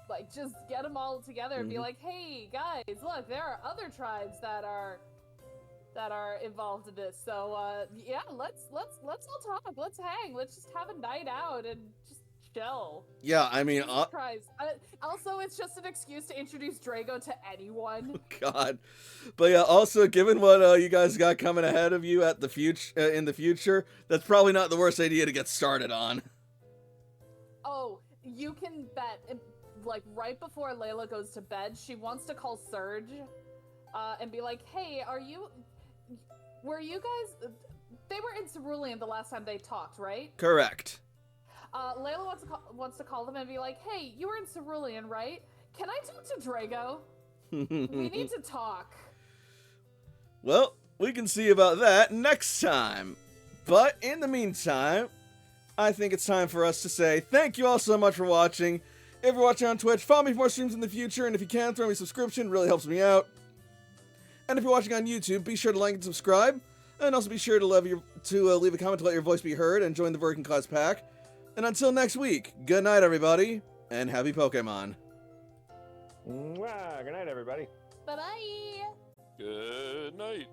like, just get them all together and be like, hey guys, look, there are other tribes that are involved in this. So yeah, let's all talk, let's hang, let's just have a night out and just chill. Yeah, I mean, Jesus Christ. Also, it's just an excuse to introduce Drago to anyone. God. But yeah, also, given what you guys got coming ahead of you at the in the future, that's probably not the worst idea to get started on. Oh, you can bet, like, right before Layla goes to bed, she wants to call Surge and be like, hey, were you guys, they were in Cerulean the last time they talked, right? Correct. Layla wants to call them and be like, hey, you were in Cerulean, right? Can I talk to Drago? We need to talk. Well, we can see about that next time. But in the meantime, I think it's time for us to say thank you all so much for watching. If you're watching on Twitch, follow me for more streams in the future, and if you can, throw me a subscription, it really helps me out. And if you're watching on YouTube, be sure to like and subscribe, and also be sure to leave a comment to let your voice be heard and join the Working Class Pack. And until next week, good night, everybody, and happy Pokemon. Mwah. Good night, everybody. Bye-bye. Good night.